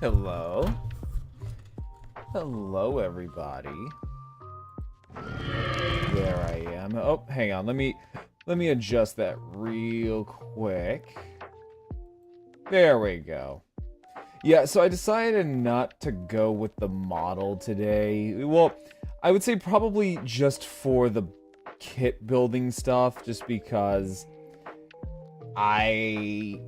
Hello. Hello, everybody. There I am. Oh, hang on. Let me adjust that real quick. There we go. Yeah, so I decided not to go with the model today. Well, I would say probably just for the kit building stuff, just because I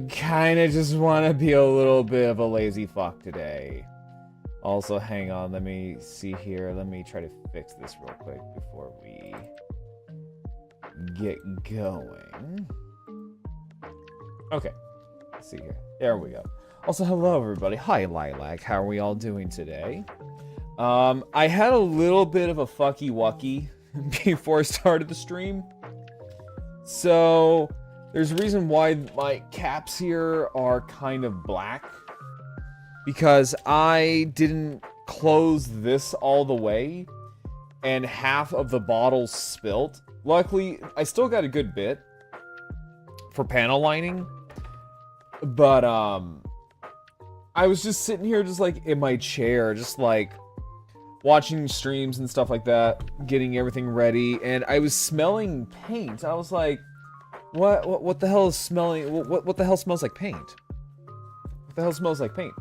kind of just want to be a little bit of a lazy fuck today. Also, hang on, let me see here. Let me try to fix this real quick before we get going. Okay, let's see here. There we go. Also, hello everybody. Hi Lilac, how are we all doing today? I had a little bit of a fucky-wucky before I started the stream. So there's a reason why my caps here are kind of black. Because I didn't close this all the way, and half of the bottle spilt. Luckily, I still got a good bit for panel lining. But, I was just sitting here just like in my chair, just like watching streams and stuff like that, getting everything ready, and I was smelling paint. I was like, what the hell is smelling? What the hell smells like paint? What the hell smells like paint?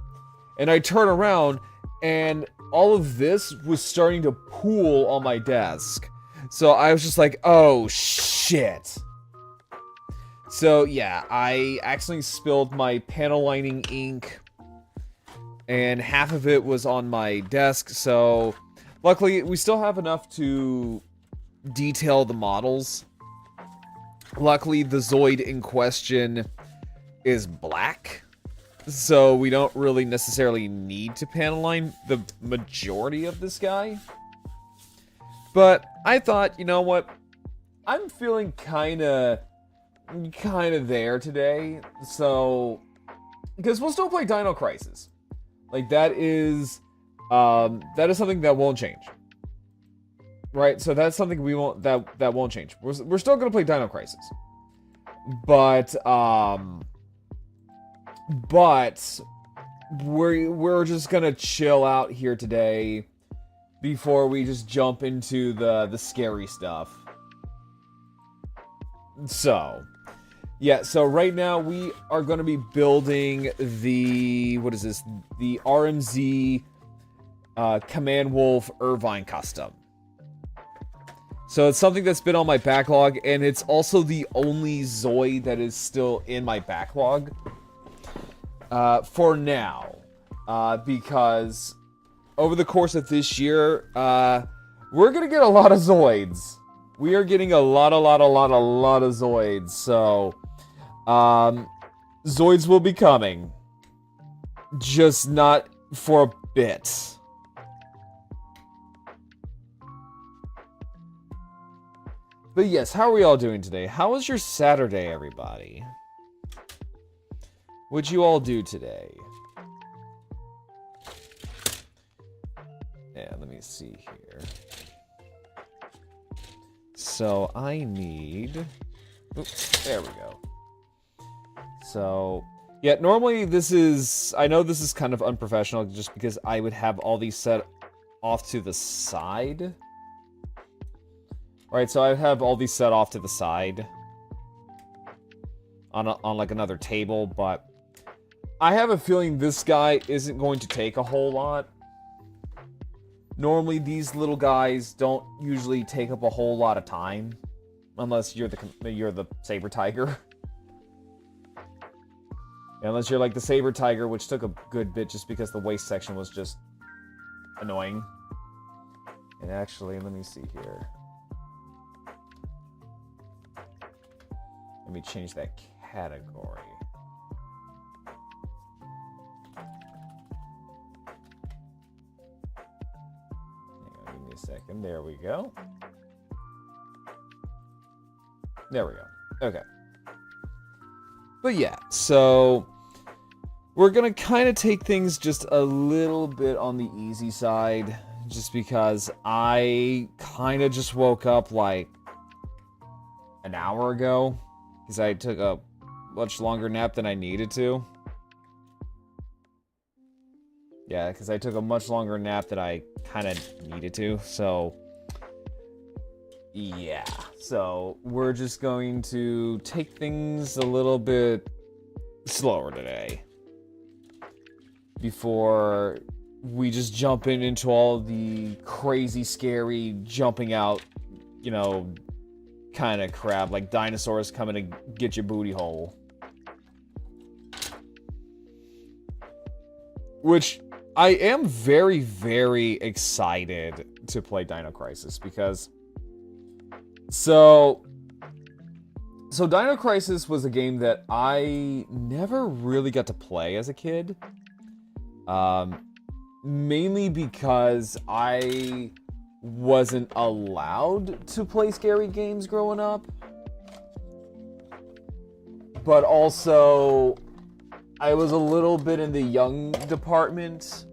And I turn around, and all of this was starting to pool on my desk. So I was just like, oh shit. So yeah, I accidentally spilled my panel lining ink, and half of it was on my desk, so luckily we still have enough to detail the models. Luckily the Zoid in question is black, so we don't really necessarily need to panel line the majority of this guy. But I thought, you know what, I'm feeling kinda there today, so, because we'll still play Dino Crisis. Like, that is something that won't change. Right? So that's something we won't, that won't change. We're still gonna play Dino Crisis. But we're just gonna chill out here today before we just jump into the scary stuff. So, yeah, so right now we are going to be building the, what is this? The RMZ Command Wolf Irvine custom. So it's something that's been on my backlog, and it's also the only Zoid that is still in my backlog for now. Because over the course of this year, we're going to get a lot of Zoids. We are getting a lot of Zoids, so Zoids will be coming, just not for a bit. But yes, how are we all doing today? How was your Saturday, everybody? What'd you all do today? Yeah, let me see here. So I need... Oops, there we go. So, yeah, normally this is... I know this is kind of unprofessional just because I would have all these set off to the side. Alright, so I have all these set off to the side. On like another table, but... I have a feeling this guy isn't going to take a whole lot. Normally, these little guys don't usually take up a whole lot of time, unless you're the saber tiger. Unless you're like the saber tiger, which took a good bit just because the waist section was just annoying. And actually, let me see here. Let me change that category. Give me a second. There we go. There we go. Okay. But yeah, so we're gonna kind of take things just a little bit on the easy side, just because I kind of just woke up like an hour ago, because I took a much longer nap than I needed to. Yeah, because I took a much longer nap than I kind of needed to, so... yeah, so we're just going to take things a little bit slower today. Before we just jump into all the crazy, scary, jumping out, you know, kind of crap, like dinosaurs coming to get your booty hole. Which... I am very, very excited to play Dino Crisis because... So Dino Crisis was a game that I never really got to play as a kid. Mainly because I wasn't allowed to play scary games growing up. But also... I was a little bit in the young department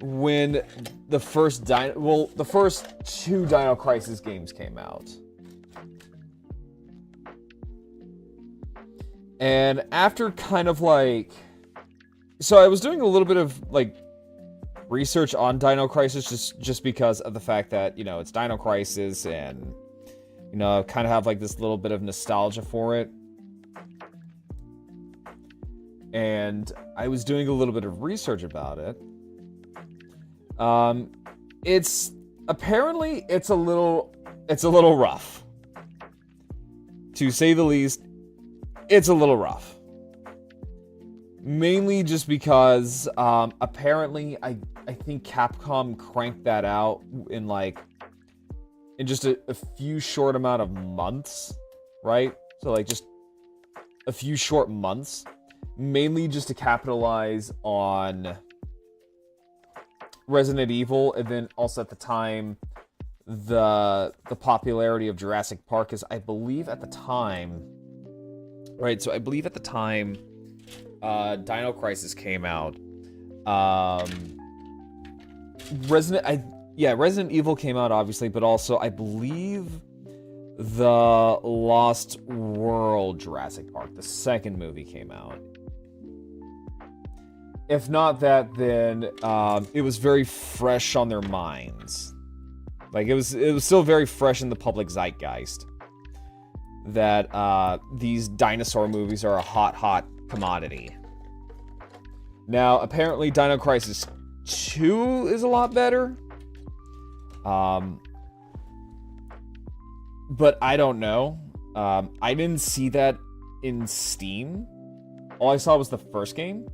when the first two Dino Crisis games came out. And after kind of like... So I was doing a little bit of, like, research on Dino Crisis just because of the fact that, you know, it's Dino Crisis and, you know, kind of have like this little bit of nostalgia for it. And I was doing a little bit of research about it. It's apparently it's a little rough. To say the least, it's a little rough. Mainly just because apparently I think Capcom cranked that out in just a few short amount of months, right? So like just a few short months, mainly just to capitalize on Resident Evil, and then also at the time the popularity of Jurassic Park, because I believe at the time, right? So I believe at the time Dino Crisis came out. Resident Evil came out, obviously, but also I believe the Lost World Jurassic Park, the second movie, came out. If not that, then it was very fresh on their minds. Like it was still very fresh in the public zeitgeist that these dinosaur movies are a hot commodity. Now, apparently, Dino Crisis 2 is a lot better. But I don't know. I didn't see that in Steam. All I saw was the first game.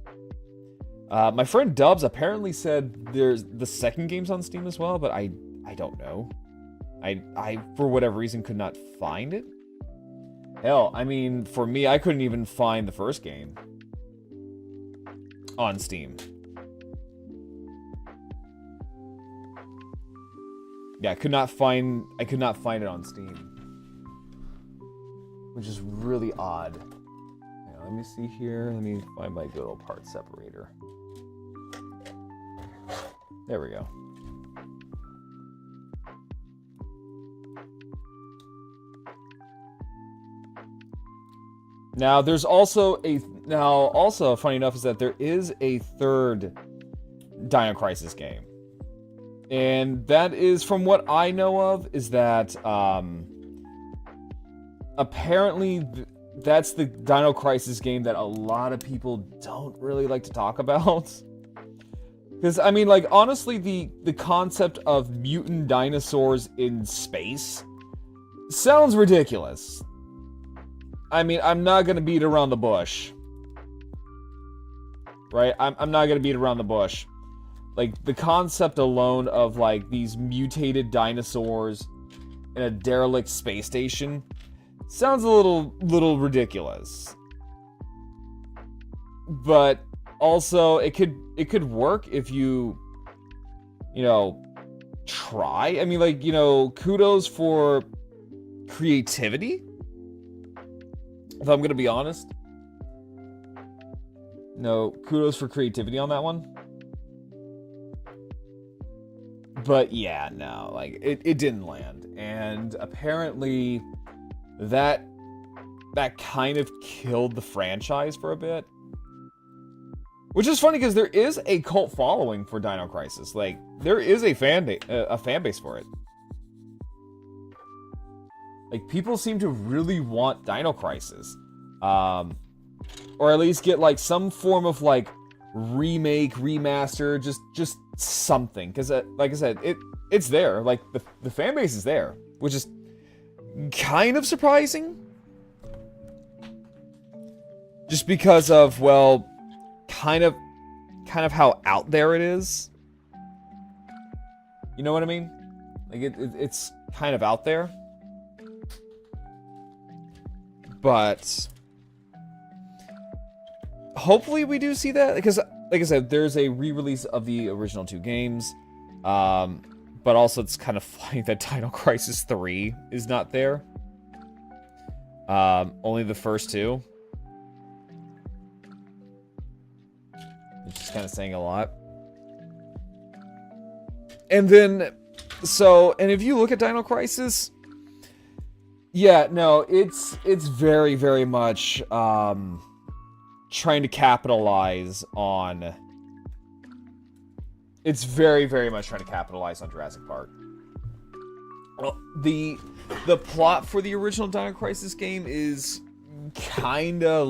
My friend Dubs apparently said the second game's on Steam as well, but I don't know. I for whatever reason could not find it. Hell, I mean, for me, I couldn't even find the first game on Steam. Yeah, I could not find it on Steam, which is really odd. Yeah, let me see here. Let me find my good old part separator. There we go. Now, there's also funny enough, is that there is a third Dino Crisis game. And that is, from what I know of, is that apparently that's the Dino Crisis game that a lot of people don't really like to talk about. Because, I mean, like, honestly, the concept of mutant dinosaurs in space sounds ridiculous. I mean, I'm not going to beat around the bush. Right? I'm not going to beat around the bush. Like, the concept alone of, like, these mutated dinosaurs in a derelict space station sounds a little ridiculous. But also, it could work if you know, try. I mean, like, you know, kudos for creativity, if I'm gonna be honest. No, kudos for creativity on that one. But yeah, no, like, it didn't land. And apparently that kind of killed the franchise for a bit. Which is funny, because there is a cult following for Dino Crisis. Like, there is a fan base for it. Like, people seem to really want Dino Crisis. Or at least get, like, some form of, like, remake, remaster, just something. Because, like I said, it's there. Like, the fan base is there. Which is kind of surprising. Just because of, well, kind of how out there it is. You know what I mean? Like, it's kind of out there. But hopefully we do see that, because, like I said, there's a re-release of the original two games. But also it's kind of funny that Dino Crisis 3 is not there. Only the first two. Which is kind of saying a lot. And then, and if you look at Dino Crisis, yeah, no, it's very, very much trying to capitalize on It's very, very much trying to capitalize on Jurassic Park. Well, the plot for the original Dino Crisis game is kinda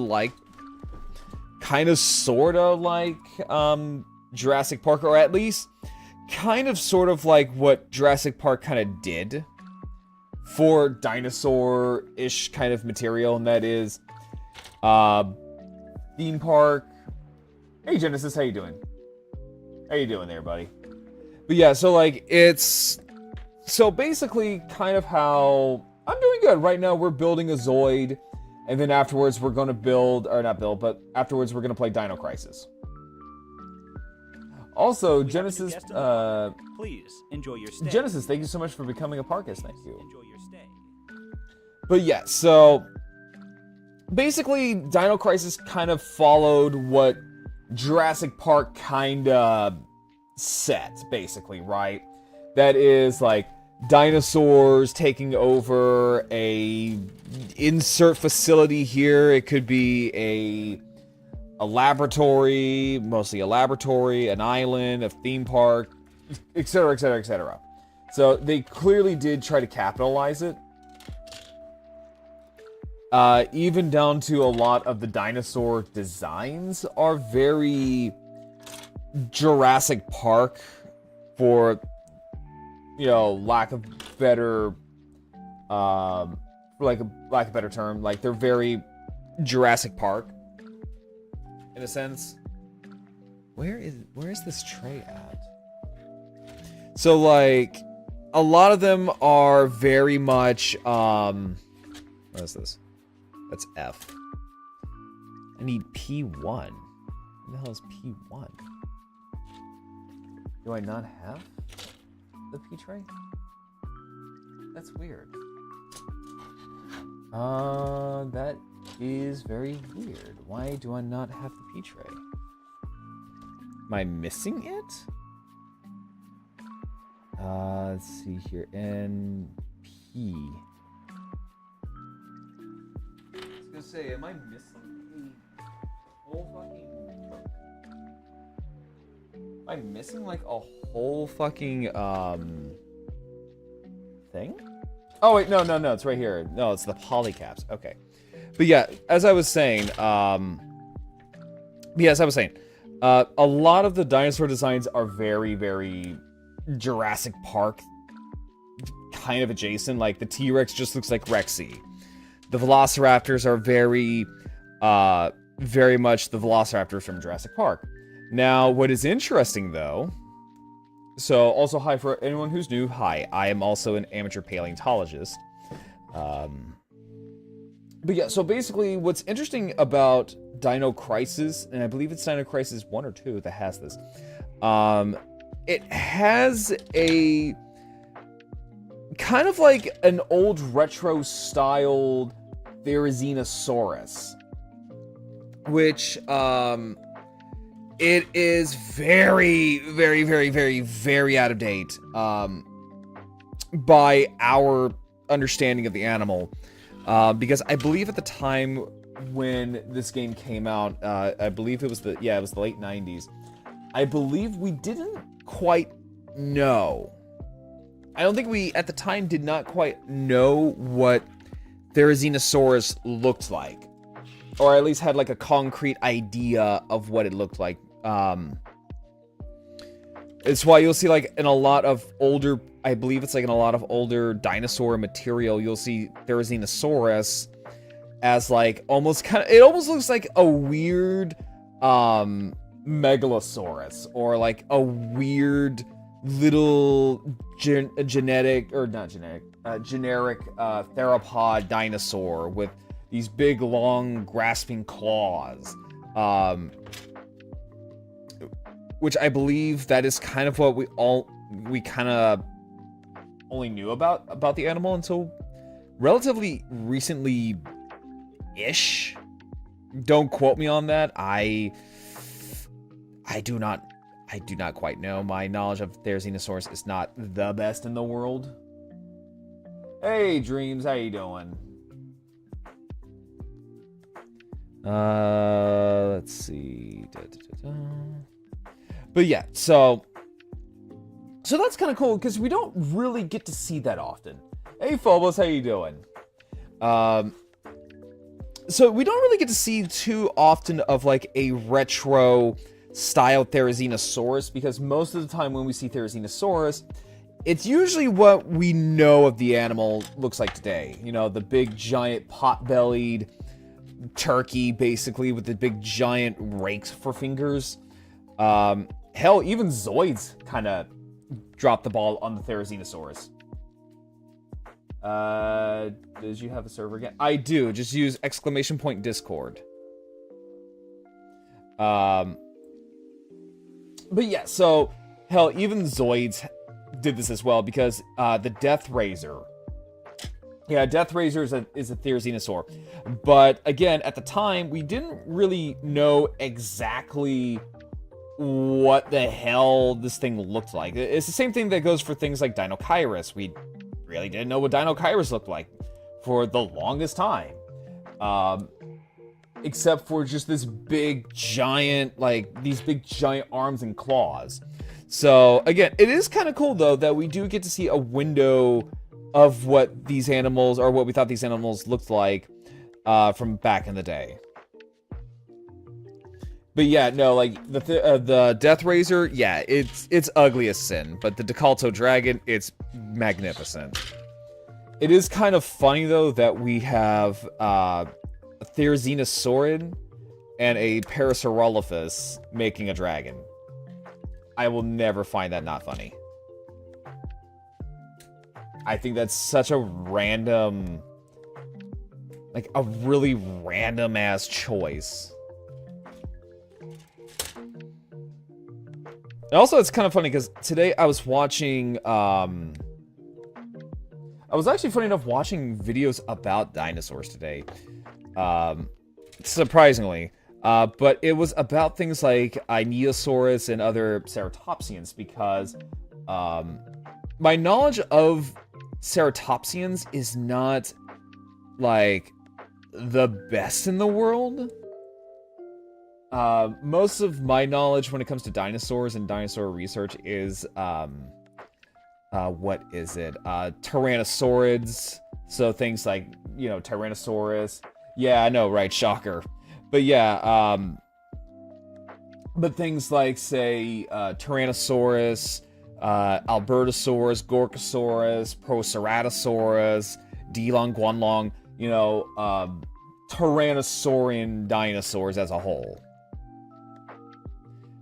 sorta like Jurassic Park, or at least kind of sort of like what Jurassic Park kind of did for dinosaur-ish kind of material, and that is theme park. Hey Genesis, how you doing? How you doing there, buddy? But yeah, so like it's so basically kind of how I'm doing good right now. We're building a Zoid, and then afterwards we're gonna build, or not build, but afterwards we're gonna play Dino Crisis. Also, Genesis, please enjoy your stay. Genesis, thank you so much for becoming a Parkus. Thank you. Enjoy your stay. But yeah, so basically, Dino Crisis kind of followed what Jurassic Park kind of set, basically, right? That is like dinosaurs taking over a insert facility here. It could be a laboratory, mostly a laboratory, an island, a theme park, etc., etc., etc. So they clearly did try to capitalize it. Even down to a lot of the dinosaur designs are very Jurassic Park, for, you know, lack of better term. Like, they're very Jurassic Park in a sense. Where is this tray at? So like a lot of them are very much what is this? That's F. I need P1. What the hell is P1? Do I not have the P tray? That's weird. That is very weird. Why do I not have the P tray? Am I missing it? Let's see here. NP. I was gonna say, am I missing a whole fucking... Am I missing like a whole fucking thing? Oh wait, no, it's right here. No, it's the polycaps. Okay. But yeah, as I was saying, a lot of the dinosaur designs are very, very Jurassic Park kind of adjacent. Like the T-Rex just looks like Rexy. The Velociraptors are very much the Velociraptors from Jurassic Park. Now, what is interesting though, so also hi for anyone who's new, hi, I am also an amateur paleontologist. But yeah, so basically what's interesting about Dino Crisis, and I believe it's Dino Crisis 1 or 2 that has this, it has a kind of like an old retro styled Therizinosaurus, which it is very, very, very, very, very out of date by our understanding of the animal. Because I believe at the time when this game came out, I believe it was the late 90s. I believe we didn't quite know. I don't think we, at the time, did not quite know what Therizinosaurus looked like. Or at least had like a concrete idea of what it looked like. It's why you'll see like in a lot of older, I believe it's like in a lot of older dinosaur material, you'll see Therizinosaurus as like almost kind of, it almost looks like a weird Megalosaurus, or like a weird little generic theropod dinosaur with these big, long, grasping claws. Which I believe that is kind of what we kind of only knew about the animal until relatively recently-ish. Don't quote me on that. I do not quite know. My knowledge of Therizinosaurus is not the best in the world. Hey, Dreams, how you doing? Let's see. But yeah, so So that's kind of cool, because we don't really get to see that often. Hey, Phobos, how you doing? So we don't really get to see too often of, like, a retro style Therizinosaurus, because most of the time when we see Therizinosaurus, it's usually what we know of the animal looks like today. You know, the big, giant, pot-bellied turkey, basically, with the big, giant rakes for fingers. Hell, even Zoids kind of dropped the ball on the Therizinosaurus. Did you have a server again? I do. Just use !Discord. But yeah, so, hell, even Zoids did this as well, because the Death Razor. Yeah, Death Razor is a Therizinosaur. But again, at the time, we didn't really know exactly what the hell this thing looked like. It's the same thing that goes for things like Dino Crisis. We really didn't know what Dino Crisis looked like for the longest time. Except for just this big giant, like, these big giant arms and claws. So, again, it is kind of cool, though, that we do get to see a window of what these animals, or what we thought these animals looked like from back in the day. But yeah, no, like, the Death Razor, yeah, it's ugly as sin. But the Decalto Dragon, it's magnificent. It is kind of funny, though, that we have a Therizinosaurus and a Parasaurolophus making a dragon. I will never find that not funny. I think that's such a random, like, a really random-ass choice. And also, it's kind of funny, because today I was watching, I was actually, funny enough, watching videos about dinosaurs today. Surprisingly. But it was about things like Ionosaurus and other ceratopsians, because my knowledge of ceratopsians is not, like, the best in the world. Most of my knowledge when it comes to dinosaurs and dinosaur research is, what is it? Tyrannosaurids. So things like, you know, Tyrannosaurus. Yeah, I know, right? Shocker. But yeah, but things like, say, Tyrannosaurus, Albertosaurus, Gorkosaurus, Proceratosaurus, Dilong, Guanlong, you know, Tyrannosaurian dinosaurs as a whole.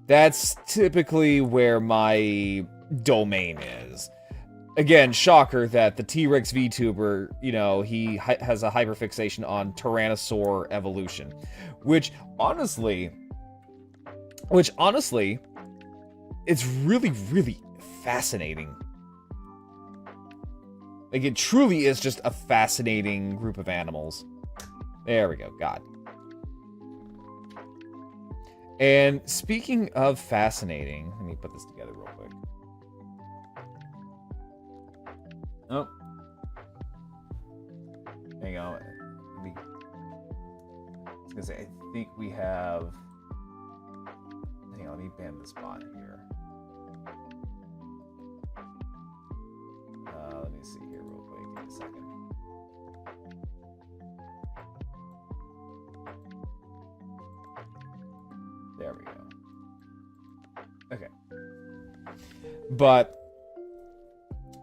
That's typically where my domain is. Again, shocker that the T-Rex VTuber, you know, he has a hyperfixation on Tyrannosaur evolution. Which, honestly, it's really, really fascinating. Like, it truly is just a fascinating group of animals. There we go, God. And speaking of fascinating, let me put this together real quick. Oh. Hang on. I was gonna say, I think we have... Hang on, let me ban this bot here. Let me see here real quick. Give me a second. There we go. Okay. But...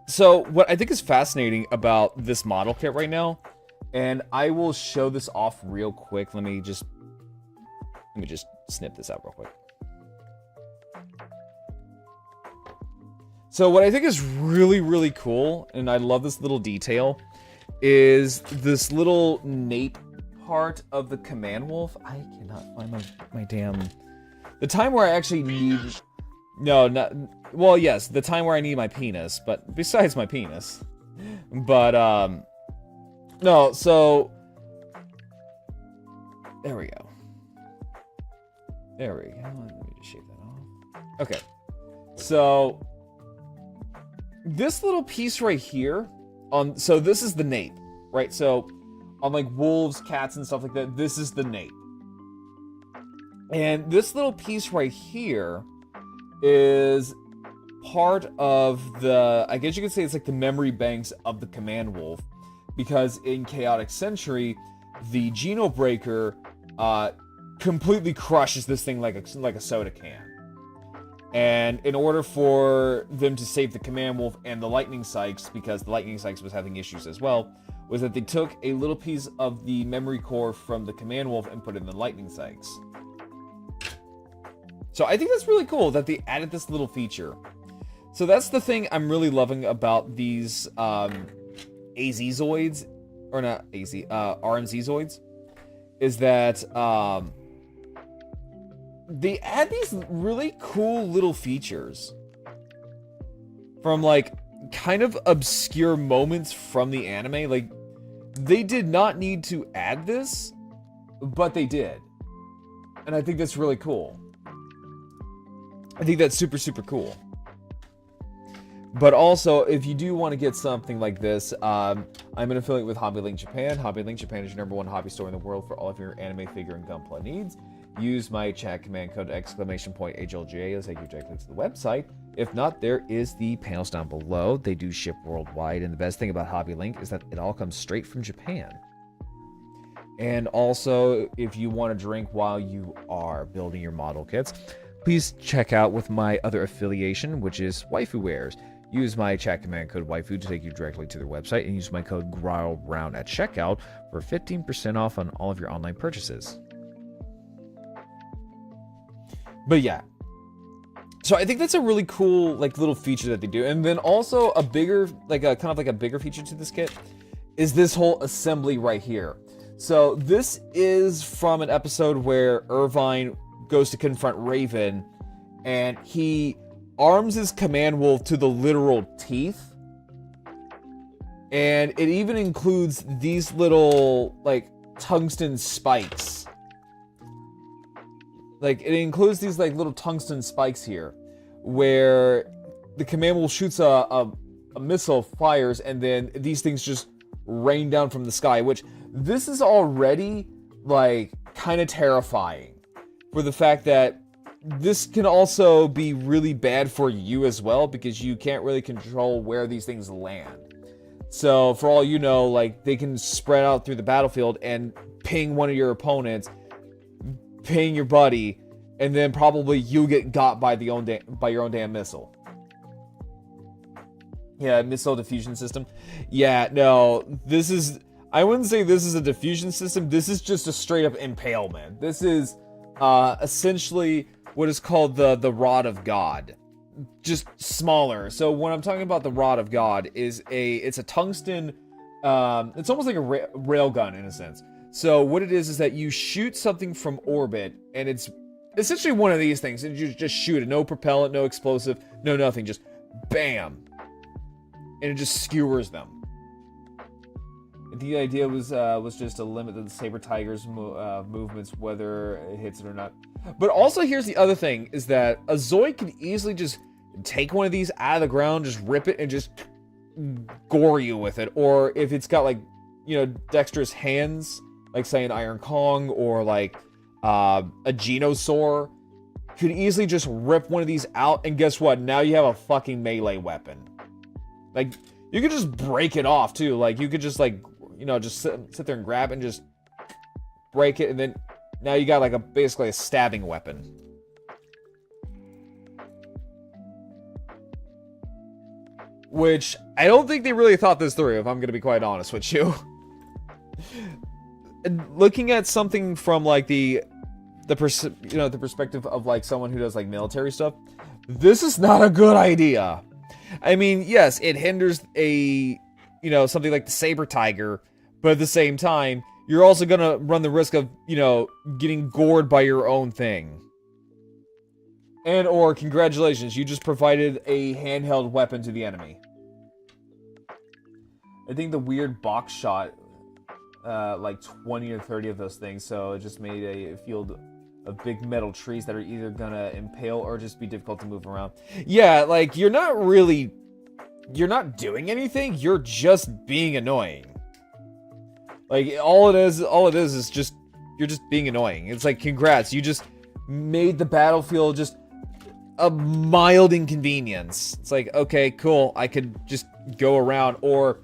So, what I think is fascinating about this model kit right now, and I will show this off real quick. Let me just snip this out real quick. So, what I think is really, really cool, and I love this little detail, is this little nape part of the command wolf. I cannot find my damn... The time where I actually need... No, not... Well, yes, the time where I need my penis, but besides my penis. But, no, so... There we go. There we go. Let me just shave that off. Okay. So... This little piece right here, so this is the nape, right? So, on, like, wolves, cats, and stuff like that, this is the nape. And this little piece right here is part of the, I guess you could say it's like the memory banks of the Command Wolf, because in Chaotic Century, the Geno Breaker completely crushes this thing like a soda can. And in order for them to save the Command Wolf and the Lightning Sykes, because the Lightning Sykes was having issues as well, was that they took a little piece of the memory core from the Command Wolf and put it in the Lightning Sykes. So I think that's really cool that they added this little feature. So that's the thing I'm really loving about these AZ-Zoids, or not AZ, RMZ-Zoids, is that they add these really cool little features from like kind of obscure moments from the anime. Like, they did not need to add this, but they did. And I think that's really cool. I think that's super, super cool. But also, if you do want to get something like this, I'm an affiliate with HobbyLinkJapan. HobbyLinkJapan is your #1 hobby store in the world for all of your anime, figure, and gunpla needs. Use my chat command code !HLJA as I take you directly to the website. If not, there is the panels down below. They do ship worldwide, and the best thing about HobbyLink is that it all comes straight from Japan. And also, if you want to drink while you are building your model kits, please check out with my other affiliation, which is Waifu Wares. Use my chat command code waifu to take you directly to their website, and use my code GROWLROUND at checkout for 15% off on all of your online purchases. But yeah, so I think that's a really cool like little feature that they do. And then also a bigger, like a kind of like a bigger feature to this kit is this whole assembly right here. So this is from an episode where Irvine goes to confront Raven, and he arms his Command Wolf to the literal teeth. And it even includes these little like tungsten spikes. Like, it includes these like little tungsten spikes here, where the Command Wolf shoots a missile, fires, and then these things just rain down from the sky, which this is already like kind of terrifying, for the fact that this can also be really bad for you as well, because you can't really control where these things land. So for all you know, like, they can spread out through the battlefield and ping one of your opponents, ping your buddy, and then probably you get got by your own damn missile. Yeah, missile diffusion system. Yeah, no, this is, I wouldn't say this is a diffusion system. This is just a straight up impalement. This is essentially what is called the Rod of God, just smaller. So when I'm talking about the Rod of God, it's a tungsten, it's almost like a railgun in a sense. So what it is that you shoot something from orbit, and it's essentially one of these things, and you just shoot it. No propellant, no explosive, no nothing, just bam. And it just skewers them. The idea was just to limit the Saber Tiger's movements, whether it hits it or not. But also, here's the other thing, is that a Zoid can easily just take one of these out of the ground, just rip it, and just gore you with it. Or if it's got, like, you know, dexterous hands, like, say, an Iron Kong, or, like, a Genosaur, could easily just rip one of these out, and guess what? Now you have a fucking melee weapon. Like, you could just break it off, too. Like, you could just, like, you know, just sit there and grab it and just break it, and then now you got, like, basically a stabbing weapon. Which, I don't think they really thought this through, if I'm gonna be quite honest with you. Looking at something from, like, the perspective of, like, someone who does, like, military stuff, this is not a good idea. I mean, yes, it hinders something like the Saber Tiger, but at the same time, you're also gonna run the risk of, getting gored by your own thing. And or, congratulations, you just provided a handheld weapon to the enemy. I think the weird box shot, like 20 or 30 of those things, so it just made a field of big metal trees that are either gonna impale or just be difficult to move around. Yeah, like, you're not doing anything, you're just being annoying. Like, all it is just, you're just being annoying. It's like, congrats, you just made the battlefield just a mild inconvenience. It's like, okay, cool, I could just go around, or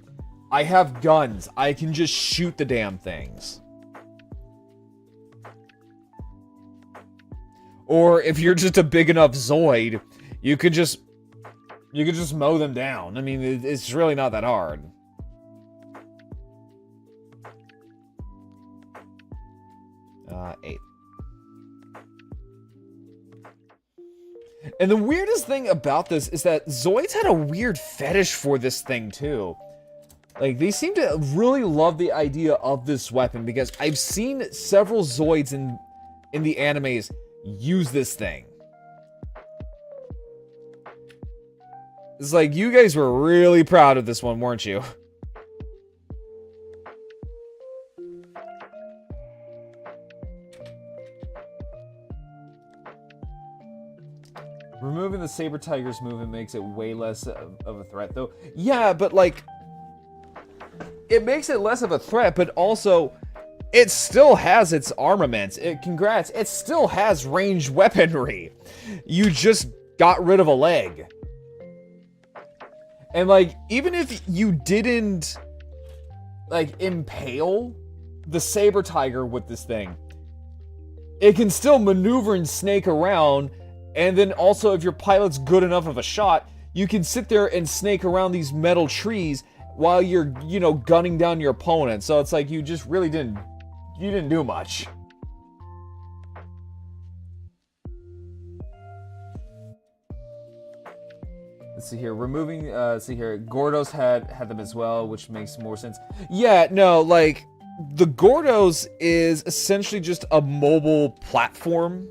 I have guns, I can just shoot the damn things. Or if you're just a big enough Zoid, you could just mow them down. I mean, it's really not that hard. Eight. And the weirdest thing about this is that Zoids had a weird fetish for this thing too. Like, they seem to really love the idea of this weapon, because I've seen several Zoids in the animes use this thing. It's like, you guys were really proud of this one, weren't you? Removing the Saber Tiger's movement makes it way less of a threat, though. Yeah, but, like, it makes it less of a threat, but also, it still has its armaments. Congrats, it still has ranged weaponry. You just got rid of a leg. And, like, even if you didn't, like, impale the Saber Tiger with this thing, it can still maneuver and snake around. And then also, if your pilot's good enough of a shot, you can sit there and snake around these metal trees while you're, you know, gunning down your opponent. So it's like, you just really didn't do much. Let's see here, removing, see here, Gordos had them as well, which makes more sense. Yeah, no, like, the Gordos is essentially just a mobile platform.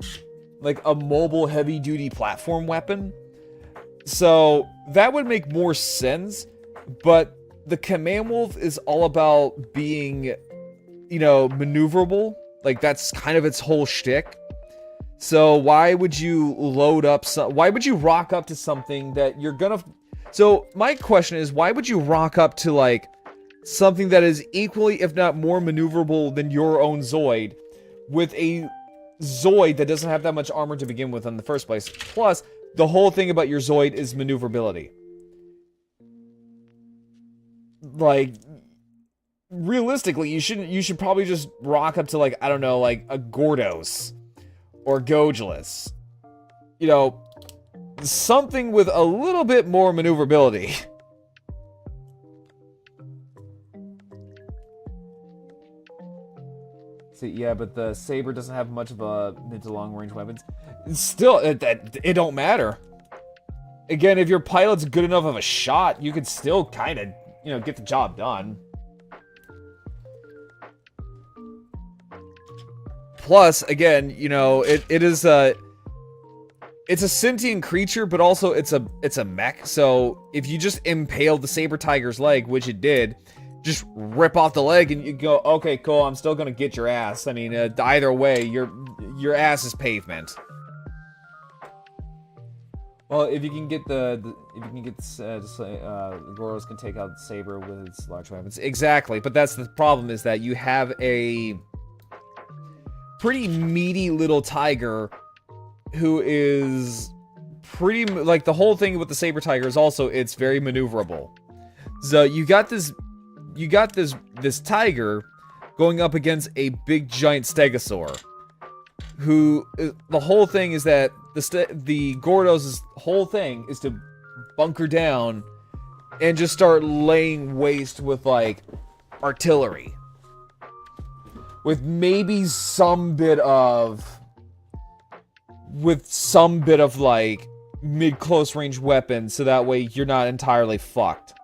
Like a mobile heavy-duty platform weapon. So that would make more sense, but the Command Wolf is all about being, you know, maneuverable. Like, that's kind of its whole shtick. So why would you load up why would you rock up to something that you're gonna... So my question is, why would you rock up to, like, something that is equally, if not more maneuverable than your own Zoid, with a Zoid that doesn't have that much armor to begin with in the first place? Plus, the whole thing about your Zoid is maneuverability. Like, realistically, you should probably just rock up to, like, I don't know, like a Gordos or Gojless. You know, something with a little bit more maneuverability. See, yeah, but the Saber doesn't have much of a mid to long range weapons. Still, it don't matter. Again, if your pilot's good enough of a shot, you could still kind of, you know, get the job done. Plus, again, you know, it's a sentient creature, but also it's a mech. So if you just impale the Saber Tiger's leg, which it did, just rip off the leg and you go, okay, cool, I'm still gonna get your ass. I mean, either way, your ass is pavement. Well, if you can get the Goros can take out the Saber with its large weapons. Exactly, but that's the problem, is that you have a pretty meaty little tiger who is pretty, like, the whole thing with the Saber Tiger is also, it's very maneuverable. So you got this tiger going up against a big giant stegosaur, who, the whole thing is that the Gordos' whole thing is to bunker down and just start laying waste with, like, artillery. With maybe some bit of, like, mid-close range weapons, so that way you're not entirely fucked.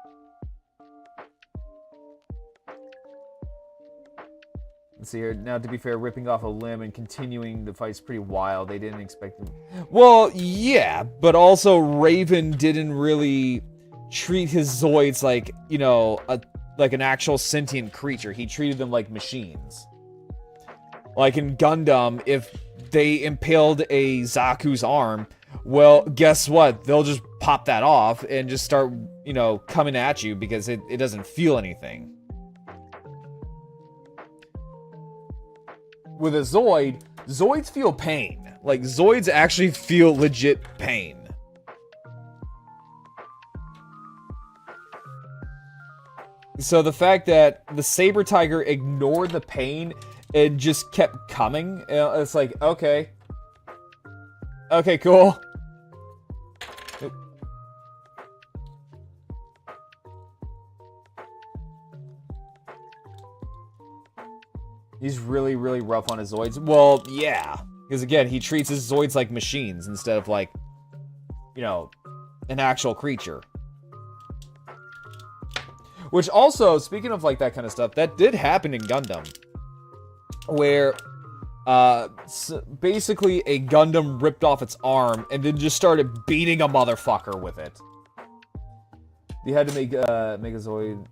Let's see here. Now, to be fair, ripping off a limb and continuing the fight's pretty wild. They didn't expect him. Well, yeah, but also Raven didn't really treat his Zoids like, you know, like an actual sentient creature. He treated them like machines. Like in Gundam, if they impaled a Zaku's arm, well, guess what? They'll just pop that off and just start, you know, coming at you because it doesn't feel anything. With a Zoid, Zoids feel pain. Like, Zoids actually feel legit pain. So the fact that the Saber Tiger ignored the pain and just kept coming, it's like, okay. Okay, cool. He's really, really rough on his Zoids. Well, yeah. Because again, he treats his Zoids like machines instead of like, you know, an actual creature. Which also, speaking of like that kind of stuff, that did happen in Gundam. Where, basically a Gundam ripped off its arm and then just started beating a motherfucker with it. They had to make a Zoid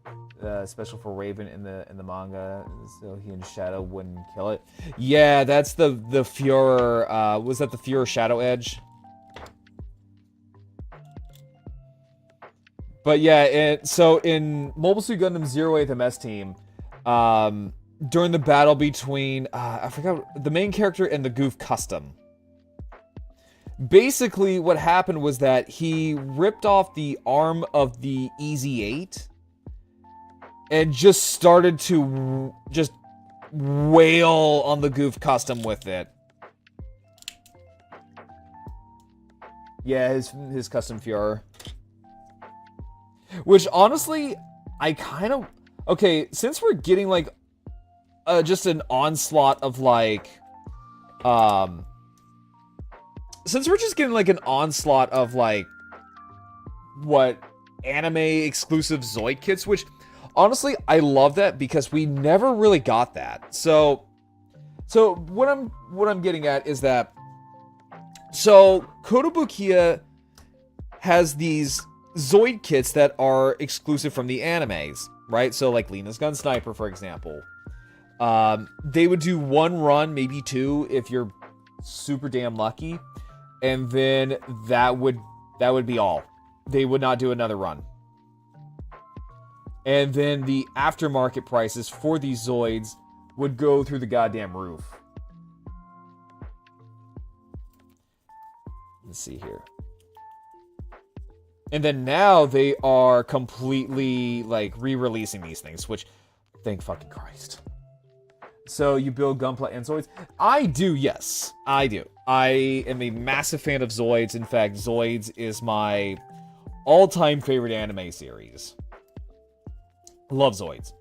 special for Raven in the manga, so he and Shadow wouldn't kill it. Yeah, that's the Führer. Was that the Führer Shadow Edge? But yeah, so in Mobile Suit Gundam 08 MS Team, during the battle between I forgot the main character and the Goof Custom. Basically, what happened was that he ripped off the arm of the EZ-8 and just started to just wail on the Goof Custom with it. Yeah, his custom Führer. Which, honestly, I kind of... Okay, since we're getting, like, just an onslaught of, like... Since we're just getting, like, an onslaught of, like... What? Anime-exclusive Zoid kits, which... Honestly, I love that because we never really got that. So what I'm getting at is that... So, Kotobukiya has these Zoid kits that are exclusive from the animes, right? So, like Lena's Gun Sniper, for example. They would do one run, maybe two, if you're super damn lucky. And then that would be all. They would not do another run. And then the aftermarket prices for these Zoids would go through the goddamn roof. Let's see here. And then now they are completely, like, re-releasing these things, which, thank fucking Christ. So, you build Gunpla and Zoids? I do, yes. I do. I am a massive fan of Zoids. In fact, Zoids is my all-time favorite anime series. Love Zoids.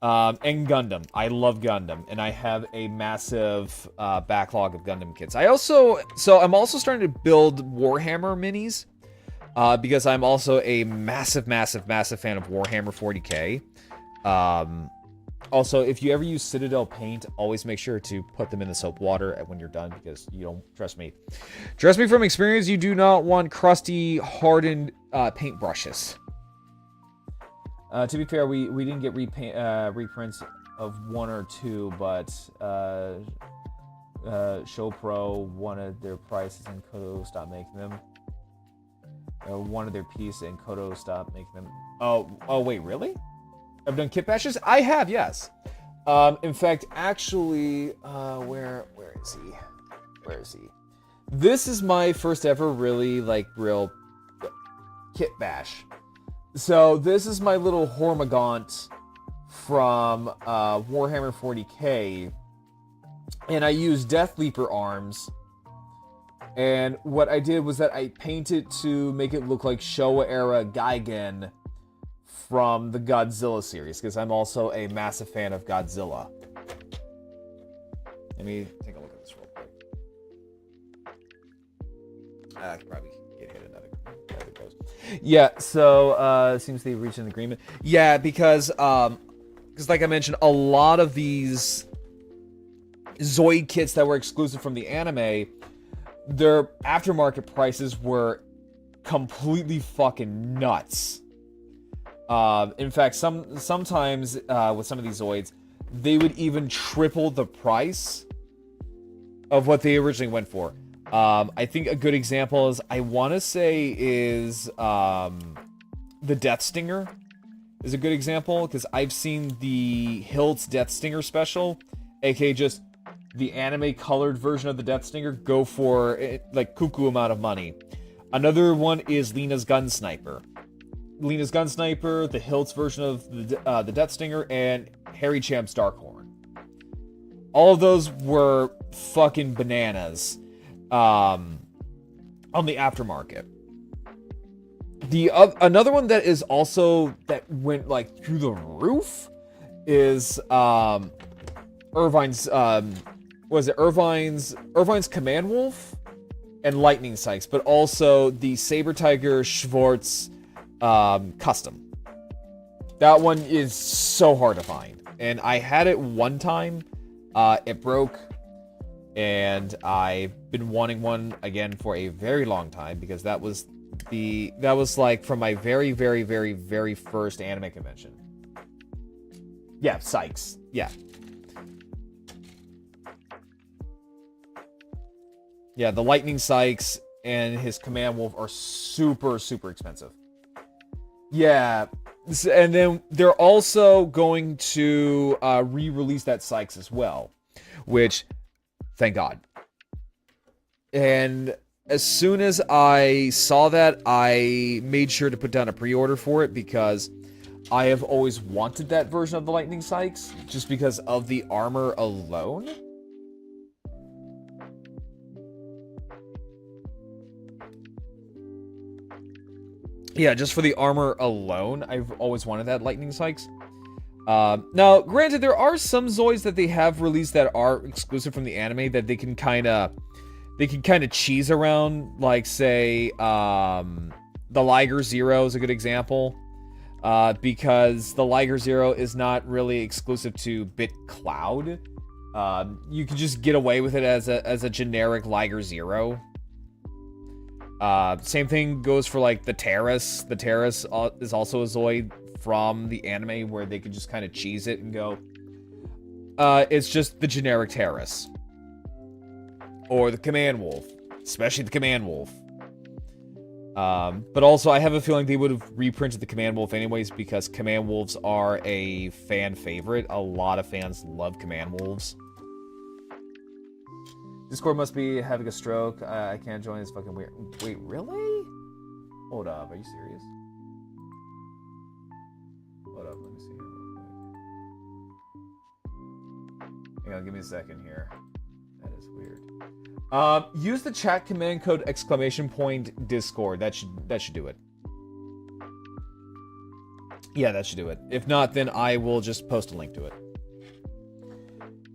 And Gundam. I love Gundam. And I have a massive backlog of Gundam kits. I'm also starting to build Warhammer minis. Because I'm also a massive, massive, massive fan of Warhammer 40k. Also, if you ever use Citadel paint, always make sure to put them in the soap water when you're done, because you don't, trust me. Trust me from experience, you do not want crusty, hardened paint brushes. To be fair, we didn't get reprints of one or two, but ShowPro wanted their prices and Koto stopped making them. Wanted their piece and Koto stopped making them. Oh wait, really? I've done kit bashes? I have, yes. In fact, actually, where is he? Where is he? This is my first ever really, like, real kit bash. So, this is my little Hormagaunt from Warhammer 40k. And I used Death Leaper arms. And what I did was that I painted to make it look like Showa-era Gigan from the Godzilla series, because I'm also a massive fan of Godzilla. Let me take a look at this real quick. I could probably get hit another. There it goes. Yeah, so seems they've reached an agreement. Yeah, because like I mentioned, a lot of these Zoid kits that were exclusive from the anime, their aftermarket prices were completely fucking nuts. In fact, sometimes with some of these Zoids, they would even triple the price of what they originally went for. I think a good example is, I want to say, is the Death Stinger is a good example, because I've seen the Hiltz Death Stinger special, aka just the anime colored version of the Death Stinger, go for like cuckoo amount of money. Another one is Lena's Gun Sniper. Lena's Gun Sniper, the Hiltz version of the Death Stinger, and Harry Champ's Darkhorn. All of those were fucking bananas on the aftermarket. Another one that is also that went like through the roof is Irvine's Irvine's Command Wolf and Lightning Sykes, but also the Saber Tiger Schwartz custom. That one is so hard to find, and I had it one time. It broke, and I've been wanting one again for a very long time because that was like from my very, very, very, very first anime convention. Yeah, Sykes. Yeah. Yeah, the Lightning Sykes and his Command Wolf are super, super expensive. Yeah, and then they're also going to re-release that Sykes as well, which, thank God. And as soon as I saw that, I made sure to put down a pre-order for it because I have always wanted that version of the Lightning Sykes, just because of the armor alone. Yeah, just for the armor alone, I've always wanted that Lightning Sykes. Now, granted, there are some Zoids that they have released that are exclusive from the anime that they can kind of cheese around, like, say, the Liger Zero is a good example. Because the Liger Zero is not really exclusive to BitCloud. You can just get away with it as a generic Liger Zero. Same thing goes for like the Terrace. The Terrace is also a Zoid from the anime where they can just kind of cheese it and go, it's just the generic Terrace. Or the Command Wolf, especially the Command Wolf. But also I have a feeling they would have reprinted the Command Wolf anyways because Command Wolves are a fan favorite. A lot of fans love Command Wolves. Discord must be having a stroke. I can't join. It's fucking weird. Wait, really? Hold up. Are you serious? Hold up. Let me see here real quick. Hang on. Give me a second here. That is weird. Use the chat command code !Discord. That should do it. Yeah, that should do it. If not, then I will just post a link to it.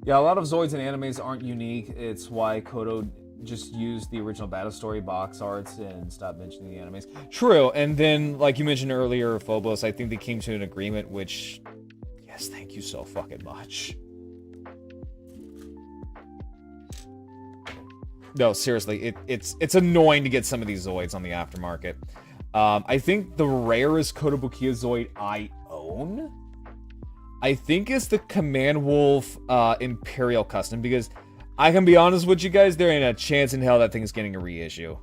Yeah, a lot of Zoids and animes aren't unique. It's why Kodo just used the original Battle Story box arts and stopped mentioning the animes. True, and then, like you mentioned earlier, Phobos, I think they came to an agreement, which, yes, thank you so fucking much. No, seriously, it's annoying to get some of these Zoids on the aftermarket. I think the rarest Kotobukiya Zoid I own, I think is the Command Wolf Imperial Custom, because I can be honest with you guys, there ain't a chance in hell that thing is getting a reissue.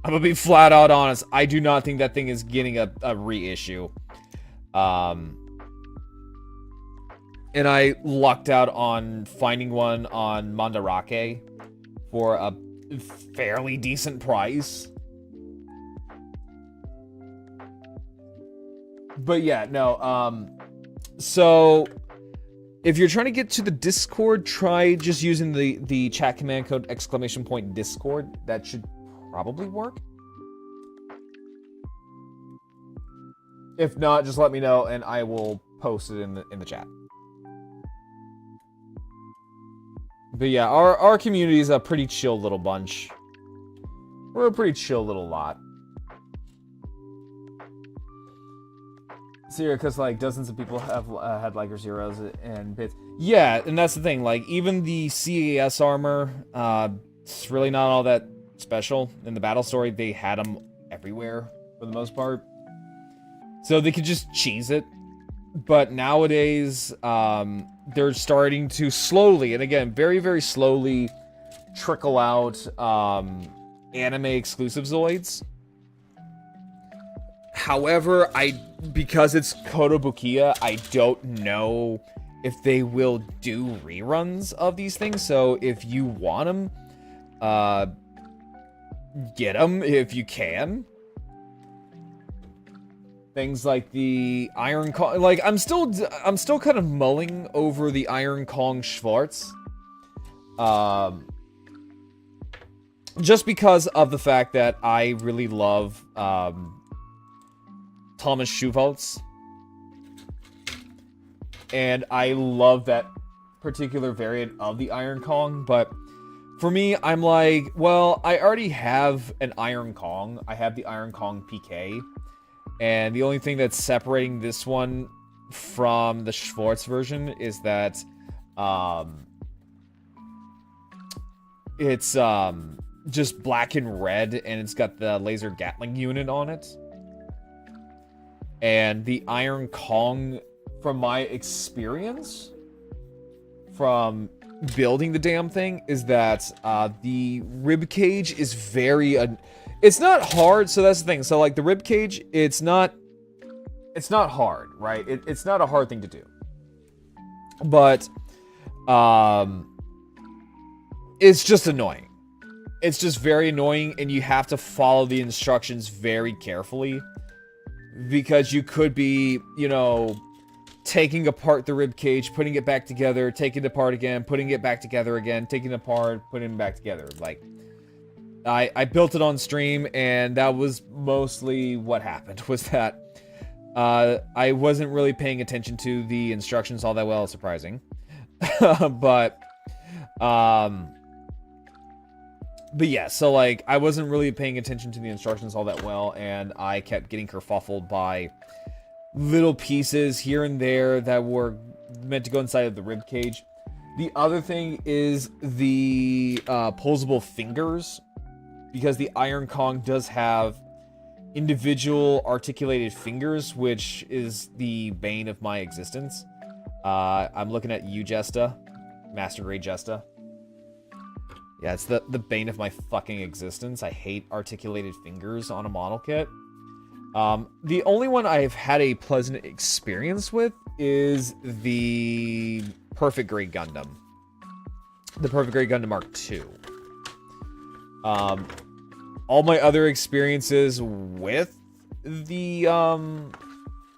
I'm gonna be flat out honest, I do not think that thing is getting a reissue. And I lucked out on finding one on Mandarake for a fairly decent price. But yeah, no, so if you're trying to get to the Discord, try just using the chat command code !Discord. That should probably work. If not, just let me know and I will post it in the chat. But yeah, our community is a pretty chill little bunch. We're a pretty chill little lot. So yeah, because like dozens of people have had Liger Zeros and bits. Yeah, and that's the thing. Like even the CAS armor, it's really not all that special. In the battle story, they had them everywhere for the most part, so they could just cheese it. But nowadays, they're starting to slowly, and again, very, very slowly, trickle out anime exclusive Zoids. However, because it's Kotobukiya, I don't know if they will do reruns of these things. So if you want them, get them if you can. Things like the Iron Kong, like I'm still kind of mulling over the Iron Kong Schwartz. Just because of the fact that I really love Thomas Schuvaltz. And I love that particular variant of the Iron Kong, but for me, I'm like, well, I already have an Iron Kong. I have the Iron Kong PK. And the only thing that's separating this one from the Schwartz version is that it's just black and red, and it's got the laser Gatling unit on it. And the Iron Kong, from my experience from building the damn thing, is that the rib cage is very it's not hard. So that's the thing. So like the rib cage, it's not hard, right? It's not a hard thing to do, but it's just annoying. It's just very annoying, and you have to follow the instructions very carefully, because you could be, you know, taking apart the rib cage, putting it back together, taking it apart again, putting it back together again, taking it apart, putting it back together. Like, I built it on stream, and that was mostly what happened, was that I wasn't really paying attention to the instructions all that well, surprising. But yeah, so like, I wasn't really paying attention to the instructions all that well, and I kept getting kerfuffled by little pieces here and there that were meant to go inside of the rib cage. The other thing is the posable fingers, because the Iron Kong does have individual articulated fingers, which is the bane of my existence. I'm looking at you, Jesta. Master Grade Jesta. Yeah, it's the bane of my fucking existence. I hate articulated fingers on a model kit. The only one I've had a pleasant experience with is the Perfect Grade Gundam. The Perfect Grade Gundam Mark II. All my other experiences with the,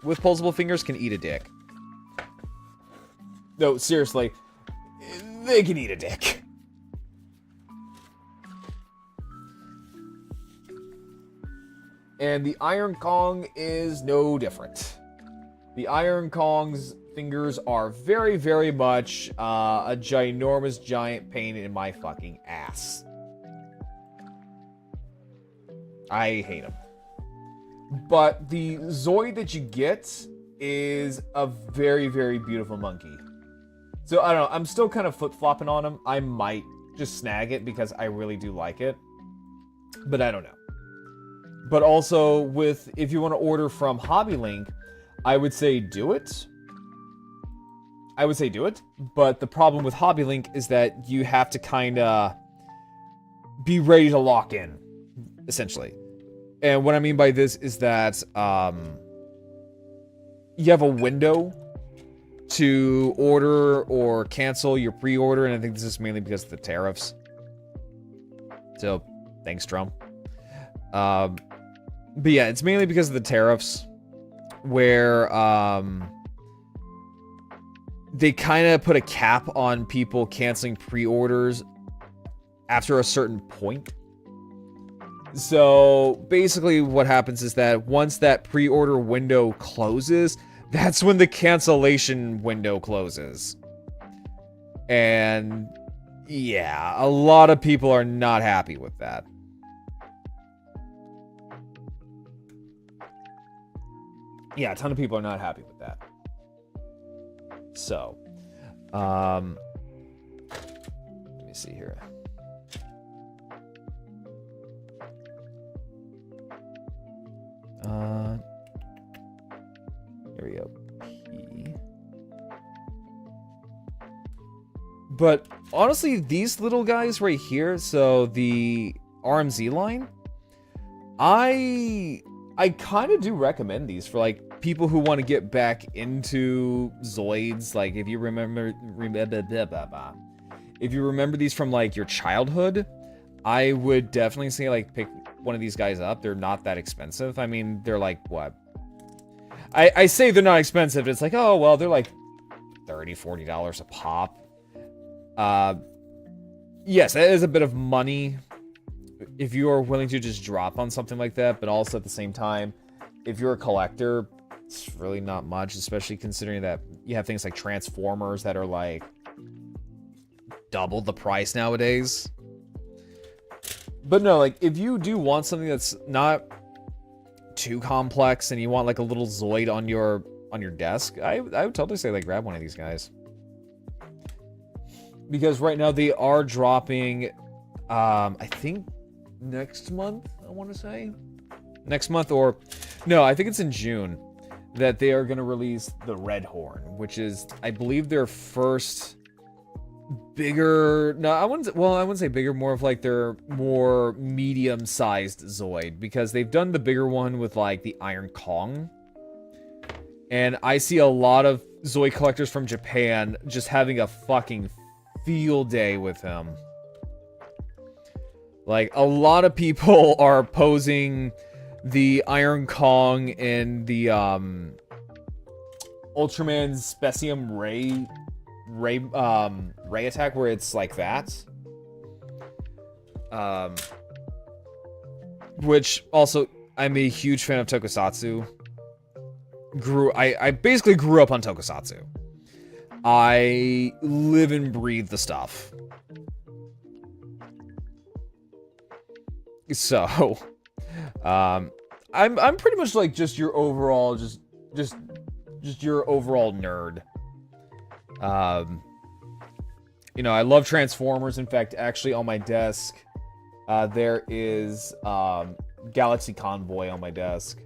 with posable fingers can eat a dick. No, seriously. They can eat a dick. And the Iron Kong is no different. The Iron Kong's fingers are very, very much a ginormous giant pain in my fucking ass. I hate them. But the Zoid that you get is a very, very beautiful monkey. So, I don't know. I'm still kind of flip-flopping on him. I might just snag it because I really do like it. But I don't know. But also, if you want to order from HobbyLink, I would say do it. I would say do it. But the problem with HobbyLink is that you have to kind of be ready to lock in, essentially. And what I mean by this is that you have a window to order or cancel your pre-order, and I think this is mainly because of the tariffs. So, thanks, Trump. But yeah, it's mainly because of the tariffs, where they kind of put a cap on people canceling pre-orders after a certain point. So basically what happens is that once that pre-order window closes, that's when the cancellation window closes. And yeah, a lot of people are not happy with that. Yeah, a ton of people are not happy with that. So, let me see here. There we go. P. But honestly, these little guys right here, so the RMZ line, I kind of do recommend these for like people who want to get back into Zoids, like if you remember these from like your childhood, I would definitely say like pick one of these guys up. They're not that expensive. I mean, they're like what? I say they're not expensive. It's like, oh well, they're like $30, $40 a pop. Yes, that is a bit of money if you are willing to just drop on something like that, but also at the same time, if you're a collector, it's really not much, especially considering that you have things like Transformers that are like double the price nowadays. But no, like if you do want something that's not too complex and you want like a little Zoid on your desk, I would totally say like grab one of these guys. Because right now they are dropping, I think next month, I want to say. Next month or... No, I think it's in June that they are going to release the Red Horn, which is, I believe, their first bigger... No, I wouldn't say bigger, more of like their more medium-sized Zoid. Because they've done the bigger one with like the Iron Kong. And I see a lot of Zoid collectors from Japan just having a fucking field day with him. Like, a lot of people are posing the Iron Kong and the Ultraman Specium Ray attack, where it's like that. Which also, I'm a huge fan of Tokusatsu. I basically grew up on Tokusatsu. I live and breathe the stuff. So, I'm pretty much like just your overall, just your overall nerd. You know, I love Transformers. In fact, actually on my desk, there is Galaxy Convoy on my desk.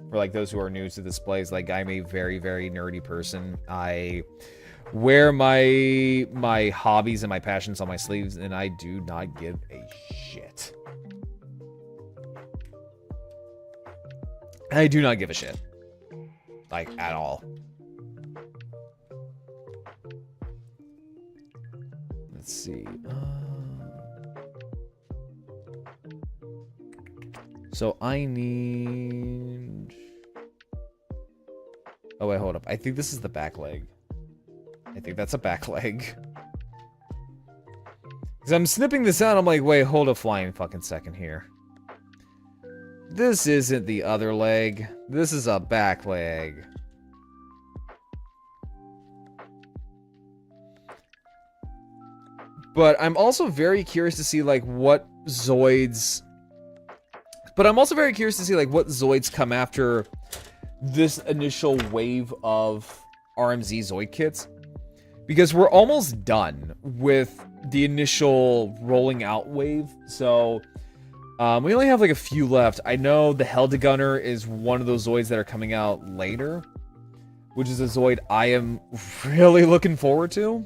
For like those who are new to displays, like I'm a very, very nerdy person. I wear my hobbies and my passions on my sleeves, and I do not give a shit. I do not give a shit. Like, at all. Let's see. So I need... Oh, wait, hold up. I think this is the back leg. I think that's a back leg. Because I'm snipping this out, I'm like, wait, hold a flying fucking second here. This isn't the other leg. This is a back leg. But I'm also very curious to see, like, what Zoids... But I'm also very curious to see, like, what Zoids come after this initial wave of RMZ Zoid kits. Because we're almost done with the initial rolling out wave. So, we only have, like, a few left. I know the Heldegunner is one of those Zoids that are coming out later. Which is a Zoid I am really looking forward to.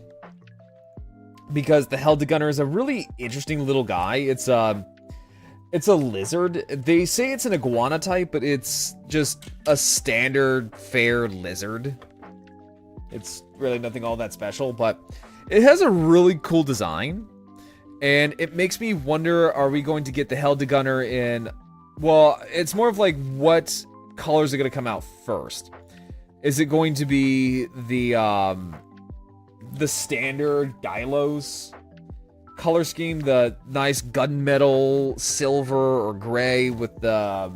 Because the Heldegunner is a really interesting little guy. It's a lizard. They say it's an iguana type, but it's just a standard, fair lizard. It's really nothing all that special, but it has a really cool design. And it makes me wonder, are we going to get the Heldegunner in... Well, it's more of like, what colors are going to come out first? Is it going to be the standard Dylos color scheme, the nice gunmetal silver or gray with the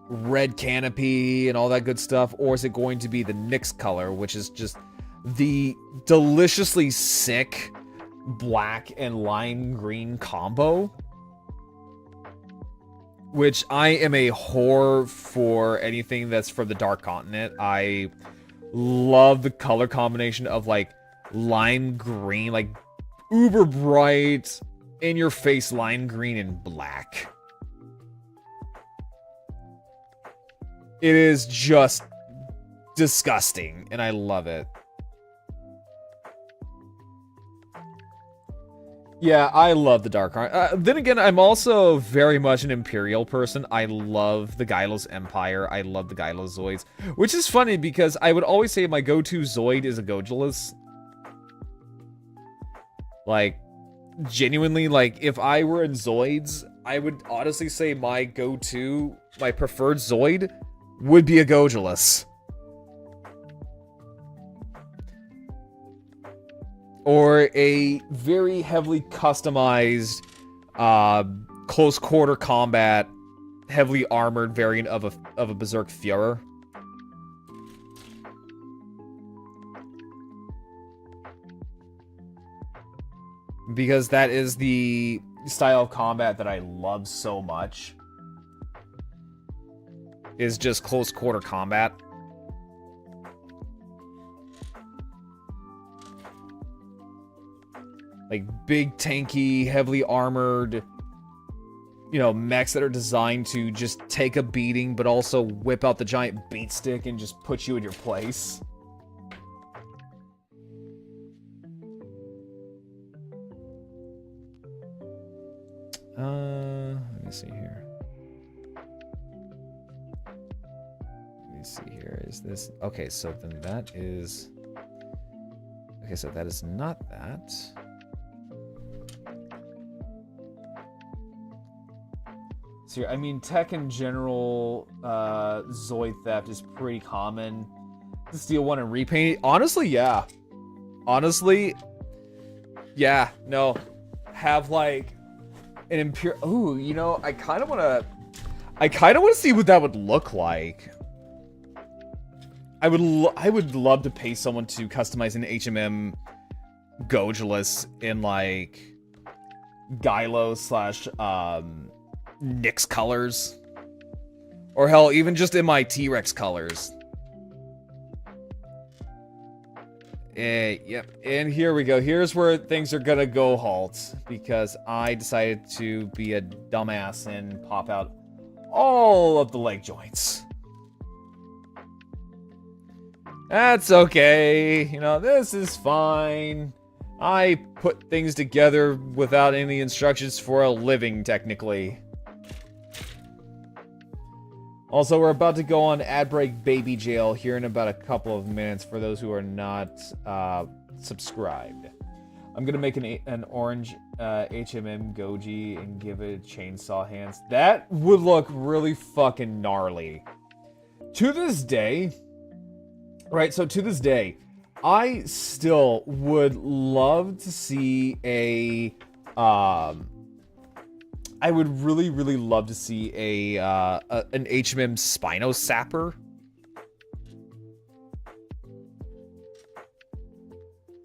red canopy and all that good stuff, or is it going to be the Nyx color, which is just the deliciously sick black and lime green combo? Which I am a whore for anything that's from the Dark Continent. I love the color combination of like lime green, like uber bright, in your face lime green and black. It is just disgusting, and I love it. Yeah, I love the Dark Arm. Then again, I'm also very much an Imperial person. I love the Gylos Empire. I love the Gylos Zoids. Which is funny because I would always say my go-to Zoid is a Gojulus. Like, genuinely, like, if I were in Zoids, I would honestly say my go-to, my preferred Zoid would be a Gojulus. Or a very heavily customized, close quarter combat, heavily armored variant of a Berserk Führer. Because that is the style of combat that I love so much. Is just close quarter combat. Like, big, tanky, heavily armored, you know, mechs that are designed to just take a beating, but also whip out the giant beat stick and just put you in your place. Let me see here. Let me see here. Is this... Okay, so then that is... Okay, so that is not that. So, I mean, tech in general, Zoid theft is pretty common. To steal one and repaint it. Honestly, yeah. Honestly, yeah, no. Have, like, an Imperial... Ooh, you know, I kind of want to see what that would look like. I would love to pay someone to customize an HMM Gojulus in, like, Gylo / Nyx colors. Or hell, even just in my T-Rex colors. Yep, and here we go. Here's where things are gonna go halt. Because I decided to be a dumbass and pop out all of the leg joints. That's okay. You know, this is fine. I put things together without any instructions for a living, technically. Also, we're about to go on ad break baby jail here in about a couple of minutes for those who are not subscribed. I'm gonna make an orange HMM Goji and give it chainsaw hands. That would look really fucking gnarly. To this day, right, so to this day, I still would love to see a, I would really, really love to see an HMM Spinosapper.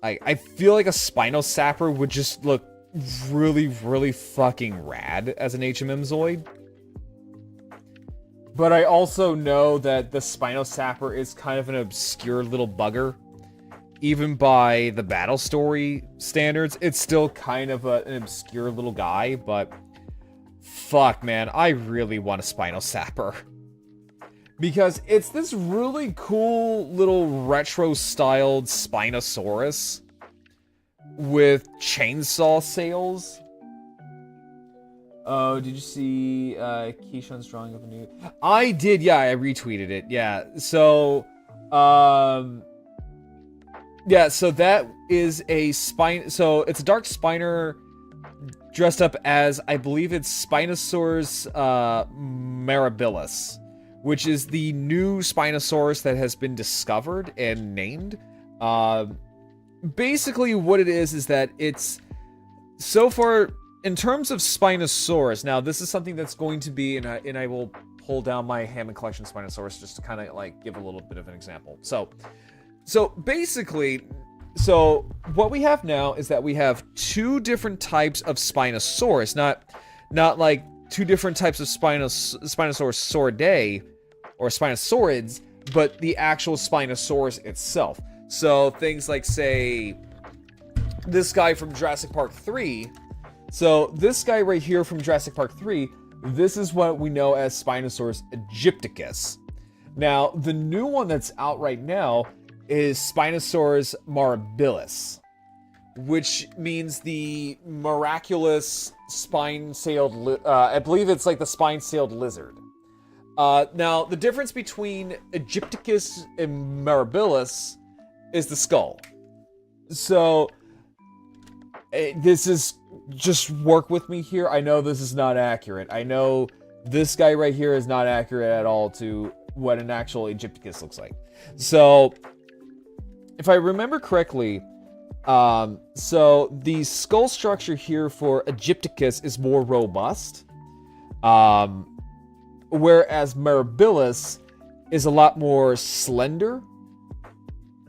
I feel like a Spinosapper would just look really, really fucking rad as an HMM Zoid. But I also know that the Spinosapper is kind of an obscure little bugger. Even by the battle story standards, it's still kind of an obscure little guy, but... Fuck, man, I really want a Spinosapper. Because it's this really cool little retro-styled Spinosaurus with chainsaw sails. Oh, did you see Keyshawn's drawing of a new... I did, yeah, I retweeted it, yeah. So, yeah, so that is a spine... So, it's a Dark Spiner... dressed up as, I believe it's Spinosaurus mirabilis, which is the new Spinosaurus that has been discovered and named. Basically, what it is that it's, so far, in terms of Spinosaurus, now this is something that's going to be, and I will pull down my Hammond Collection Spinosaurus just to kind of like give a little bit of an example. So basically... So, what we have now is that we have two different types of Spinosaurus, not like two different types of Spinosaurus sauridae, or Spinosaurids, but the actual Spinosaurus itself. So, things like, say, this guy from Jurassic Park 3. So, this guy right here from Jurassic Park 3, this is what we know as Spinosaurus aegypticus. Now, the new one that's out right now is Spinosaurus mirabilis. which means the miraculous spine-sailed, I believe it's like the spine-sailed lizard. Now, the difference between Egypticus and Mirabilis is the skull. So, this is, just work with me here. I know this is not accurate. I know this guy right here is not accurate at all to what an actual Egypticus looks like. So, if I remember correctly, so the skull structure here for Egypticus is more robust, whereas Mirabilis is a lot more slender.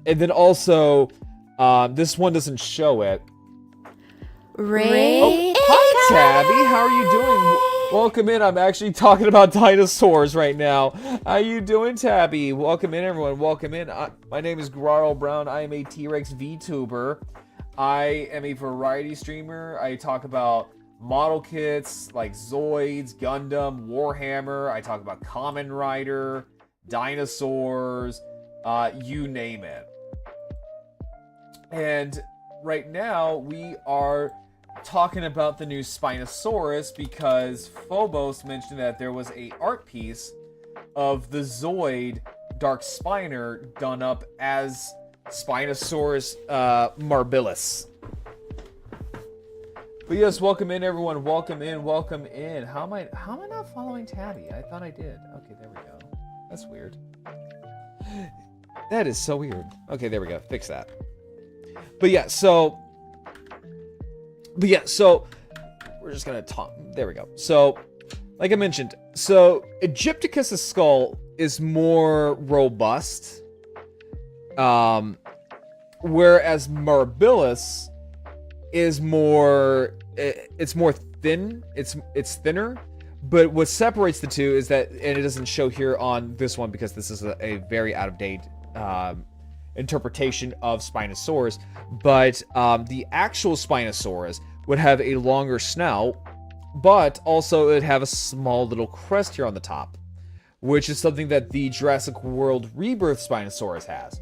And then also, this one doesn't show it. Hi, Tabby. How are you doing? Welcome in. I'm actually talking about dinosaurs right now. How you doing, Tabby? Welcome in, everyone. Welcome in. My name is Grarl Brown. I am a T-Rex VTuber. I am a variety streamer. I talk about model kits like Zoids, Gundam, Warhammer. I talk about Kamen Rider, dinosaurs, you name it. And right now, we are talking about the new Spinosaurus because Phobos mentioned that there was a art piece of the Zoid Dark Spiner done up as Spinosaurus Mirabilis. But yes, welcome in, everyone. Welcome in, welcome in. How am I not following Tabby? I thought I did. Okay, there we go. That's weird. That is so weird. Okay, there we go. Fix that. But yeah, so we're just gonna talk. There we go. So, like I mentioned, so Egypticus' skull is more robust, whereas Mirabilis is more. It's more thin. It's thinner. But what separates the two is that, and it doesn't show here on this one because this is a very out of date interpretation of Spinosaurus, but the actual Spinosaurus would have a longer snout, but also it would have a small little crest here on the top, which is something that the Jurassic World Rebirth Spinosaurus has.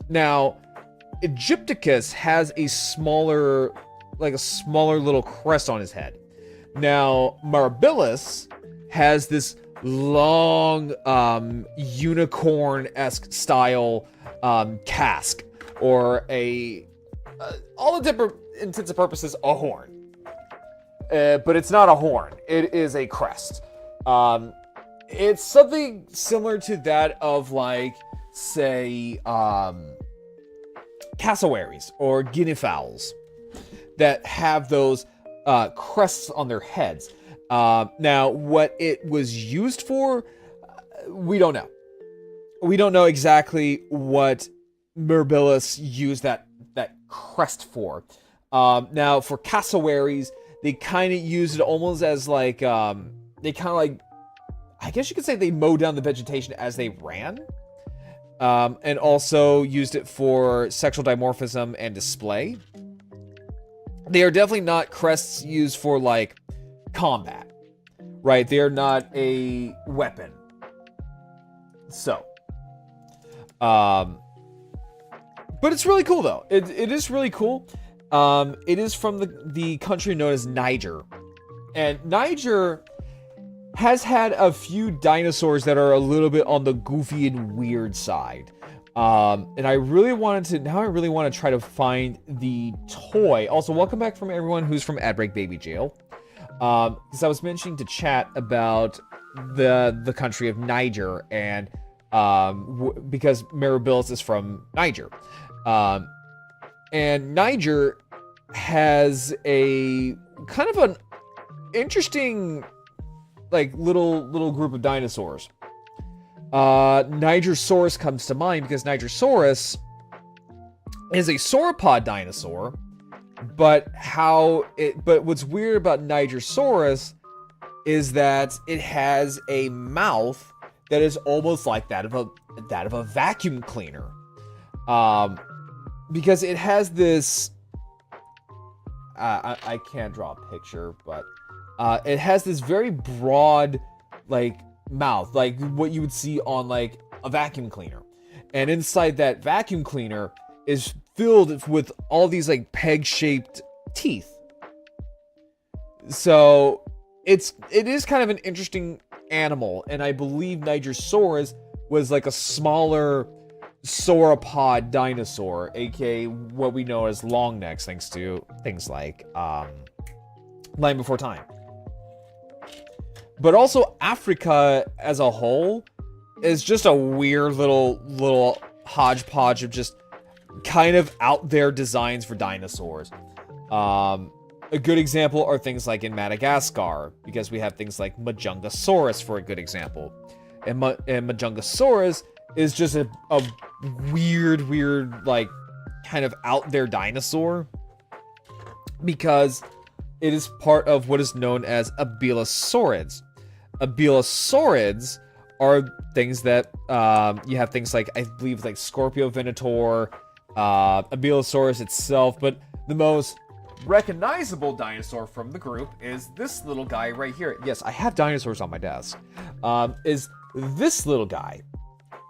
Now, Egypticus has a smaller little crest on his head. Now, Mirabilis has this long unicorn-esque style casque, or all the different intents and purposes, a horn. But it's not a horn. It is a crest. It's something similar to that of, like, say, cassowaries or guinea fowls that have those crests on their heads. Now, what it was used for, we don't know. We don't know exactly what Mirabilis used that crest for. Now, for cassowaries, they kind of use it almost as like, I guess you could say they mowed down the vegetation as they ran. And also used it for sexual dimorphism and display. They are definitely not crests used for, like, combat, right? They are not a weapon. So, but it's really cool though. It is really cool. It is from the country known as Niger, and Niger has had a few dinosaurs that are a little bit on the goofy and weird side. And I really want to try to find the toy. Also, welcome back from everyone who's from Adbreak Baby Jail. Because I was mentioning to chat about the country of Niger, and because Mirabilis is from Niger. And Niger has a kind of an interesting, like, little group of dinosaurs. Nigersaurus comes to mind because Nigersaurus is a sauropod dinosaur, but what's weird about Nigersaurus is that it has a mouth that is almost like that of a vacuum cleaner. Because it has this I can't draw a picture, but it has this very broad, like, mouth, like what you would see on, like, a vacuum cleaner. And inside that vacuum cleaner is filled with all these like peg-shaped teeth. So it is kind of an interesting animal, and I believe Nigersaurus was like a smaller sauropod dinosaur, aka what we know as long necks, thanks to things like Land Before Time. But also Africa as a whole is just a weird little hodgepodge of just kind of out there designs for dinosaurs. A good example are things like in Madagascar, because we have things like Majungasaurus for a good example. And Majungasaurus is just a weird, like, kind of out there dinosaur, because it is part of what is known as abelosaurids. Abelosaurids are things that, you have things like, I believe, like Scorpiovenator, Abelosaurus itself, but the most recognizable dinosaur from the group is this little guy right here. Yes, I have dinosaurs on my desk. Is this little guy.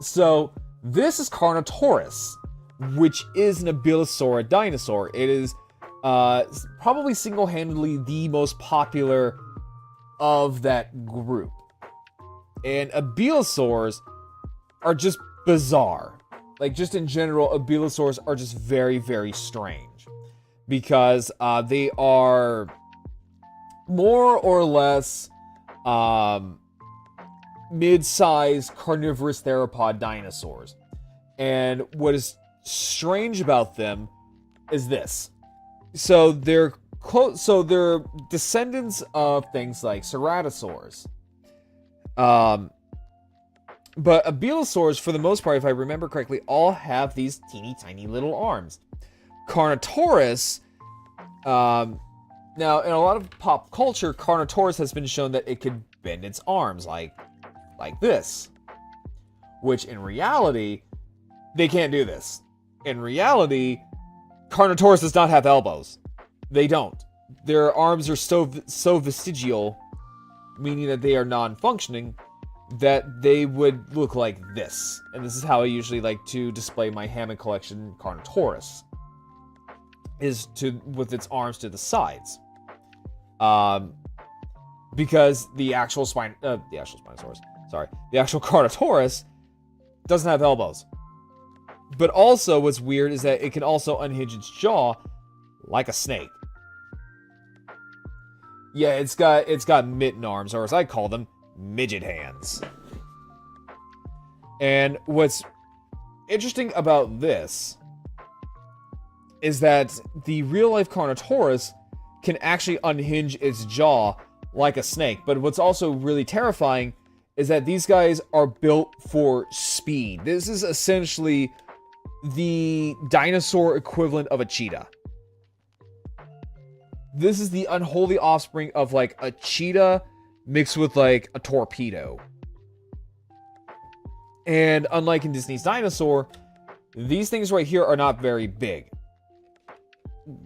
So this is Carnotaurus, which is an Abelisaurid dinosaur. It is probably single-handedly the most popular of that group. And Abelosaurs are just bizarre. Like, just in general, Abelosaurs are just very, very strange. Because they are more or less mid-sized carnivorous theropod dinosaurs. And what is strange about them is this. So they're descendants of things like ceratosaurs. But Abelosaurs, for the most part, if I remember correctly, all have these teeny tiny little arms. Carnotaurus, now in a lot of pop culture, Carnotaurus has been shown that it could bend its arms like this. Which in reality, they can't do this. In reality, Carnotaurus does not have elbows. They don't. Their arms are so vestigial, meaning that they are non-functioning, that they would look like this. And this is how I usually like to display my Hammond collection Carnotaurus. Is with its arms to the sides, because the actual Carnotaurus doesn't have elbows. But also, what's weird is that it can also unhinge its jaw like a snake. Yeah, it's got mitten arms, or as I call them, midget hands. And what's interesting about this is that the real-life Carnotaurus can actually unhinge its jaw like a snake. But what's also really terrifying is that these guys are built for speed. This is essentially the dinosaur equivalent of a cheetah. This is the unholy offspring of, like, a cheetah mixed with, like, a torpedo. And unlike in Disney's Dinosaur, these things right here are not very big.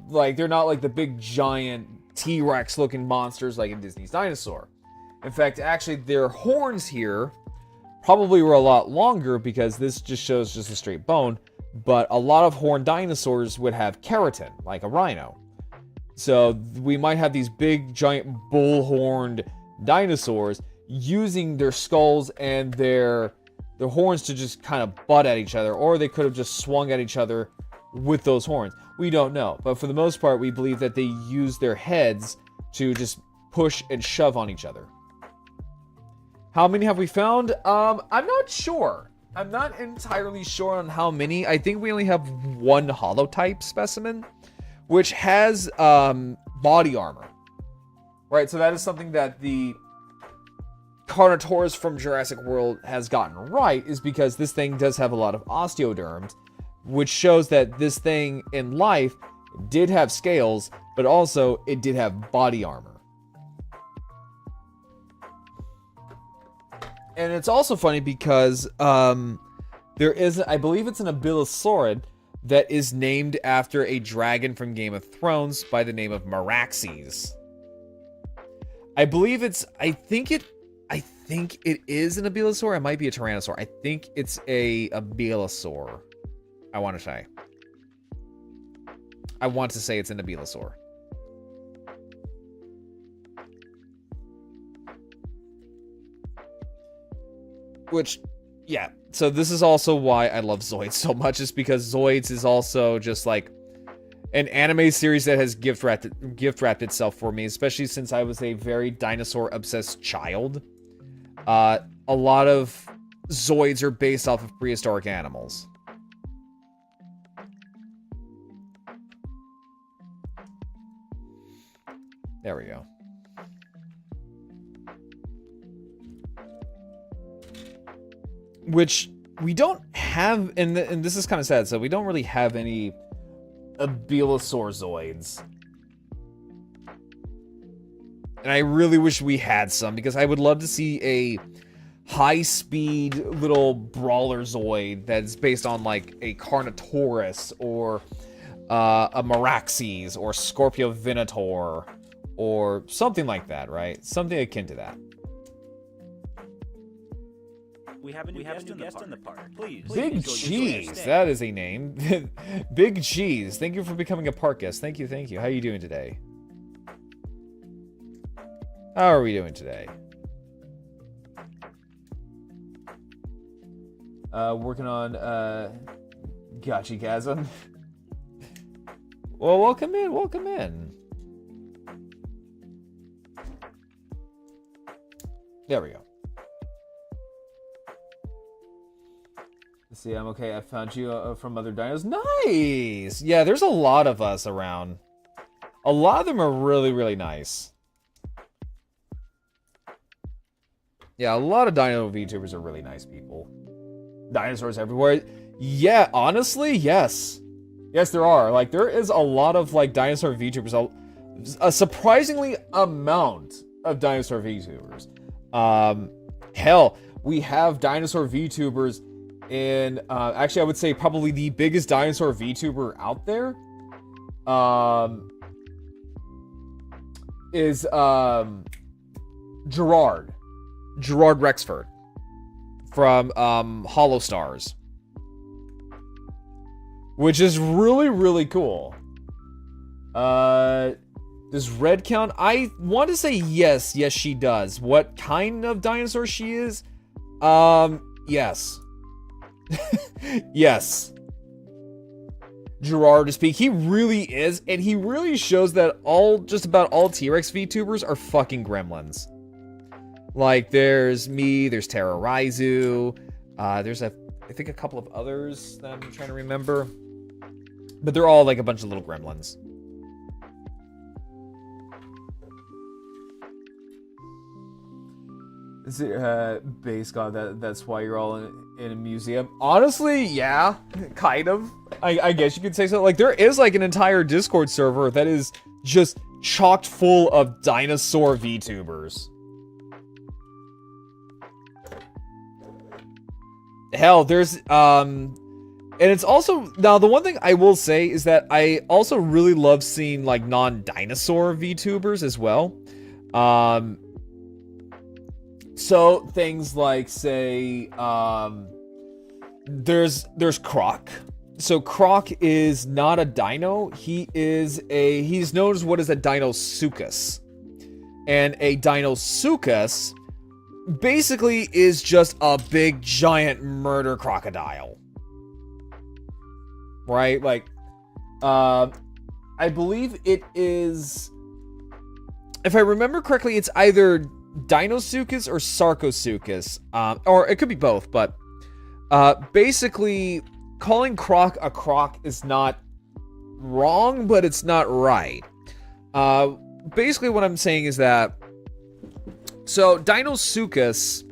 Like, they're not like the big giant T-Rex looking monsters like in Disney's Dinosaur. In fact, actually, their horns here probably were a lot longer, because this just shows just a straight bone, but a lot of horned dinosaurs would have keratin, like a rhino. So we might have these big giant bull-horned dinosaurs using their skulls and their horns to just kind of butt at each other, or they could have just swung at each other with those horns. We don't know, but for the most part, we believe that they use their heads to just push and shove on each other. How many have we found? I'm not sure. I'm not entirely sure on how many. I think we only have one holotype specimen, which has body armor. Right, so that is something that the Carnotaurus from Jurassic World has gotten right, is because this thing does have a lot of osteoderms, which shows that this thing in life did have scales, but also it did have body armor. And it's also funny because there is, I believe it's an Abelisaurid that is named after a dragon from Game of Thrones by the name of Meraxes. I think it is an Abelosaur. It might be a Tyrannosaur. I think it's a Abelosaur, I want to say. I want to say it's an Abylosaur. Which, yeah. So this is also why I love Zoids so much, is because Zoids is also just like an anime series that has gift wrapped itself for me, especially since I was a very dinosaur obsessed child. A lot of Zoids are based off of prehistoric animals. There we go. Which we don't have, and this is kind of sad, so we don't really have any Abylosaur Zoids. And I really wish we had some, because I would love to see a high-speed little brawler Zoid that's based on, like, a Carnotaurus, or a Meraxes, or Scorpio Venator, or something like that, right? Something akin to that. We have a new guest in the park. Please. Big Cheese, that is a name. Big Cheese, thank you for becoming a park guest. Thank you, thank you. How are you doing today? How are we doing today? Working on Gachikasm. Well, welcome in, welcome in. There we go. Let's see, I'm okay. I found you from other dinos. Nice! Yeah, there's a lot of us around. A lot of them are really, really nice. Yeah, a lot of dino VTubers are really nice people. Dinosaurs everywhere. Yeah, honestly, yes. Yes, there are. Like, there is a lot of, like, dinosaur VTubers. A surprisingly amount of dinosaur VTubers. Hell, we have dinosaur VTubers in, actually, I would say probably the biggest dinosaur VTuber out there, is, Gerard Rexford from, Hollow Stars. Which is really, really cool. Does Red count? I want to say yes. Yes, she does. What kind of dinosaur she is? Yes. Yes. Gerard to speak. He really is, and he really shows that just about all T-Rex VTubers are fucking gremlins. Like, there's me, there's Terrorizu, there's I think a couple of others that I'm trying to remember. But they're all like a bunch of little gremlins. Is it, base god, that's why you're all in a museum? Honestly, yeah, kind of. I guess you could say so. Like, there is like an entire Discord server that is just chocked full of dinosaur VTubers. Hell, there's, and it's also, now the one thing I will say is that I also really love seeing, like, non-dinosaur VTubers as well. So, things like, say, there's Croc. So, Croc is not a dino, he's known as what is a Dinosuchus. And a Dinosuchus basically is just a big giant murder crocodile. Right? Like, I believe it is, if I remember correctly, it's either Dinosuchus or Sarcosuchus. Or it could be both, but basically calling Croc a croc is not wrong, but it's not right. Basically what I'm saying is that, so Dinosuchus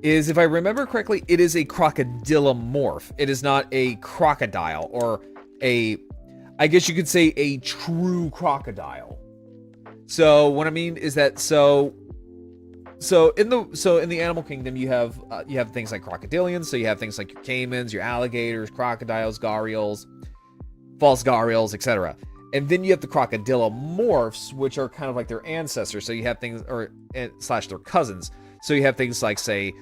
is, if I remember correctly, it is a crocodilomorph. It is not a crocodile, or I guess you could say a true crocodile. So what I mean is that, so in the animal kingdom, you have things like crocodilians. So you have things like your caimans, your alligators, crocodiles, gharials, false gharials, etc. And then you have the crocodilomorphs, which are kind of like their ancestors. So you have things, slash their cousins. So you have things like, say,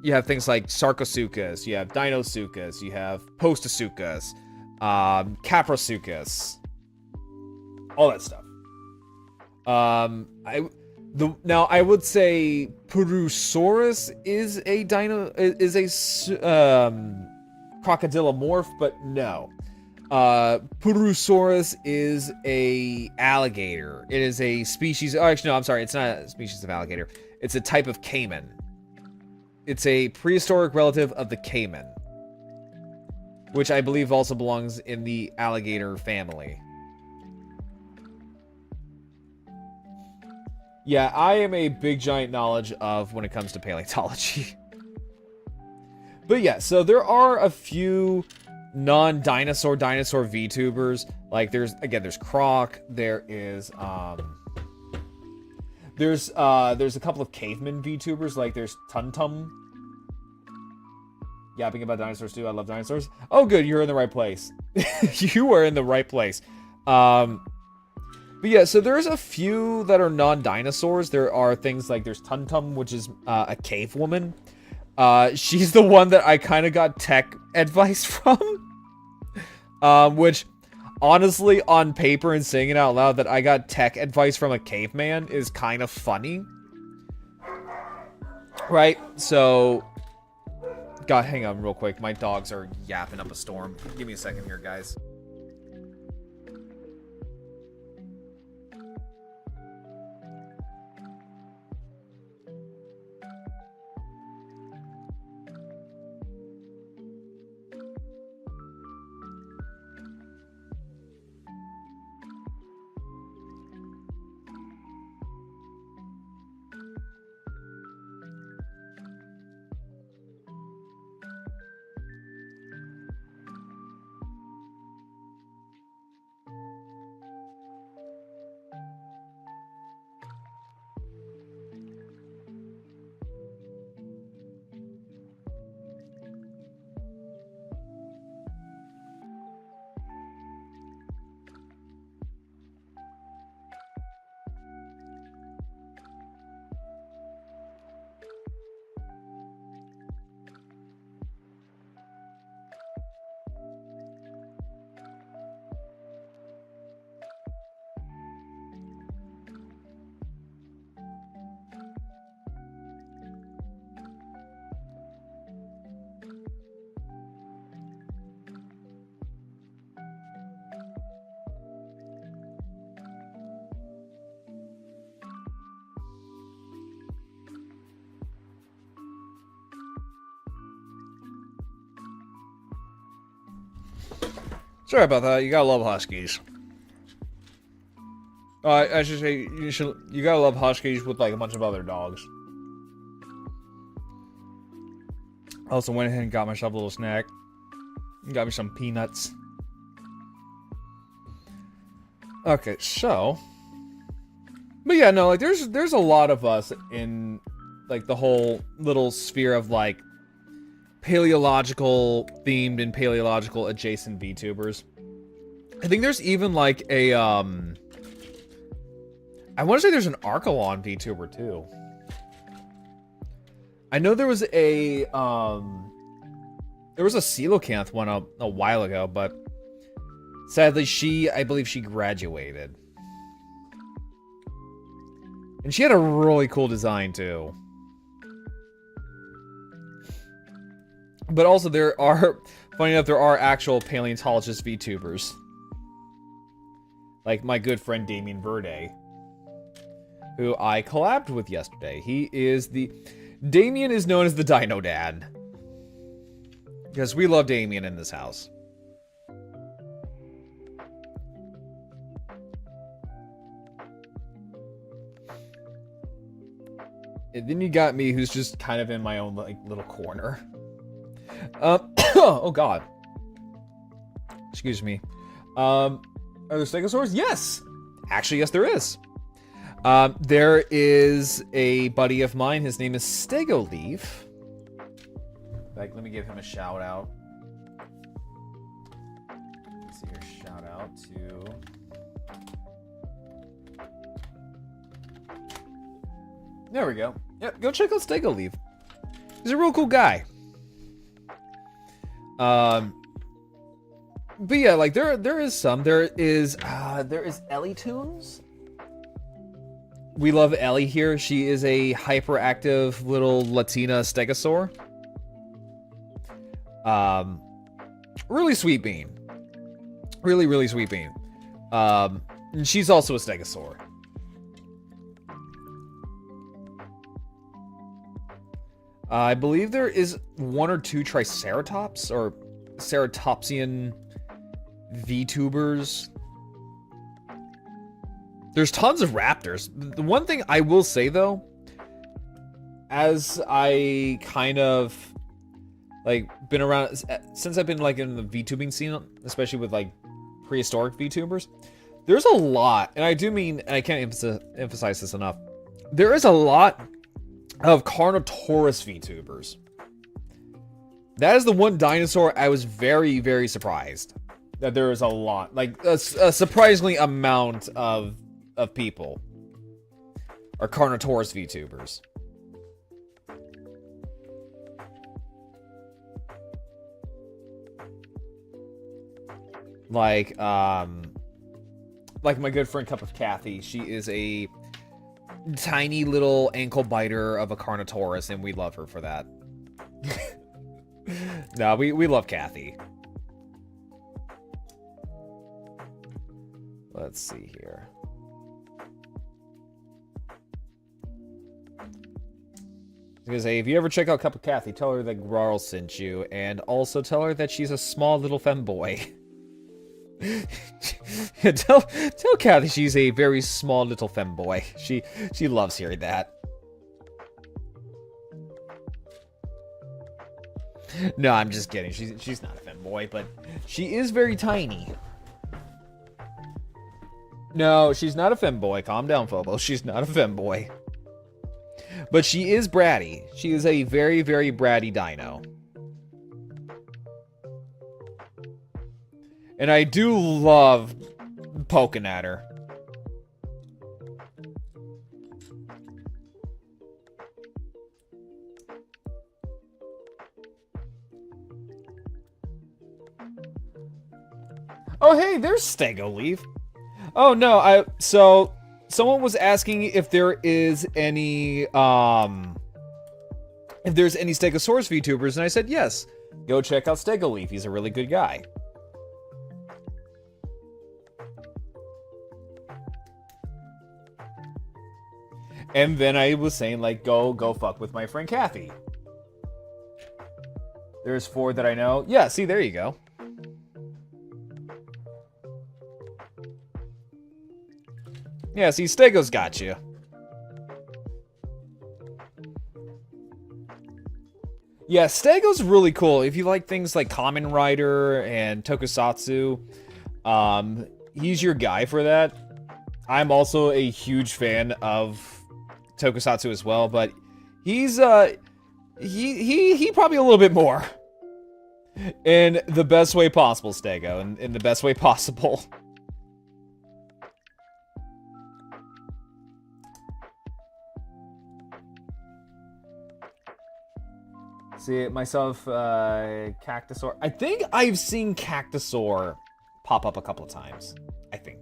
you have things like Sarcosuchus, you have Dinosuchus, you have Postosuchus, Caprosuchus, all that stuff. Now I would say Purusaurus is a crocodilomorph, but no. Purusaurus is a alligator. It is a species. Oh, actually, no, I'm sorry. It's not a species of alligator. It's a type of caiman. It's a prehistoric relative of the caiman, which I believe also belongs in the alligator family. Yeah, I am a big giant knowledge of when it comes to paleontology. But yeah, so there are a few non-dinosaur dinosaur VTubers. Like there's Croc, there's a couple of caveman VTubers, like there's Tuntum. Yapping about dinosaurs too. I love dinosaurs. Oh good, you're in the right place. You are in the right place. But yeah, so there's a few that are non-dinosaurs. There are things like there's Tuntum, which is a cave woman. She's the one that I kind of got tech advice from. Which, honestly, on paper and saying it out loud that I got tech advice from a caveman is kind of funny. Right? So, God, hang on real quick. My dogs are yapping up a storm. Give me a second here, guys. Sorry about that. You gotta love huskies. I should say you gotta love huskies with like a bunch of other dogs. I also went ahead and got myself a little snack. Got me some peanuts. Okay, so, but yeah, no, like there's a lot of us in like the whole little sphere of like paleological themed and paleological adjacent VTubers. I think there's even like a I want to say there's an Archelon VTuber too. I know there was a Coelacanth one a while ago, but sadly I believe she graduated. And she had a really cool design too. But also funny enough, there are actual paleontologist VTubers. Like my good friend Damien Verde, who I collabed with yesterday. Damien is known as the Dino Dad. Because we love Damien in this house. And then you got me, who's just kind of in my own like little corner. Oh god. Excuse me. Are there stegosaurs? Yes! Actually, yes there is. There is a buddy of mine, his name is Stegoleaf. Like, let me give him a shout out. Let's see here, shout out to... There we go. Yep, go check out Stegoleaf. He's a real cool guy. But yeah, like there is some. There is Ellie Tunes. We love Ellie here. She is a hyperactive little Latina stegosaur. Really sweet bean. Really, really sweet bean. And she's also a stegosaur. I believe there is 1 or 2 Triceratops or Ceratopsian VTubers. There's tons of raptors. The one thing I will say though, as I kind of like been around since I've been like in the VTubing scene, especially with like prehistoric VTubers, there's a lot, and I do mean, and I can't emphasize this enough, there is a lot of Carnotaurus VTubers. That is the one dinosaur I was very, very surprised that there is a lot, like a surprisingly amount of people are Carnotaurus VTubers. Like my good friend Cup of Kathy, she is a tiny little ankle biter of a Carnotaurus, and we love her for that. No, we love Kathy. Let's see here. Because if you ever check out Cup of Kathy, tell her that Grarl sent you, and also tell her that she's a small little femboy. tell Kathy she's a very small little femboy. She loves hearing that. No, I'm just kidding. She's not a femboy, but she is very tiny. No, she's not a femboy. Calm down, Phobos. She's not a femboy. But she is bratty. She is a very, very bratty dino. And I do love poking at her. Oh, hey, there's Stego Leaf. Oh, no, so someone was asking if there is any, if there's any Stegosaurus VTubers, and I said yes. Go check out Stego Leaf. He's a really good guy. And then I was saying, like, go fuck with my friend Kathy. There's 4 that I know. Yeah, see, there you go. Yeah, see, Stego's got you. Yeah, Stego's really cool. If you like things like Kamen Rider and Tokusatsu, he's your guy for that. I'm also a huge fan of Tokusatsu as well, but he's he probably a little bit more. In the best way possible, Stego, in the best way possible. See it myself, Cactusaur. I think I've seen Cactusaur pop up a couple of times. I think.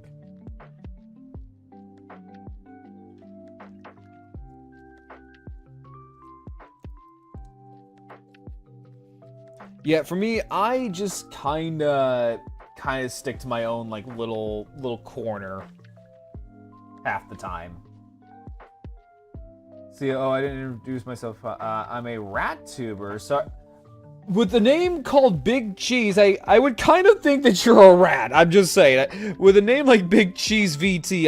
Yeah, for me, I just kinda stick to my own like little corner half the time. See, oh, I didn't introduce myself. I'm a rat tuber. So, with the name called Big Cheese, I would kind of think that you're a rat. I'm just saying. With a name like Big Cheese VT,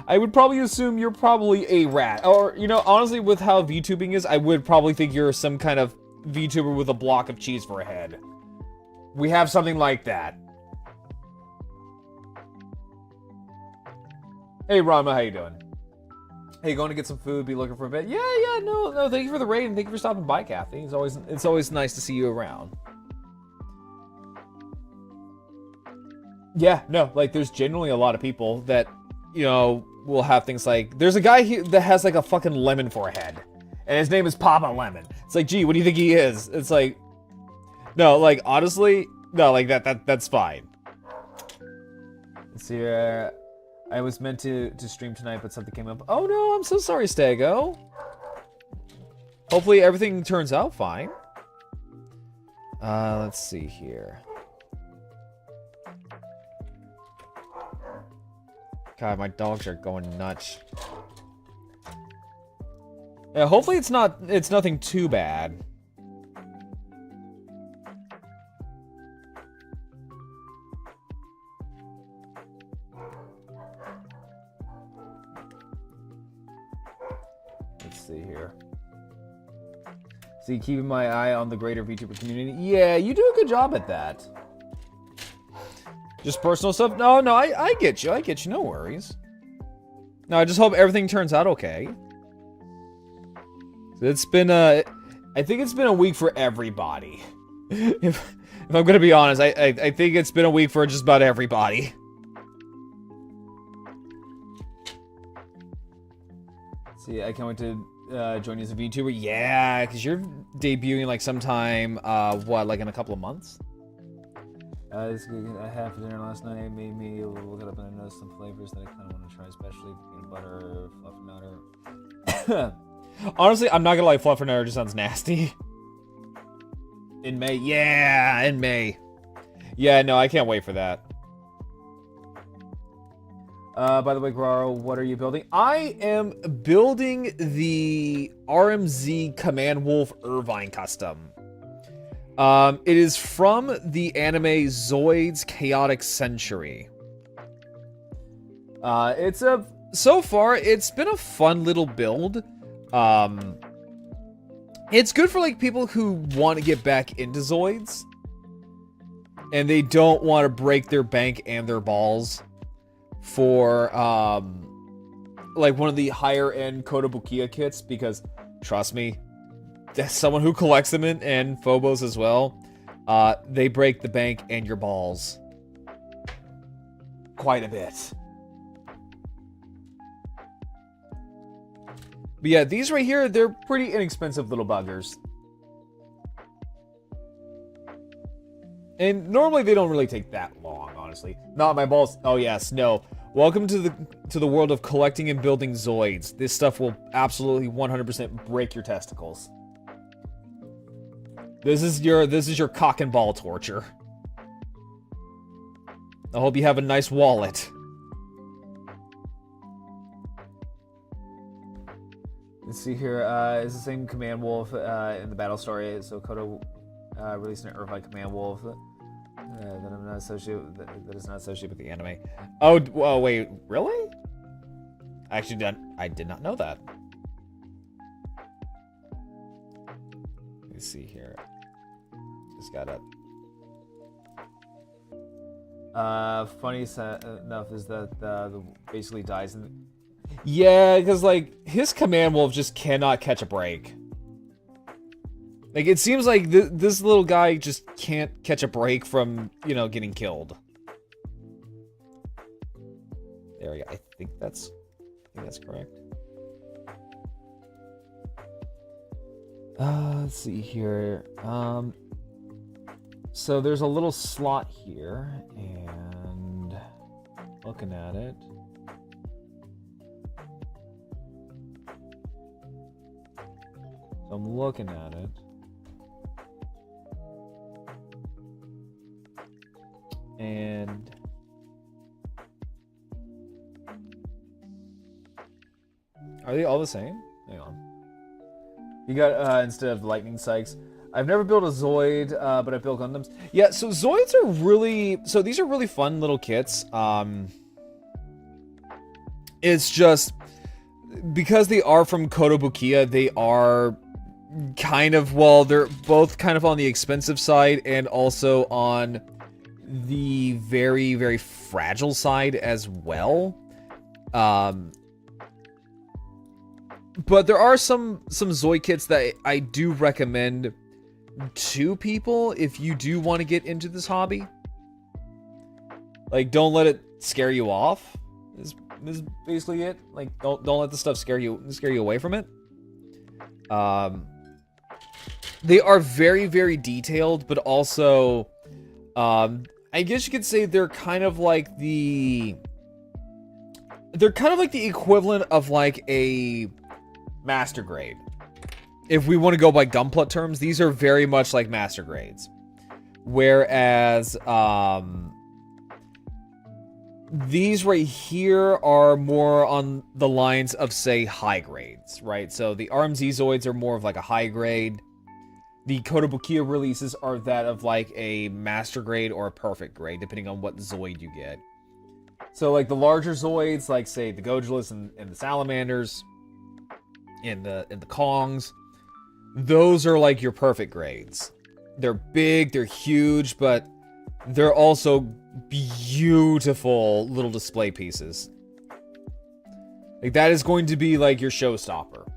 I would probably assume you're probably a rat. Or, you know, honestly, with how VTubing is, I would probably think you're some kind of VTuber with a block of cheese for a head. We have something like that. Hey, Rama, how you doing? Hey, going to get some food, be looking for a bit? Yeah, no, thank you for the raid, and thank you for stopping by, Kathy. It's always nice to see you around. Yeah, no, like, there's generally a lot of people that, you know, will have things like, there's a guy here that has, like, a fucking lemon for a head, and his name is Papa Lemon. It's like, gee, what do you think he is? It's like, no, like, honestly, no, like, that's fine. Let's see here. I was meant to stream tonight, but something came up. Oh no, I'm so sorry, Stego. Hopefully everything turns out fine. Let's see here. God, my dogs are going nuts. Yeah, hopefully it's nothing too bad. Let's see here. See, keeping my eye on the greater VTuber community. Yeah, you do a good job at that. Just personal stuff? No, I get you. I get you. No worries. No, I just hope everything turns out okay. It's been I think it's been a week for everybody. If I'm gonna be honest, I think it's been a week for just about everybody. See, I can't wait to join you as a VTuber. Yeah, because you're debuting like sometime, what, like in a couple of months? I had for dinner last night. It made me look it up and I noticed some flavors that I kind of want to try, especially peanut butter, fluffernutter. Honestly, I'm not gonna lie, fluffernutter just sounds nasty. In May, yeah, in May. Yeah, no, I can't wait for that. By the way, Guerrero, what are you building? I am building the RMZ Command Wolf Irvine custom. It is from the anime Zoid's Chaotic Century. So far, it's been a fun little build. It's good for like people who want to get back into Zoids. And they don't want to break their bank and their balls for, like one of the higher end Kotobukiya kits, because trust me, as someone who collects them and Phobos as well, they break the bank and your balls quite a bit. But yeah, these right here, they're pretty inexpensive little buggers. And normally they don't really take that long, honestly. Not my balls. Oh yes, no. Welcome to the world of collecting and building Zoids. This stuff will absolutely 100% break your testicles. This is your cock and ball torture. I hope you have a nice wallet. Let's see here. It's the same Command Wolf in the battle story. So Koto released an Irvine Command Wolf that I'm not associated. That is not associated with the anime. Oh, wait, really? Actually, I did not know that. Let me see here. Just got up. Funny enough is that the basically dies in. Yeah, because like his Command Wolf just cannot catch a break. Like it seems like this little guy just can't catch a break from, you know, getting killed. There we go. I think that's correct. Let's see here. So there's a little slot here, and looking at it. So I'm looking at it. And are they all the same? Hang on. You got instead of lightning sykes. I've never built a Zoid, but I built Gundams. Yeah, so Zoids are really these are really fun little kits. It's just because they are from Kotobukiya, they are kind of, well, they're both kind of on the expensive side and also on the very, very fragile side as well. But there are some Zoid kits that I do recommend to people if you do want to get into this hobby. Like, don't let it scare you off. Is basically it. Like, don't let the stuff scare you away from it. They are very, very detailed, but also I I guess you could say they're kind of like the... They're kind of like the equivalent of like a master grade. If we want to go by Gunpla terms, these are very much like master grades. Whereas, these right here are more on the lines of, say, high grades, right? So the RMZ-Zoids are more of like a high grade. The Kotobukiya releases are that of like a master grade or a perfect grade, depending on what Zoid you get. So like the larger Zoids, like say the Gogelus and the Salamanders, and the Kongs, those are like your perfect grades. They're big, they're huge, but they're also beautiful little display pieces. Like that is going to be like your showstopper.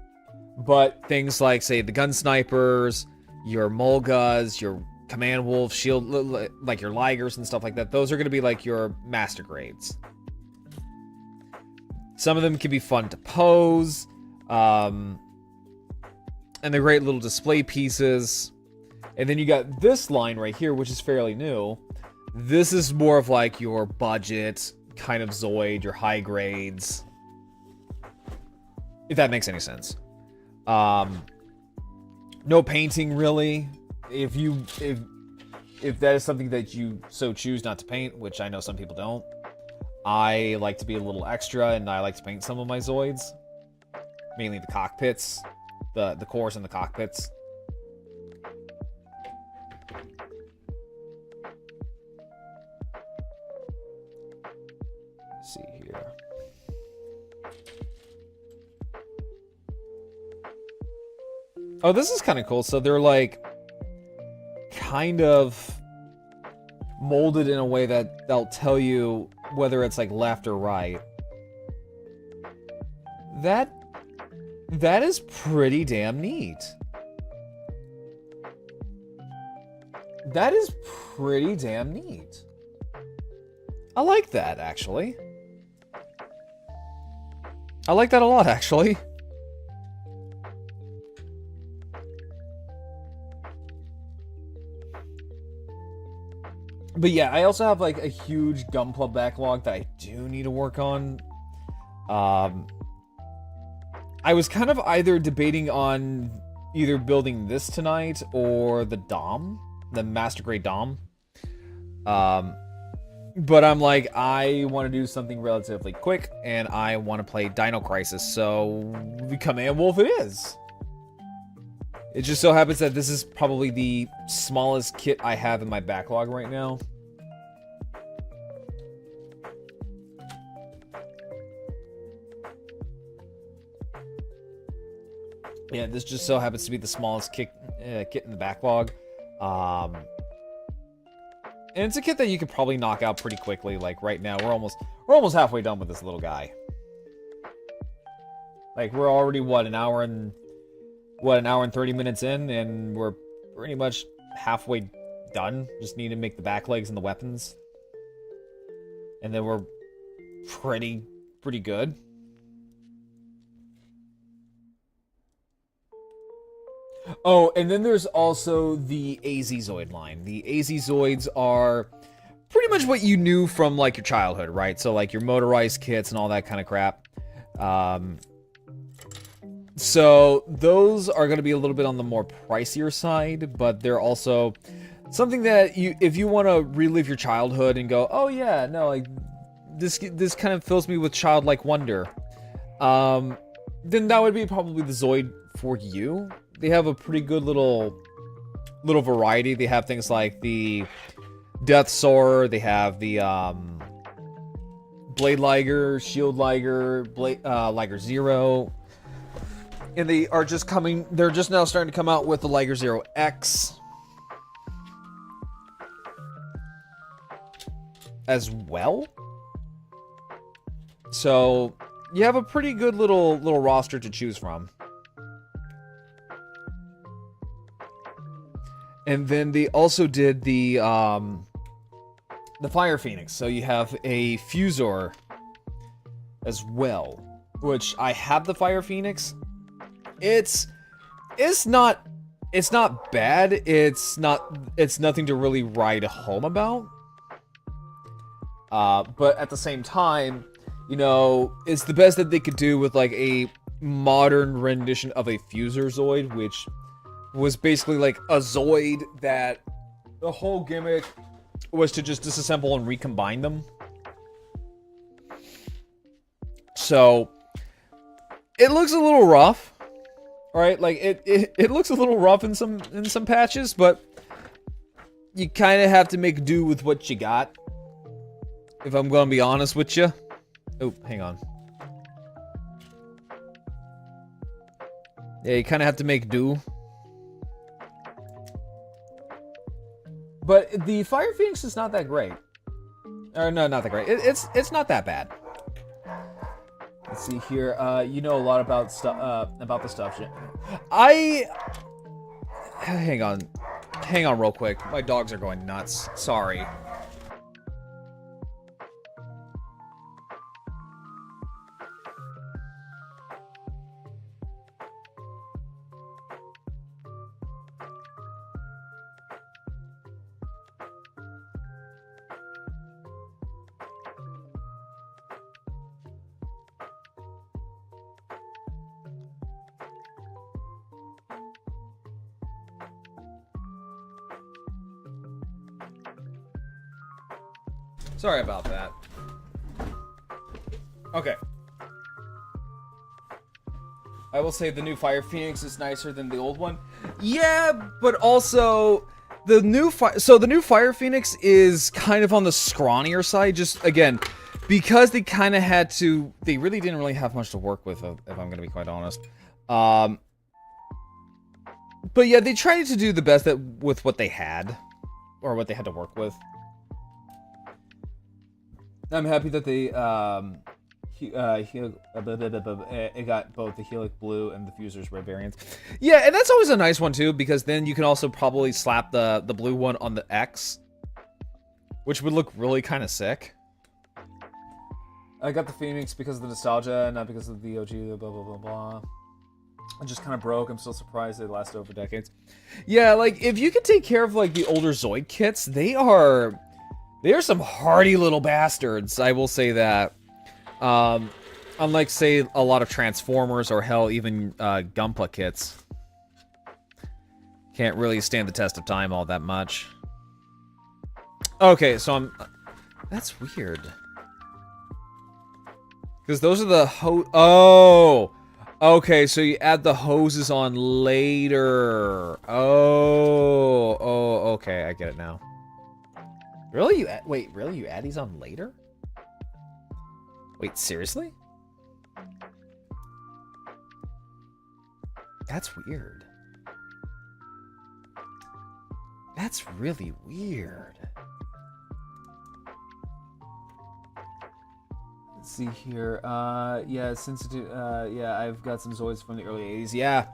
But things like, say, the Gun Snipers, your Mulgas, your Command Wolf, Shield, like your Ligers and stuff like that, those are going to be like your master grades. Some of them can be fun to pose, and they're great little display pieces. And then you got this line right here, which is fairly new. This is more of like your budget kind of Zoid, your high grades. If that makes any sense. No painting really. If that is something that you so choose not to paint, which I know some people don't. I like to be a little extra, and I like to paint some of my Zoids. Mainly the cockpits. The cores and the cockpits. Let's see here. Oh, this is kind of cool. So they're like kind of molded in a way that they'll tell you whether it's like left or right. That is pretty damn neat. That is pretty damn neat. I like that, actually. I like that a lot, actually. But yeah, I also have like a huge Gunpla backlog that I do need to work on. I was kind of either debating on either building this tonight or the Dom, the Master Grade Dom. But I'm like, I want to do something relatively quick, and I want to play Dino Crisis, so the Command Wolf it is. It just so happens that this is probably the smallest kit I have in my backlog right now. Yeah, this just so happens to be the smallest kit in the backlog. And it's a kit that you could probably knock out pretty quickly. Like right now, we're almost halfway done with this little guy. Like we're already an hour and 30 minutes in, and we're pretty much halfway done. Just need to make the back legs and the weapons, and then we're pretty good. Oh, and then there's also the AZ Zoid line. The AZ Zoids are pretty much what you knew from like your childhood, right? So like your motorized kits and all that kind of crap. So those are going to be a little bit on the more pricier side, but they're also something that if you want to relive your childhood and go, oh yeah, no, like this kind of fills me with childlike wonder, then that would be probably the Zoid for you. They have a pretty good little variety. They have things like the Death Soarer. They have the Blade Liger, Shield Liger, Liger Zero. And they are just coming, they're just now starting to come out with the Liger Zero X as well. So you have a pretty good little roster to choose from. And then they also did the Fire Phoenix. So you have a Fusor as well, which I have the Fire Phoenix. It's not bad. It's nothing to really write home about. But at the same time, you know, it's the best that they could do with like a modern rendition of a Fuser Zoid, which was basically like a Zoid that the whole gimmick was to just disassemble and recombine them. So it looks a little rough, right? Like it looks a little rough in some patches, but you kind of have to make do with what you got. If I'm gonna be honest with you. Oh, hang on. Yeah, you kind of have to make do. But the Fire Phoenix is not that great. Or no, not that great. It's not that bad. Let's see here. You know a lot about the stuff. Hang on real quick. My dogs are going nuts. Sorry. Sorry about that. Okay. I will say the new Fire Phoenix is nicer than the old one. Yeah, but also the new Fire Phoenix is kind of on the scrawnier side. Just again, because they kind of had to. They really didn't really have much to work with, if I'm going to be quite honest. But yeah, they tried to do the best with what they had, or what they had to work with. I'm happy that they it got both the Helix Blue and the Fuser's Red variants. Yeah, and that's always a nice one too, because then you can also probably slap the blue one on the X, which would look really kind of sick. I got the Phoenix because of the nostalgia, not because of the OG, blah, blah, blah, blah. It just kind of broke. I'm still surprised they lasted over decades. Yeah, like, if you could take care of, like, the older Zoid kits, they are some hardy little bastards, I will say that. Unlike, say, a lot of Transformers or, hell, even Gunpla kits. Can't really stand the test of time all that much. Okay, so that's weird. Because those are the oh! Okay, so you add the hoses on later. Oh, okay, I get it now. Really? Wait, really? You add these on later? Wait, seriously? That's weird. That's really weird. Let's see here. Yeah, yeah, I've got some Zoids from the early 80s. Yeah.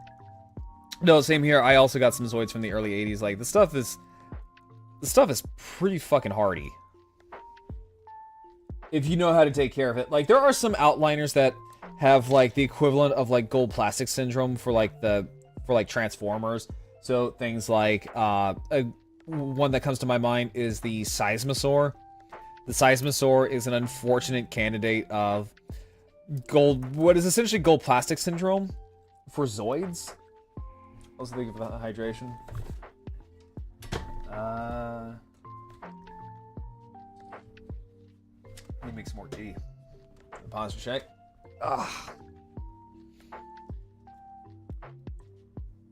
No, same here. I also got some Zoids from the early 80s. Like, the stuff is pretty fucking hardy. If you know how to take care of it. Like, there are some outliners that have, like, the equivalent of, like, gold plastic syndrome for Transformers. So, things like, one that comes to my mind is the Seismosaur. The Seismosaur is an unfortunate candidate of what is essentially gold plastic syndrome for Zoids. Also think of the hydration. Let me make some more tea. Pause for check.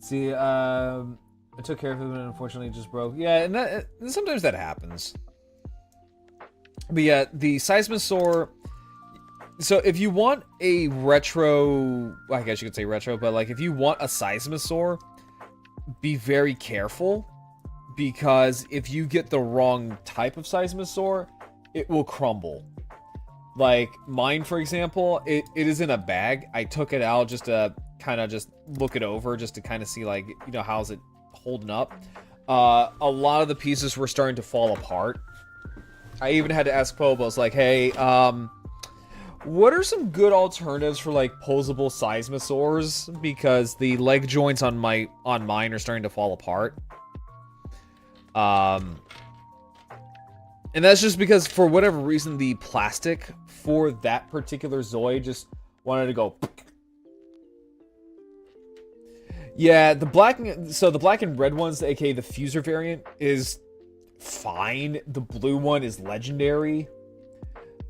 See, I took care of it and unfortunately it just broke. Yeah, and sometimes that happens. But yeah, the Seismosaur. So if you want a retro, I guess you could say retro, but like if you want a Seismosaur, be very careful, because if you get the wrong type of Seismosaur, it will crumble. Like mine, for example, it is in a bag. I took it out just to kind of just look it over, just to kind of see, like, you know, how's it holding up. A lot of the pieces were starting to fall apart. I even had to ask Phobos, like, hey, what are some good alternatives for, like, posable Seismosaurs? Because the leg joints on mine are starting to fall apart. And that's just because, for whatever reason, the plastic for that particular Zoid just wanted to go. Yeah, the black and red ones, aka the Fuser variant, is fine. The blue one is legendary.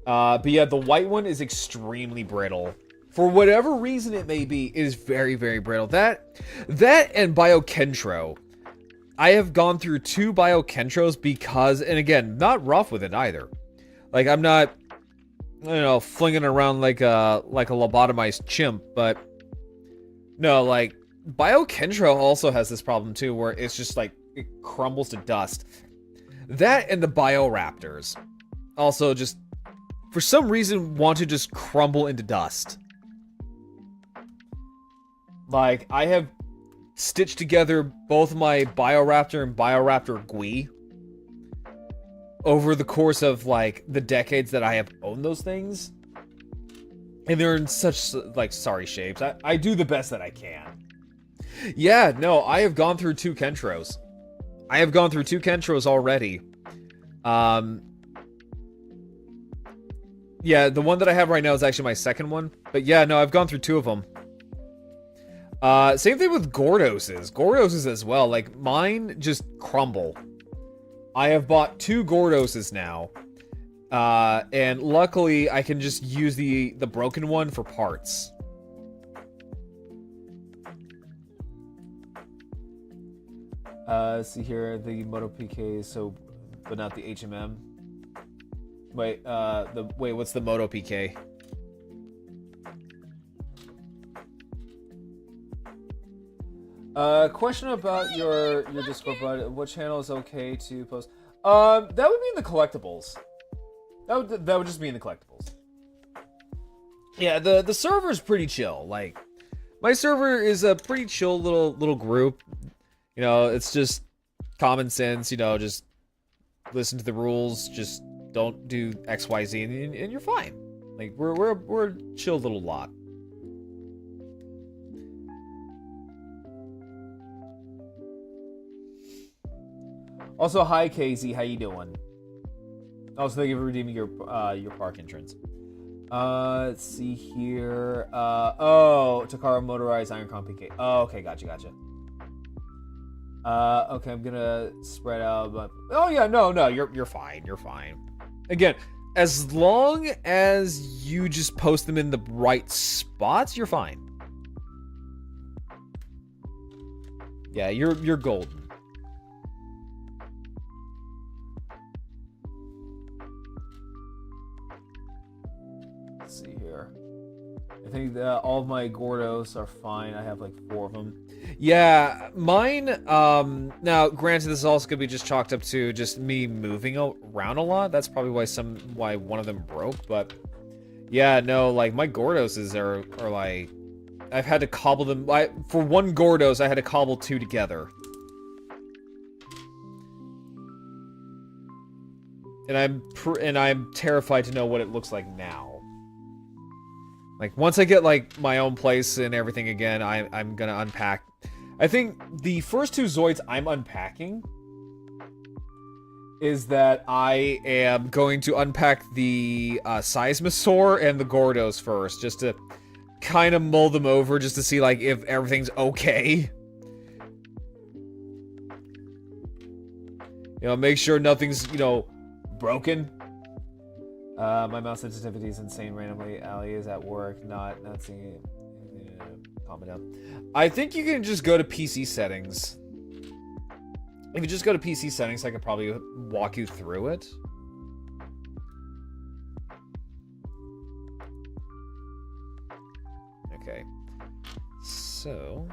But yeah, the white one is extremely brittle. For whatever reason it may be, it is very, very brittle. That and Biokentro. I have gone through 2 Biokentros because, and again, not rough with it either. Like, I'm not, flinging around like a lobotomized chimp, but no, like, Biokentro also has this problem too, where it's just like, it crumbles to dust. That and the Bioraptors also just, for some reason, want to just crumble into dust. Like, I have stitched together both my Bioraptor and Bioraptor Gui over the course of, like, the decades that I have owned those things. And they're in such, like, sorry shapes. I do the best that I can. Yeah, no, I have gone through 2 Kentros. I have gone through 2 Kentros already. Yeah, the one that I have right now is actually my second one. But yeah, no, I've gone through 2 of them. Same thing with Gordoses. Gordoses as well. Like, mine just crumble. I have bought 2 Gordoses now. And luckily, I can just use the broken one for parts. See here, the Moto PK, so, but not the HMM. Wait, what's the Moto PK? Question about your Discord, bud. What channel is okay to post? That would be in the collectibles. That would just be in the collectibles. Yeah, the server is pretty chill. Like, my server is a pretty chill little group. You know, it's just common sense. You know, just listen to the rules. Just don't do X, Y, Z, and you're fine. Like, we're a chill little lot. Also, hi KZ, how you doing? Also, thank you for redeeming your park entrance. Let's see here. Takara motorized Ironcon PK. Oh, okay, gotcha. Okay, I'm gonna spread out, but oh yeah, no, you're fine. You're fine. Again, as long as you just post them in the right spots, you're fine. Yeah, you're golden. Let's see here. I think that all of my Gordos are fine. I have like 4 of them. Yeah, mine, now granted this is also gonna be just chalked up to just me moving around a lot. That's probably why one of them broke, but yeah, no, like my Gordoses are like, I've had to cobble them. For one Gordos, I had to cobble 2 together. And I'm terrified to know what it looks like now. Like, once I get, like, my own place and everything again, I'm gonna unpack. I think the first 2 Zoids I'm unpacking is that I am going to unpack the Seismosaur and the Gordos first, just to kind of mull them over, just to see, like, if everything's okay. You know, make sure nothing's, broken. My mouse sensitivity is insane randomly. Ali is at work, not seeing it. Yeah, calm it down. I think you can just go to PC settings. If you just go to PC settings, I could probably walk you through it. Okay. So...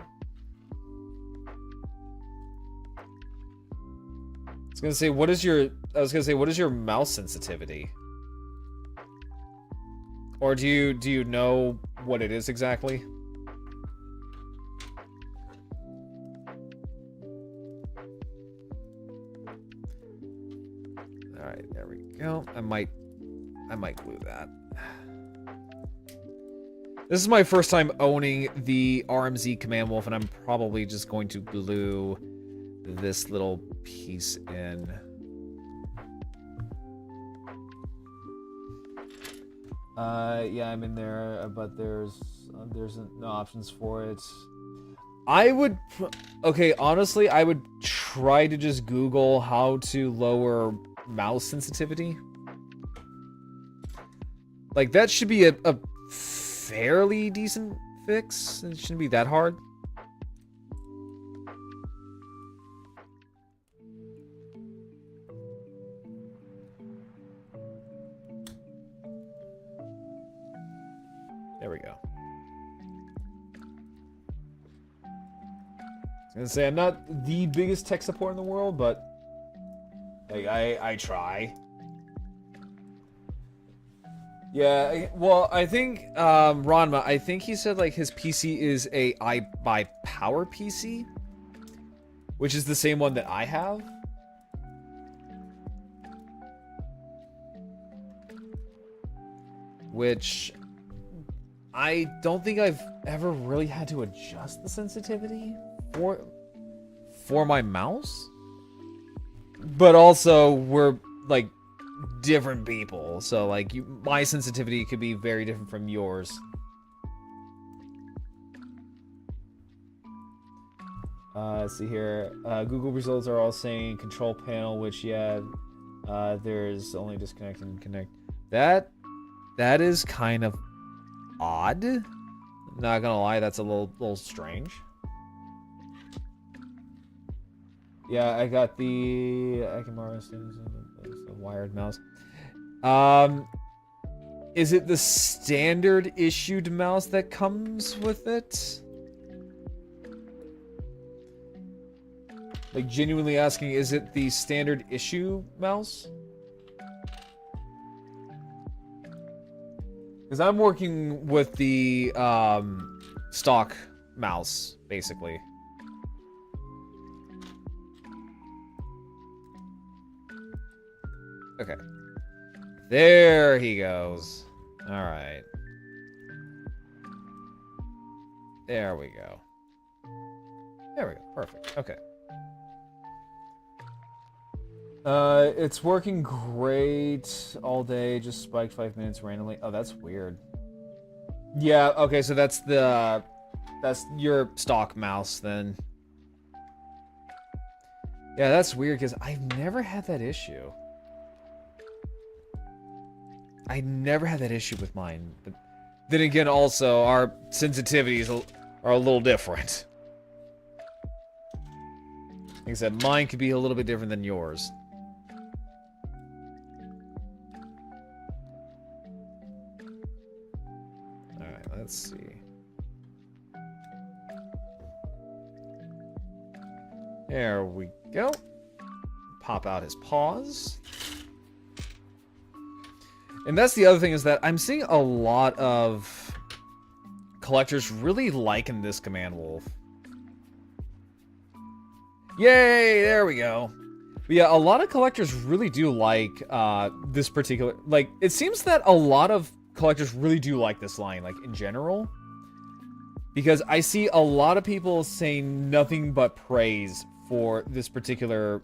I was gonna say, what is your mouse sensitivity? Or do you know what it is exactly? Alright, there we go. I might glue that. This is my first time owning the RMZ Command Wolf, and I'm probably just going to glue this little piece in. Yeah, I'm in there, but there's no options for it. I would, okay, honestly, I would try to just Google how to lower mouse sensitivity. Like, that should be a fairly decent fix. It shouldn't be that hard. There we go. I was gonna say, I'm not the biggest tech support in the world, but like, I try. Yeah, well, I think, Ranma, I think he said, like, his PC is a iBuy-Power PC, which is the same one that I have. Which I don't think I've ever really had to adjust the sensitivity for my mouse. But also, we're, like, different people, so like my sensitivity could be very different from yours. Let's see here. Google results are all saying control panel, which there's only disconnect and connect. That is kind of odd. Not gonna lie, that's a little strange. Yeah, I got the wired mouse. Is it the standard issued mouse that comes with it? Like, genuinely asking, is it the standard issue mouse? Because I'm working with the stock mouse, basically. Okay. There he goes. Alright. There we go. There we go. Perfect. Okay. It's working great all day. Just spiked 5 minutes randomly. Oh, that's weird. Yeah, okay, so that's your stock mouse then. Yeah, that's weird because I've never had that issue. I never had that issue with mine, but then again, also, our sensitivities are a little different. Like I said, mine could be a little bit different than yours. Alright, let's see. There we go. Pop out his paws. And that's the other thing, is that I'm seeing a lot of collectors really liking this command wolf. Yay! There we go. But yeah, a lot of collectors really do like this particular... Like, it seems that a lot of collectors really do like this line, like, in general. Because I see a lot of people saying nothing but praise for this particular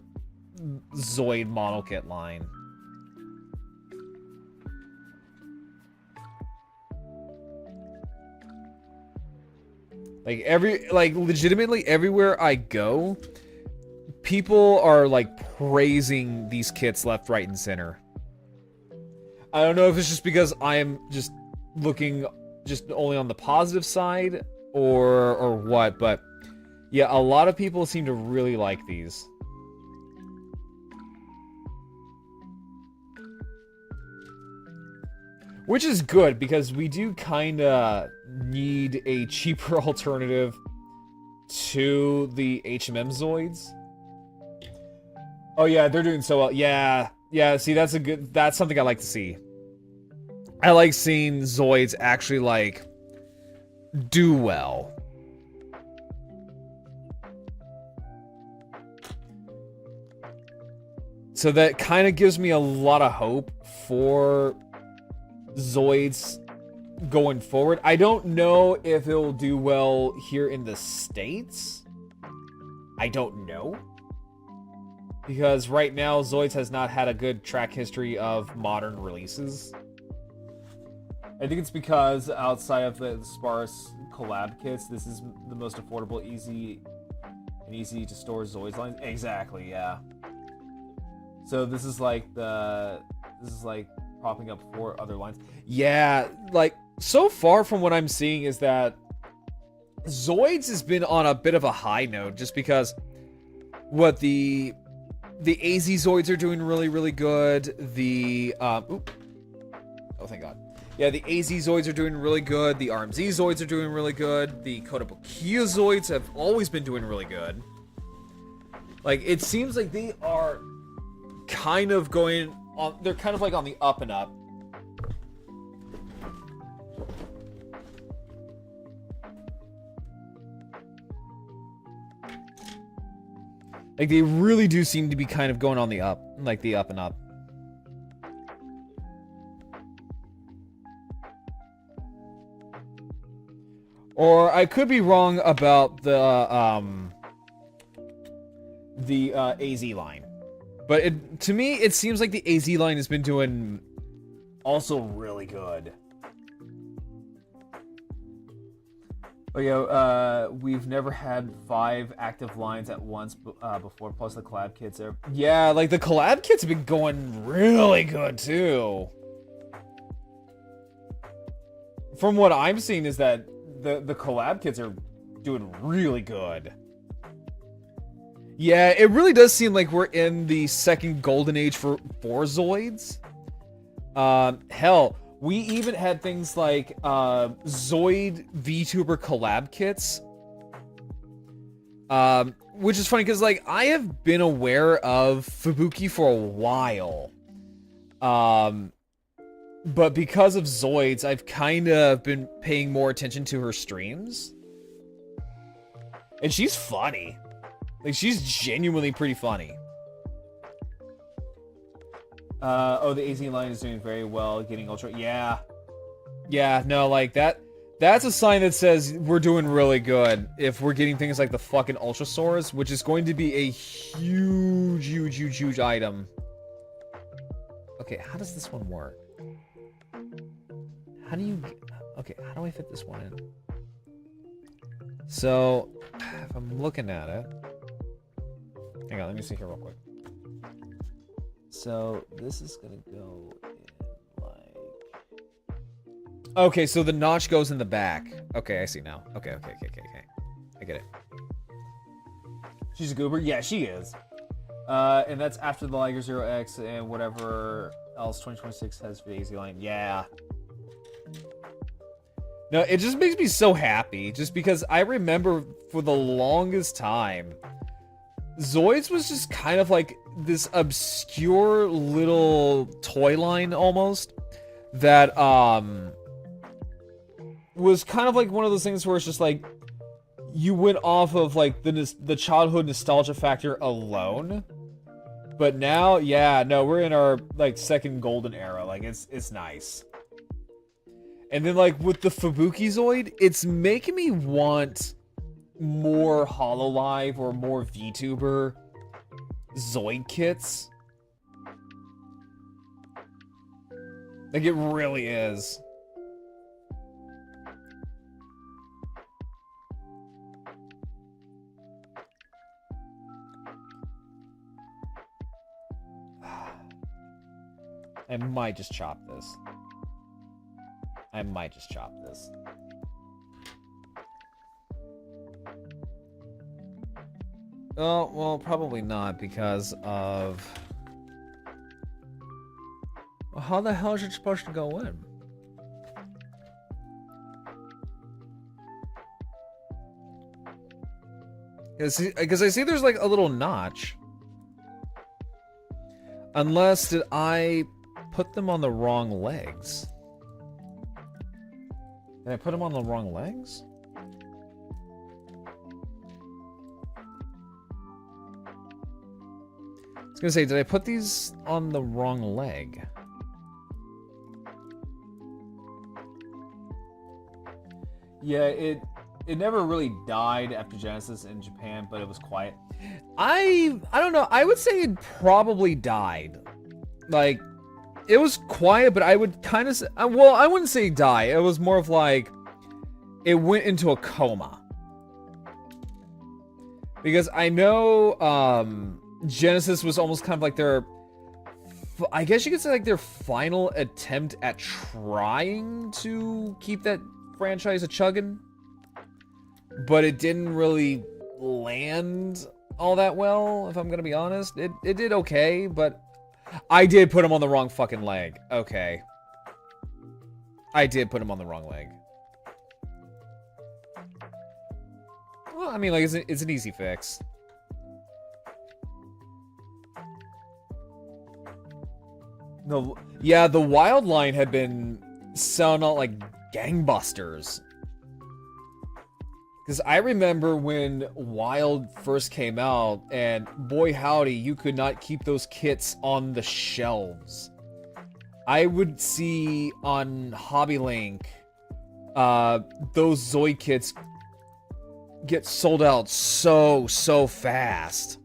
Zoid model kit line. Like, legitimately everywhere I go, people are, like, praising these kits left, right, and center. I don't know if it's just because I am just looking just only on the positive side or what, but yeah, a lot of people seem to really like these. Which is good, because we do kinda need a cheaper alternative to the HMM Zoids. Oh yeah, they're doing so well. Yeah, see, that's something I like to see. I like seeing Zoids actually, like, do well. So that kind of gives me a lot of hope for Zoids going forward. I don't know if it'll do well here in the States. I don't know. Because right now, Zoids has not had a good track history of modern releases. I think it's because outside of the sparse collab kits, this is the most affordable, easy to store Zoids lines. Exactly, yeah. So this is like propping up 4 other lines. Yeah, like so far from what I'm seeing is that Zoids has been on a bit of a high note just because what the AZ Zoids are doing really, really good. Oh thank God. Yeah, the AZ Zoids are doing really good. The RMZ Zoids are doing really good. The Kotobukiya Zoids have always been doing really good. Like, it seems like they are kind of going on, they're kind of like on the up and up. Like, they really do seem to be kind of going on the up, like the up and up. Or I could be wrong about the AZ line. But to me, it seems like the AZ line has been doing also really good. Oh yeah, we've never had 5 active lines at once before, plus the collab kits are... Yeah, like the collab kits have been going really good too. From what I'm seeing is that the collab kits are doing really good. Yeah, it really does seem like we're in the second golden age for Zoids. Hell, we even had things like Zoid VTuber collab kits. Which is funny because, like, I have been aware of Fubuki for a while. But because of Zoids, I've kind of been paying more attention to her streams. And she's funny. Like, she's genuinely pretty funny. Oh, the AZ line is doing very well, getting ultra... Yeah. Yeah, no, like, that's a sign that says we're doing really good. If we're getting things like the fucking Ultrasaurs, which is going to be a huge item. Okay, how does this one work? How do you... Okay, how do I fit this one in? So, if I'm looking at it... Hang on, let me see here real quick. So, this is gonna go in, like... Okay, so the notch goes in the back. Okay, I see now. Okay. I get it. She's a goober? Yeah, she is. And that's after the Liger 0X and whatever else 2026 has for the AZ line. Yeah. No, it just makes me so happy. Just because I remember for the longest time, Zoids was just kind of like this obscure little toy line almost. That, was kind of like one of those things where it's just like, you went off of like the childhood nostalgia factor alone. But now, yeah, no, we're in our like second golden era. Like, it's nice. And then, like, with the Fubuki Zoid, it's making me want more HoloLive or more VTuber Zoid kits. Like, it really is. I might just chop this. Oh, well, probably not because of... Well, how the hell is it supposed to go in? Because I see there's like a little notch. Unless, did I put them on the wrong legs? Did I put them on the wrong legs? I was gonna say, did I put these on the wrong leg? Yeah, it never really died after Genesis in Japan, but it was quiet. I don't know. I would say it probably died. Like, it was quiet, but I would kind of, well, I wouldn't say die. It was more of like, it went into a coma. Because I know, Genesis was almost kind of like their, I guess you could say like their final attempt at trying to keep that franchise a-chugging. But it didn't really land all that well, if I'm gonna be honest. It did okay, but I did put him on the wrong fucking leg. Okay. I did put him on the wrong leg. Well, I mean, like, it's an easy fix. Yeah, the wild line had been selling out like gangbusters. Because I remember when Wild first came out, and boy howdy, you could not keep those kits on the shelves. I would see on HobbyLink, those Zoid kits get sold out so fast.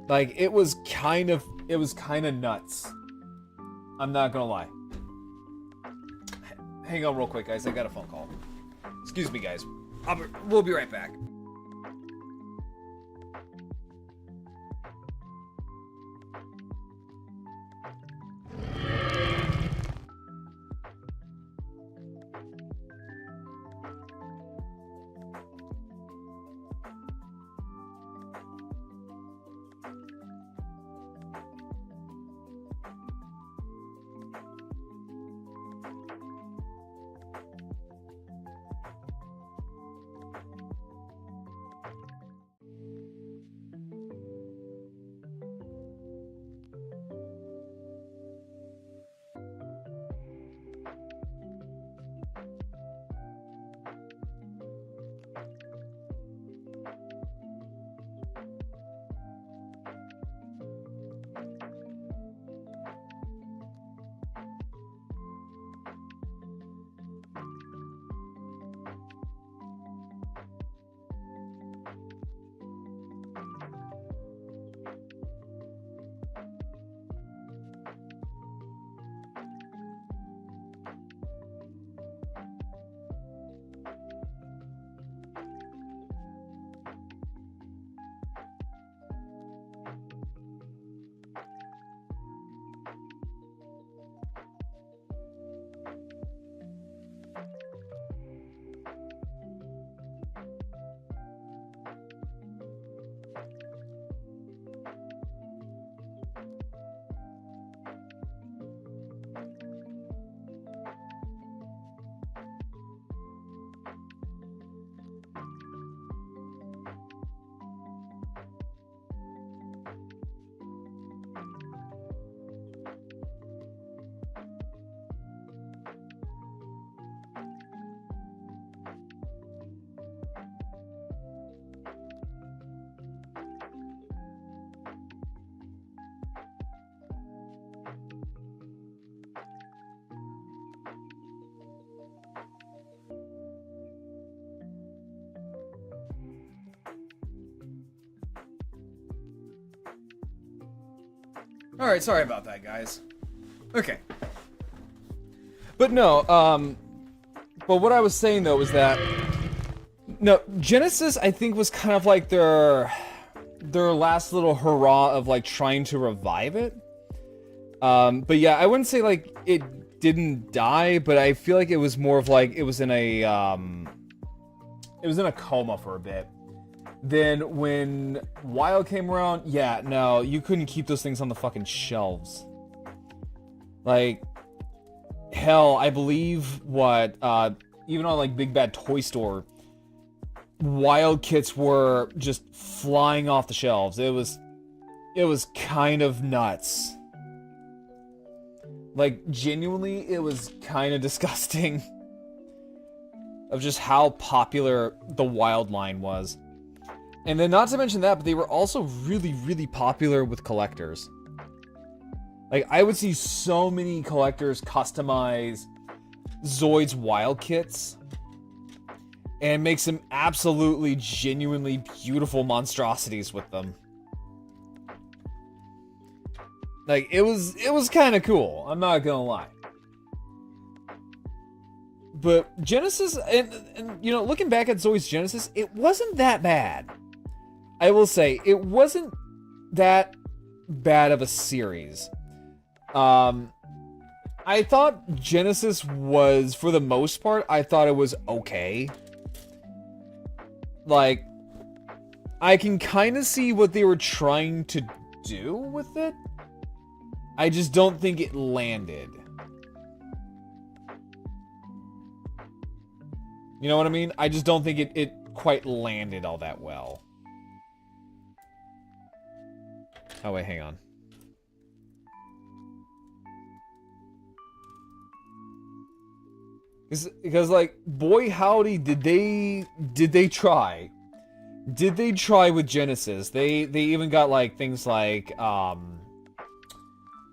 Like, it was kind of nuts. I'm not gonna lie. Hang on real quick, guys. I got a phone call. Excuse me, guys. We'll be right back. Alright, sorry about that, guys. Okay. But no, but what I was saying, though, was that... No, Genesis, I think, was kind of like their last little hurrah of, like, trying to revive it. But yeah, I wouldn't say, like, it didn't die, but I feel like it was more of, like, it was in a coma for a bit. Then when Wild came around, yeah, no, you couldn't keep those things on the fucking shelves. Like, hell, I believe even on like Big Bad Toy Store, Wild kits were just flying off the shelves. It was kind of nuts. Like, genuinely, it was kind of disgusting of just how popular the Wild line was. And then, not to mention that, but they were also really popular with collectors. Like, I would see so many collectors customize Zoid's Wild kits and make some absolutely, genuinely beautiful monstrosities with them. Like, it was kind of cool. I'm not gonna lie. But Genesis, and you know, looking back at Zoid's Genesis, it wasn't that bad. I will say, it wasn't that bad of a series. I thought Genesis was, for the most part, I thought it was okay. Like, I can kind of see what they were trying to do with it. I just don't think it landed. You know what I mean? I just don't think it quite landed all that well. Oh, wait, hang on. Because like, boy howdy, did they try. Did they try with Genesis? They even got like things like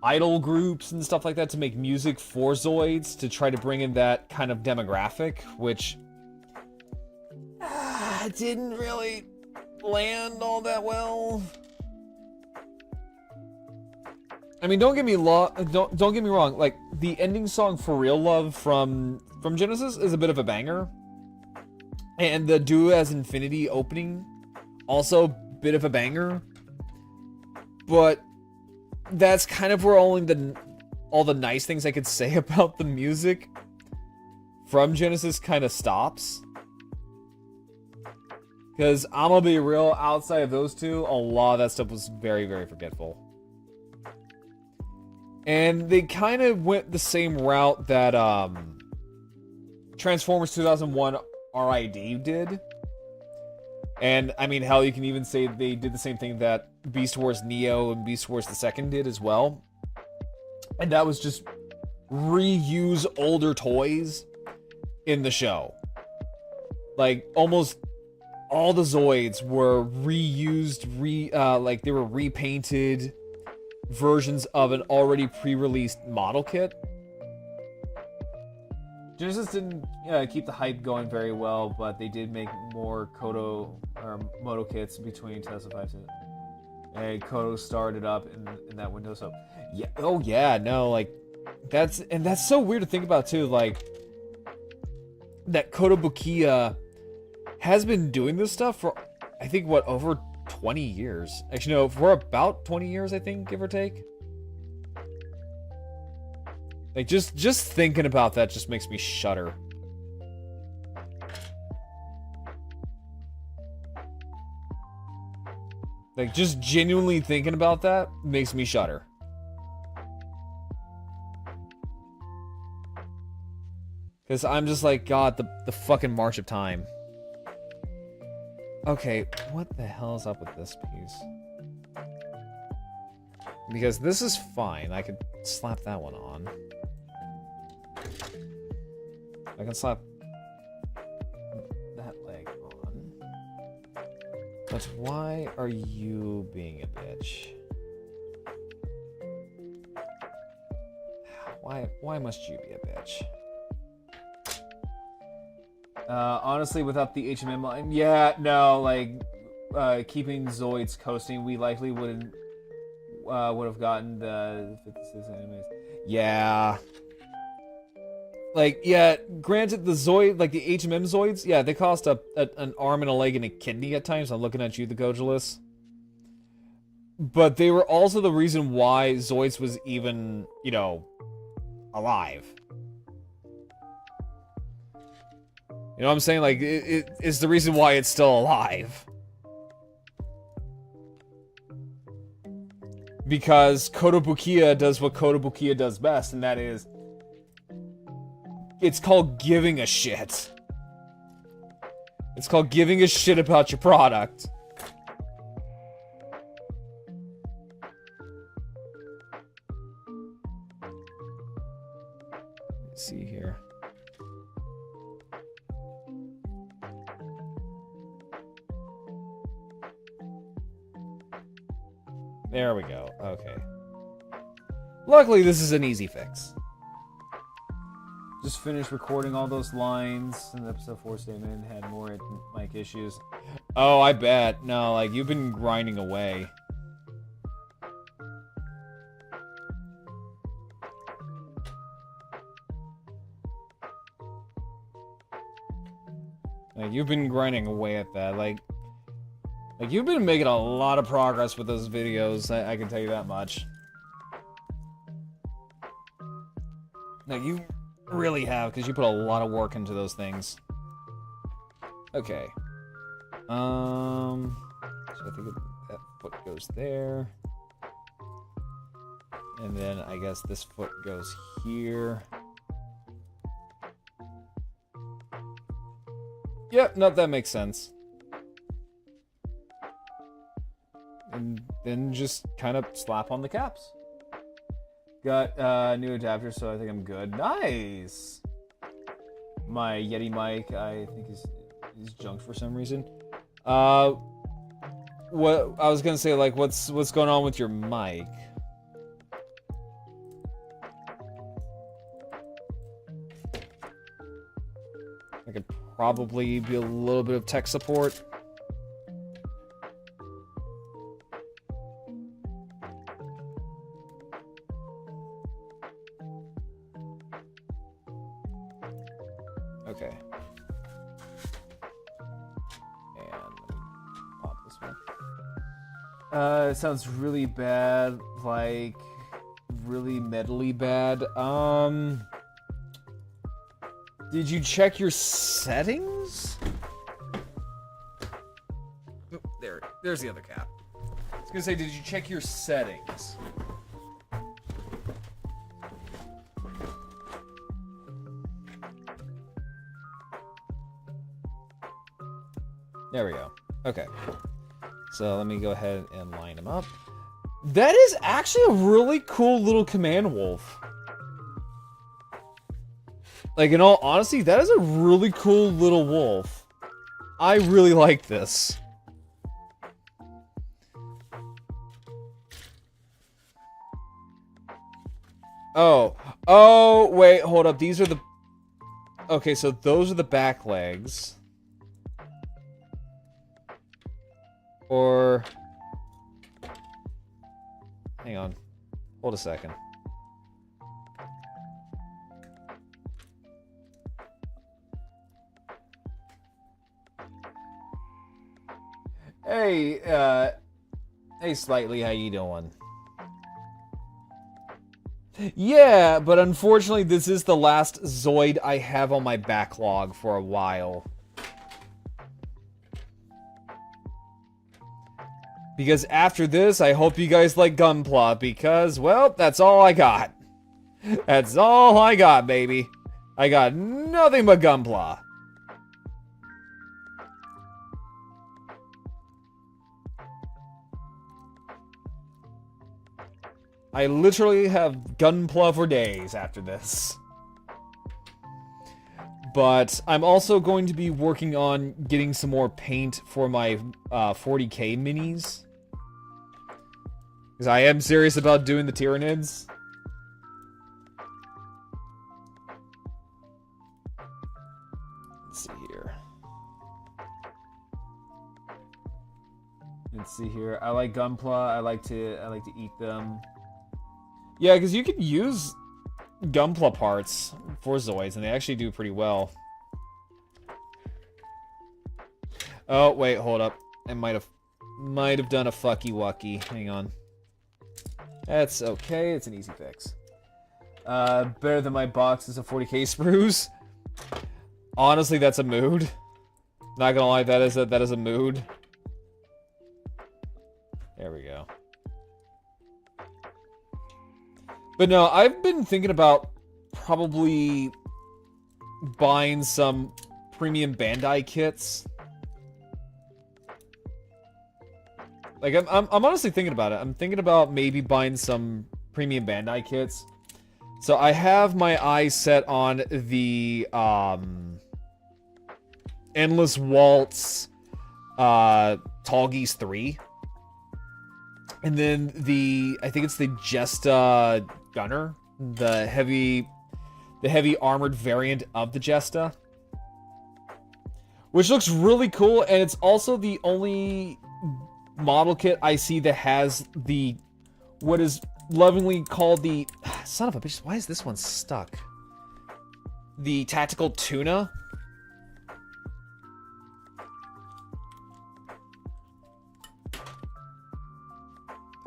idol groups and stuff like that to make music for Zoids to try to bring in that kind of demographic, which didn't really land all that well. I mean, don't get me wrong. Like, the ending song "For Real Love" from Genesis is a bit of a banger, and the "Do As Infinity" opening also a bit of a banger. But that's kind of where all the nice things I could say about the music from Genesis kind of stops. Because I'm gonna be real, outside of those two, a lot of that stuff was very, very forgetful. And they kind of went the same route that Transformers 2001 RID did. And, I mean, hell, you can even say they did the same thing that Beast Wars Neo and Beast Wars II did as well. And that was just reuse older toys in the show. Like, almost all the Zoids were reused, like, they were repainted versions of an already pre-released model kit. Genesis didn't keep the hype going very well, but they did make more Kodo or Moto kits between 2005 and Kodo started up in that window. So yeah, oh yeah, no, like that's so weird to think about too. Like that Kotobukiya has been doing this stuff for I think what over 20 years. Actually, no, for about 20 years, I think, give or take. Like, just thinking about that just makes me shudder. Like, just genuinely thinking about that makes me shudder. Because I'm just like, God, the fucking March of Time. Okay, what the hell is up with this piece? Because this is fine. I could slap that one on. I can slap that leg on. But why are you being a bitch? Why must you be a bitch? Honestly, without the HMM line, yeah, no, like, keeping Zoids coasting, we likely would have gotten the 56 animes. Yeah. Like, yeah, granted, the Zoid, like, the HMM Zoids, yeah, they cost an arm and a leg and a kidney at times. I'm looking at you, the Gojulus. But they were also the reason why Zoids was even, you know, alive. You know what I'm saying? Like, it is the reason why it's still alive. Because Kotobukiya does what Kotobukiya does best, and that is... It's called giving a shit. It's called giving a shit about your product. Let's see here. There we go. Okay. Luckily, this is an easy fix. Just finished recording all those lines, and episode 4 statement had more mic issues. Oh, I bet. No, like, you've been grinding away. Like, you've been grinding away at that. Like you've been making a lot of progress with those videos. I can tell you that much. Like, you really have, because you put a lot of work into those things. Okay. So I think that foot goes there. And then I guess this foot goes here. Yep, no, that makes sense. And then just kind of slap on the caps. Got a new adapter, so I think I'm good. Nice! My Yeti mic, I think is junk for some reason. What I was gonna say, like, what's going on with your mic? I could probably be a little bit of tech support. Okay. And let me pop this one. It sounds really bad, like really metally bad. Did you check your settings? Oh, there's the other cap. I was gonna say, did you check your settings? There we go. Okay. So let me go ahead and line them up. That is actually a really cool little command wolf. Like, in all honesty, that is a really cool little wolf. I really like this. Oh, wait, hold up. These are the... Okay, so those are the back legs. Or... Hang on. Hold a second. Hey, hey, Slightly, how you doing? Yeah, but unfortunately, this is the last Zoid I have on my backlog for a while. Because after this, I hope you guys like Gunpla, because, well, that's all I got. That's all I got, baby. I got nothing but Gunpla. I literally have Gunpla for days after this. But I'm also going to be working on getting some more paint for my 40k minis. Because I am serious about doing the Tyranids. Let's see here. Let's see here. I like Gunpla. I like to eat them. Yeah, because you can use Gunpla parts for Zoids, and they actually do pretty well. Oh, wait, hold up. I might have done a fucky wucky. Hang on. That's okay. It's an easy fix. Better than my boxes of 40k sprues. Honestly, that's a mood. Not gonna lie, that is a mood. There we go. But no, I've been thinking about probably buying some premium Bandai kits. Like, I'm honestly thinking about it. I'm thinking about maybe buying some premium Bandai kits. So I have my eyes set on the Endless Waltz Tall Geese 3. And then I think it's the Jesta Gunner, the heavy armored variant of the Jesta, which looks really cool, and it's also the only model kit I see that has what is lovingly called the son of a bitch. Why is this one stuck? The tactical tuna.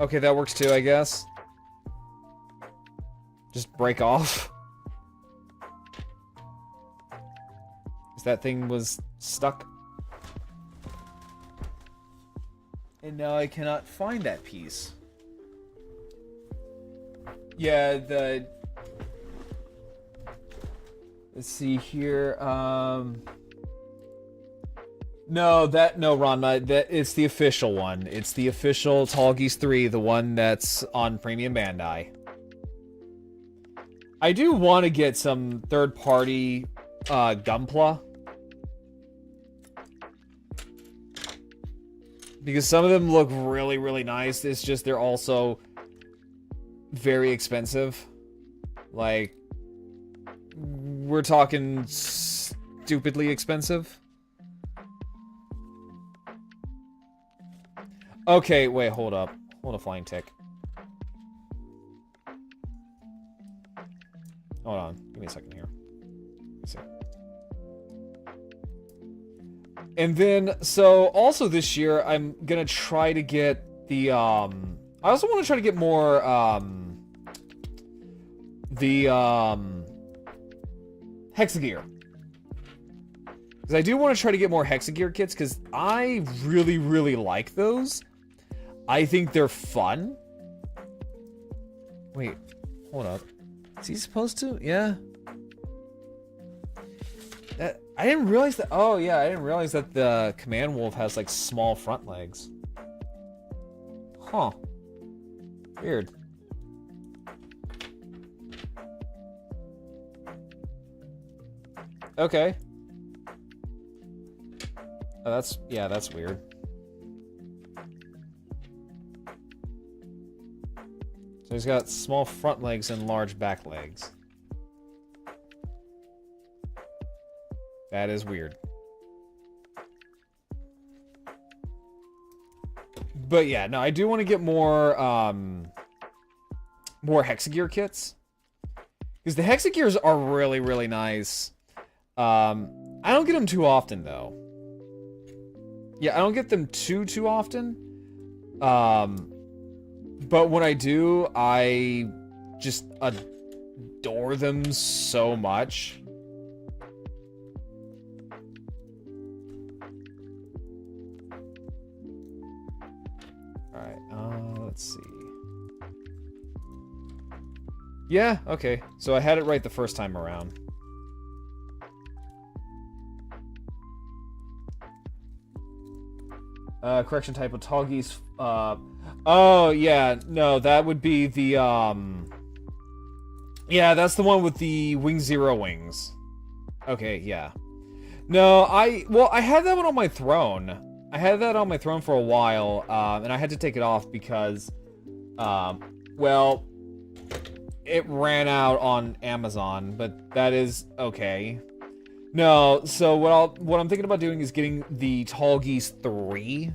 Okay, that works too, I guess. Just break off. Because that thing was stuck. And now I cannot find that piece. Yeah, the... Let's see here, No, Ron, that it's the official one. It's the official Tall Geese 3, the one that's on Premium Bandai. I do want to get some third-party Gunpla. Because some of them look really, really nice. It's just they're also very expensive. Like, we're talking stupidly expensive. Okay, wait, hold up. Hold a flying tick. Hold on. Give me a second here. Let's see. And then, so, also this year, I'm gonna try to get the, I also want to try to get more, Hexagear. Because I do want to try to get more Hexagear kits, because I really, really like those. I think they're fun. Wait, hold up. Is he supposed to? Yeah. I didn't realize that. Oh, yeah, I didn't realize that the Command Wolf has, like, small front legs. Huh. Weird. Okay. Oh, that's weird. So he's got small front legs and large back legs. That is weird. But yeah, no, I do want to get more Hexagear kits. Because the Hexagears are really, really nice. I don't get them too often, though. Yeah, I don't get them too often. But when I do, I just adore them so much. Alright, let's see. Yeah, okay. So I had it right the first time around. Correction typo, Tall Geese, oh, yeah, no, that would be the, yeah, that's the one with the Wing Zero wings. Okay, yeah. No, I had that one on my throne. I had that on my throne for a while, and I had to take it off because, well, it ran out on Amazon, but that is okay. No, so what I'm thinking about doing is getting the Tall Geese 3,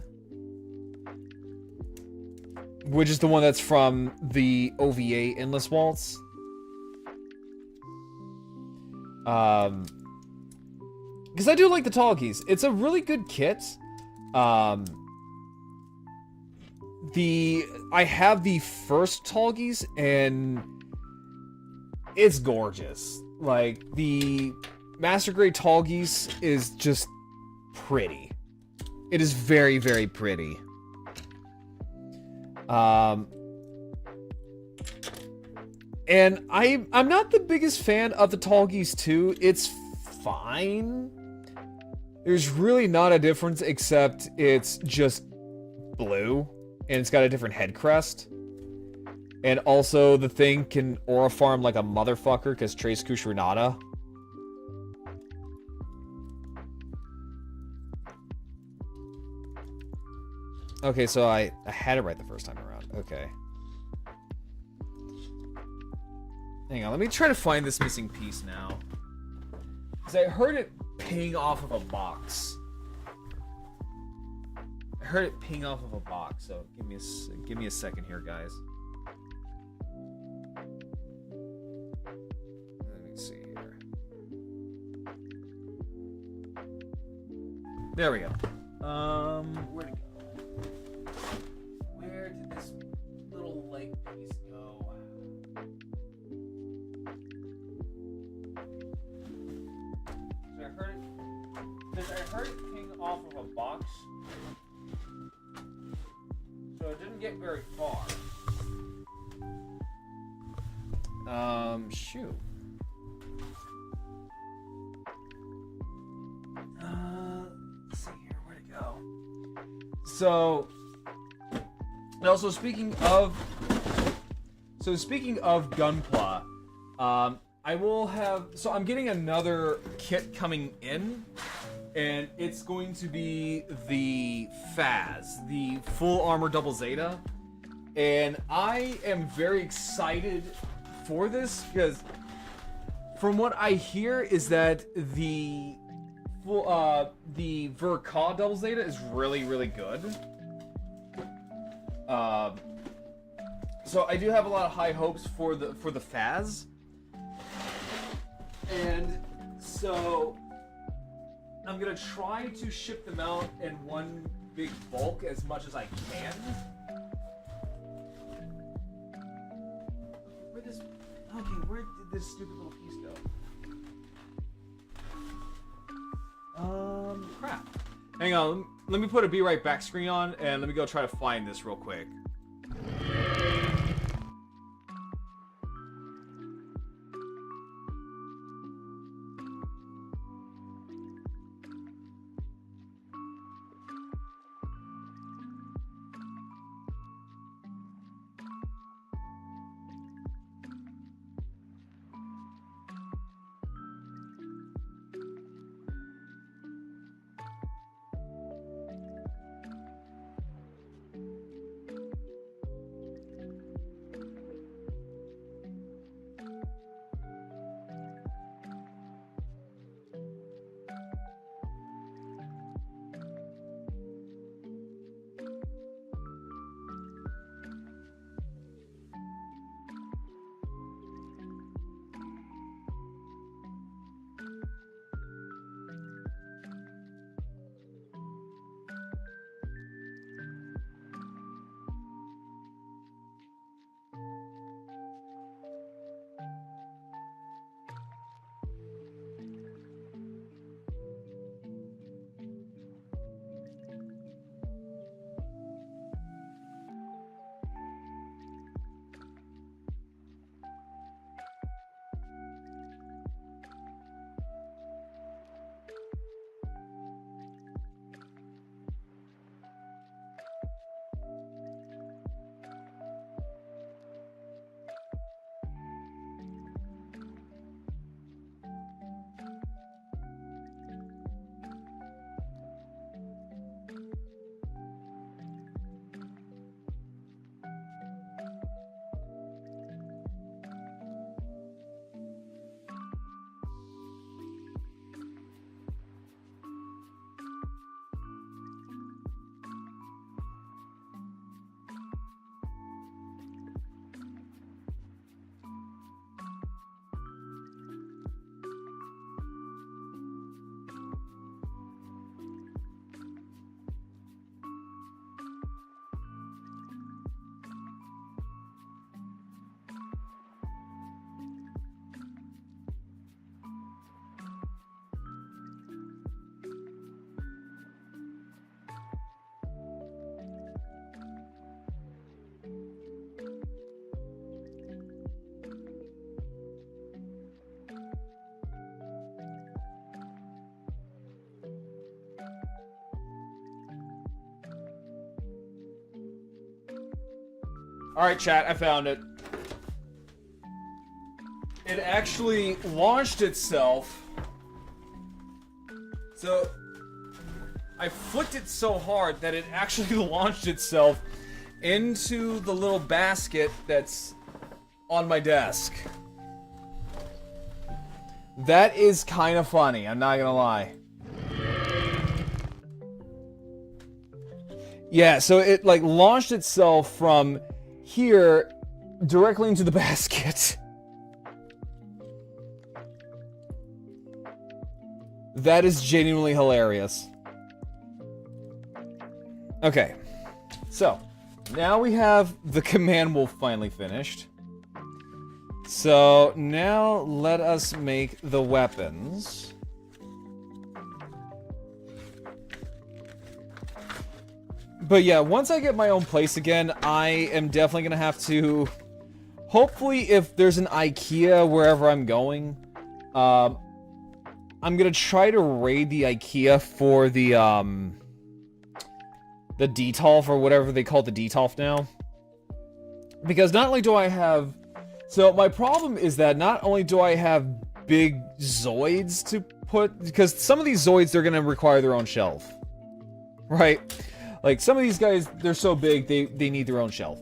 which is the one that's from the OVA Endless Waltz. Because I do like the Tall Geese. It's a really good kit. I have the first Tall Geese, and it's gorgeous. Like, the Master Grade Tall Geese is just pretty. It is very, very pretty. And I'm not the biggest fan of the Tall Geese 2. It's fine. There's really not a difference except it's just blue and it's got a different head crest. And also the thing can aura farm like a motherfucker because Trace Kushrunada. Okay, so I had it right the first time around. Okay. Hang on, let me try to find this missing piece now. Because I heard it ping off of a box. I heard it ping off of a box, so give me a second here, guys. Let me see here. There we go. Where'd it go? Where did this Please go. Did I heard it ping off of a box? So it didn't get very far. Shoot. Let's see here, where'd it go? So, also speaking of Gunpla, I will have, so I'm getting another kit coming in, and it's going to be the Faz, the full armor double Zeta, and I am very excited for this because from what I hear is that the Verka double Zeta is really, really good. So I do have a lot of high hopes for the Faz. And so I'm gonna try to ship them out in one big bulk as much as I can. Where did this stupid little piece go? Crap. Hang on, let me put a Be Right Back screen on and let me go try to find this real quick. Alright, chat, I found it. It actually launched itself. So, I flicked it so hard that it actually launched itself into the little basket that's on my desk. That is kind of funny, I'm not gonna lie. Yeah, so it like launched itself from here directly into the basket. That is genuinely hilarious. Okay, so now we have the command wolf finally finished. So now let us make the weapons. But yeah, once I get my own place again, I am definitely gonna have to... Hopefully, if there's an IKEA wherever I'm going, I'm gonna try to raid the IKEA for the Detolf, or whatever they call the Detolf now. Because not only do I have... So, my problem is that not only do I have big Zoids to put... Because some of these Zoids, they're gonna require their own shelf. Right? Like, some of these guys, they're so big, they need their own shelf.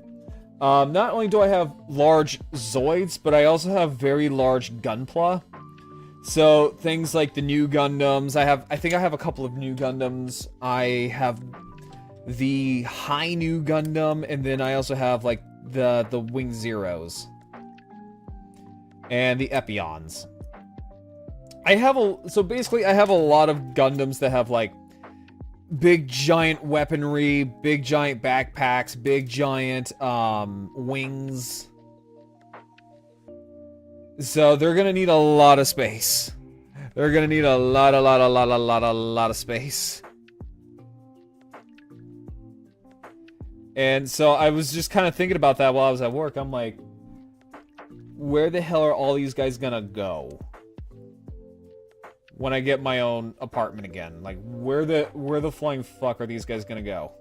Not only do I have large Zoids, but I also have very large Gunpla. So, things like the new Gundams, I think I have a couple of new Gundams. I have the high new Gundam, and then I also have, like, the Wing Zeros. And the Epions. So basically, I have a lot of Gundams that have, like, big giant weaponry, big giant backpacks, big giant, wings. So they're gonna need a lot of space. They're gonna need a lot of space. And so I was just kind of thinking about that while I was at work. I'm like, where the hell are all these guys gonna go when I get my own apartment again? Like, where the flying fuck are these guys gonna go?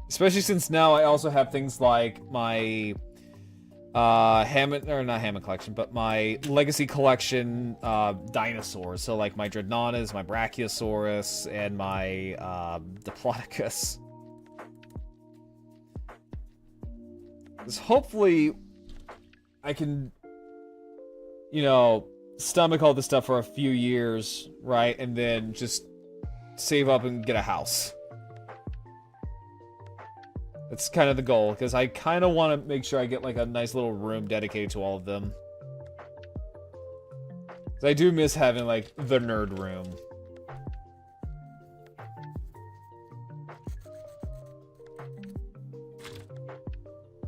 Especially since now I also have things like my Hammond, or not Hammond collection, but my Legacy collection dinosaurs. So like my Dreadnoughtas, my Brachiosaurus, and my Diplodocus. Because hopefully I can, you know, stomach all this stuff for a few years, right? And then just save up and get a house. That's kind of the goal, because I kind of want to make sure I get like a nice little room dedicated to all of them. Because I do miss having like the nerd room.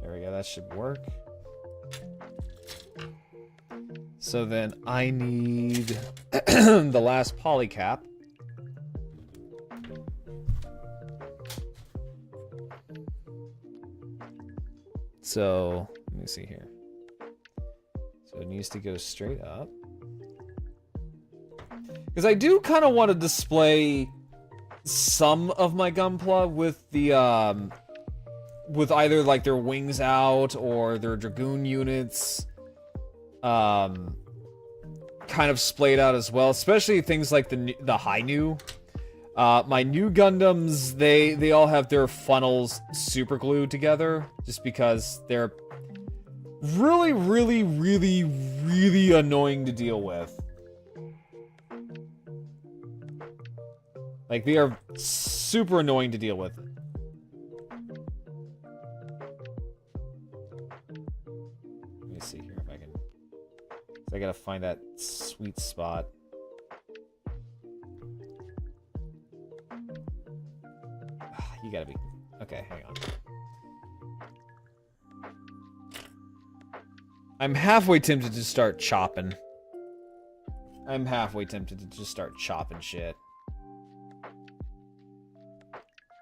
There we go, that should work. So then I need the last polycap. So, let me see here. So it needs to go straight up. Because I do kind of want to display some of my Gunpla with the, with either like their wings out or their Dragoon units, kind of splayed out as well. Especially things like the high new. My new Gundams, they all have their funnels super glued together, just because they're really annoying to deal with. Like, they are super annoying to deal with. Let me see here if I can... So I gotta find that sweet spot. You gotta be... Okay, hang on. I'm halfway tempted to start chopping. I'm halfway tempted to just start chopping shit.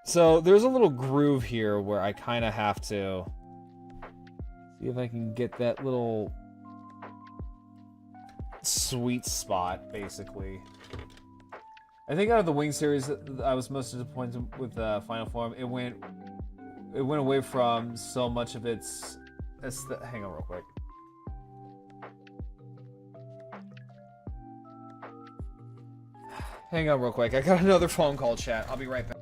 So, there's a little groove here where I kind of have to... see if I can get that little... sweet spot, basically. I think out of the Wing series, I was most disappointed with the final form. It went away from so much of its... hang on real quick. Hang on real quick. I got another phone call, chat. I'll be right back.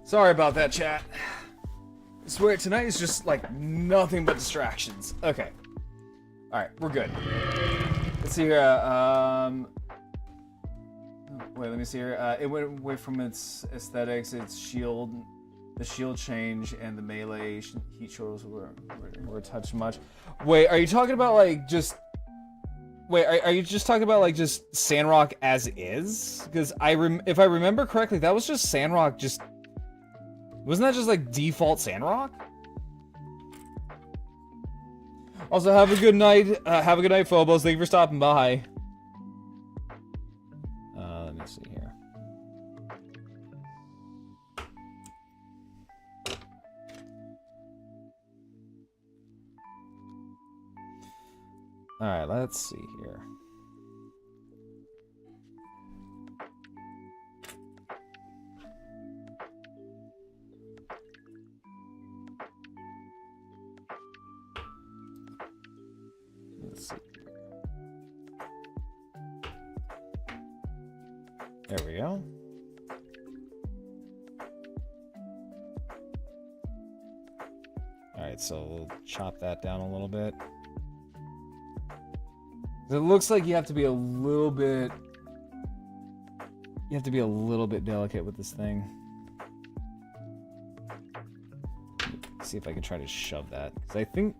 Sorry about that, chat. I swear, tonight is just, like, nothing but distractions. Okay. Alright, we're good. Let's see here, wait, let me see here. It went away from its aesthetics, its shield, the shield change, and the melee heat shoulders were a touch much. Wait, are you talking about, like, just... Wait, are you just talking about, like, just Sandrock as is? Because if I remember correctly, that was just Sandrock just... Wasn't that just, like, default Sandrock? Also, have a good night. Have a good night, Phobos. Thank you for stopping by. Let me see here. Alright, let's see here. Let's see. There we go. Alright, so we'll chop that down a little bit. It looks like you have to be a little bit... You have to be a little bit delicate with this thing. Let's see if I can try to shove that. Because I think...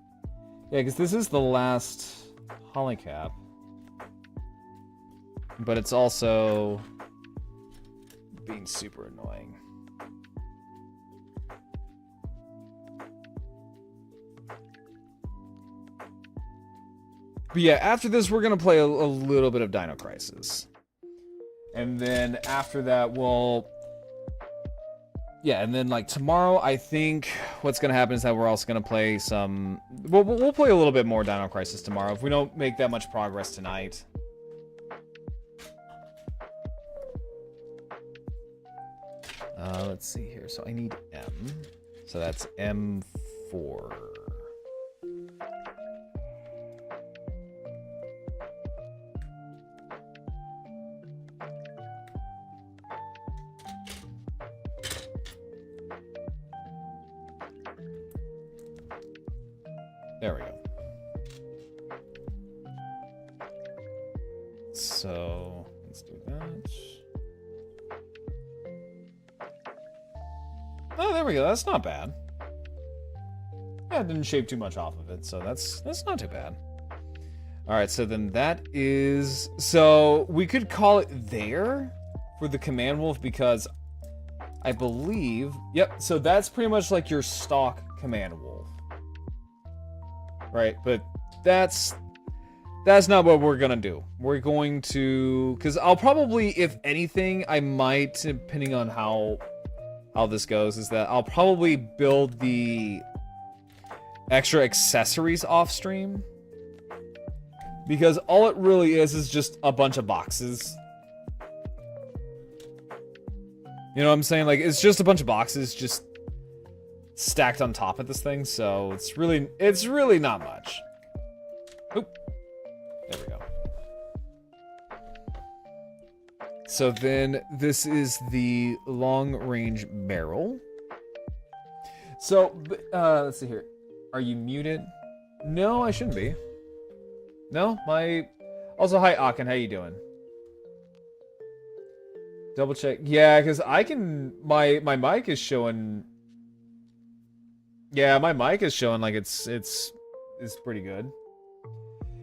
Yeah, because this is the last Hollycap. But it's also... being super annoying. But yeah, after this, we're gonna play a little bit of Dino Crisis. And then after that, we'll... Yeah, and then, like, tomorrow, I think what's gonna happen is that we're also gonna play some... We'll play a little bit more Dino Crisis tomorrow, if we don't make that much progress tonight. Let's see here. So I need M. So that's M4. There we go. So let's do that. Oh, there we go. That's not bad. Yeah, it didn't shave too much off of it, so that's not too bad. Alright, so then that is... So, we could call it there for the Command Wolf because I believe... Yep, so that's pretty much like your stock Command Wolf. Right, but that's not what we're gonna do. We're going to... Because I'll probably, if anything, I might, depending on how this goes, is that I'll probably build the extra accessories off stream. Because all it really is just a bunch of boxes. You know what I'm saying? Like, it's just a bunch of boxes just stacked on top of this thing, so it's really not much. Oop. There we go. So then this is the long-range barrel. So, let's see here. Are you muted? No, I shouldn't be. No, also, hi, Akin, how you doing? Double check. Yeah, because I can... My mic is showing... Yeah, my mic is showing like it's pretty good.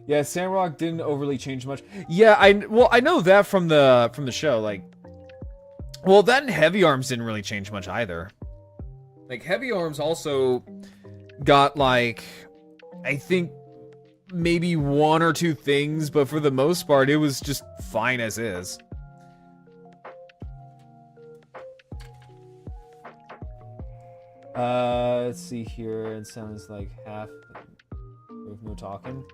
Yeah, Sandrock didn't overly change much. Yeah, I know that from the show. Like, well, that and Heavy Arms didn't really change much either. Like, Heavy Arms also got, like, I think maybe one or two things, but for the most part, it was just fine as is. Let's see here. It sounds like half with no talking.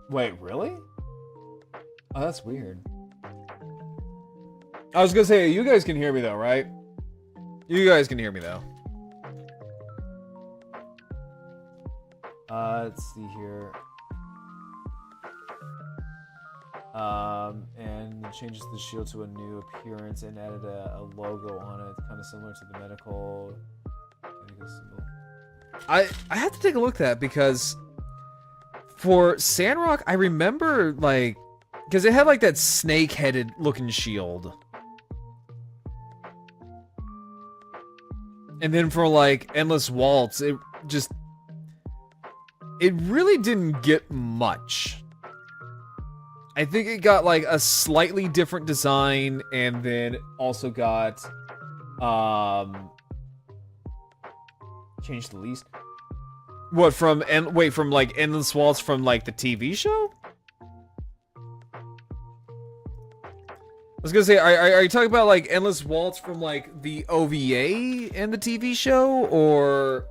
Wait, really? Oh, that's weird. I was gonna say, you guys can hear me though, right? You guys can hear me though. Let's see here. And changes the shield to a new appearance and added a logo on it, kind of similar to the medical symbol. I have to take a look at that because for Sandrock, I remember like because it had like that snake-headed looking shield. And then for like Endless Waltz, it really didn't get much. I think it got like a slightly different design and then also got changed the least. What from from like Endless Waltz from like the TV show? I was gonna say, are you talking about like Endless Waltz from like the OVA and the TV show, or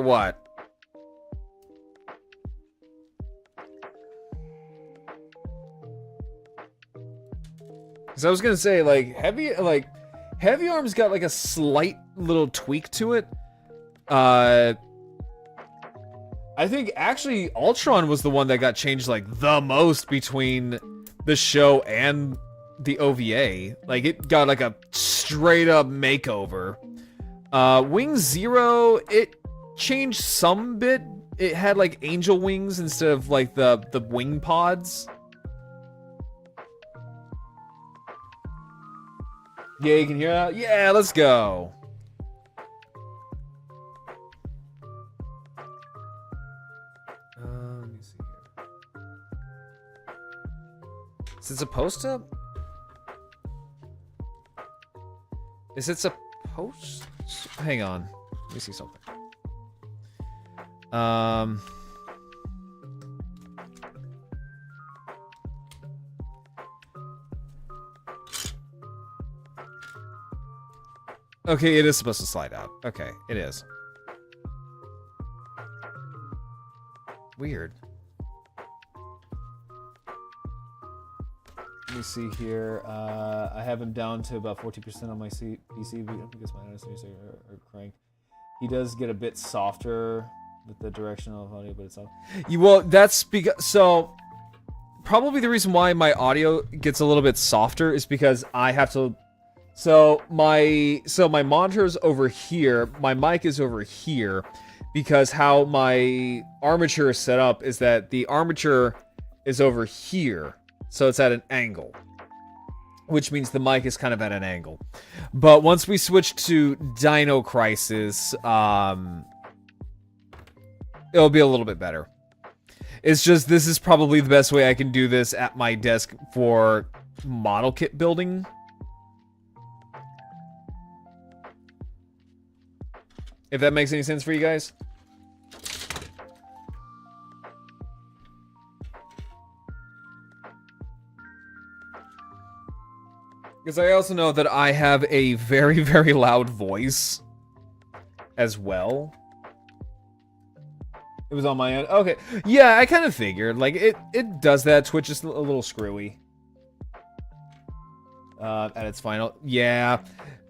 what? Because I was gonna say like Heavy Arm's got like a slight little tweak to it. I think actually Ultron was the one that got changed like the most between the show and the OVA. Like it got like a straight up makeover. Wing Zero, it changed some bit. It had like angel wings instead of like the wing pods. Yeah, you can hear that? Yeah, let's go. Let me see here. Is it supposed to? Is it supposed? Hang on. Let me see something. Okay, it is supposed to slide out. Okay, it is. Weird. Let me see here. I have him down to about 40% on my PC because my understanding are cranked. He does get a bit softer with the directional audio, but it's all. Well, that's because probably the reason why my audio gets a little bit softer is because I have to. So my monitor is over here. My mic is over here because how my armature is set up is that the armature is over here. So it's at an angle, which means the mic is kind of at an angle. But once we switch to Dino Crisis, it'll be a little bit better. It's just this is probably the best way I can do this at my desk for model kit building. If that makes any sense for you guys. Because I also know that I have a very, very loud voice as well. It was on my end. Okay. Yeah, I kind of figured. Like, it does that. Twitch is a little screwy. At its final. Yeah.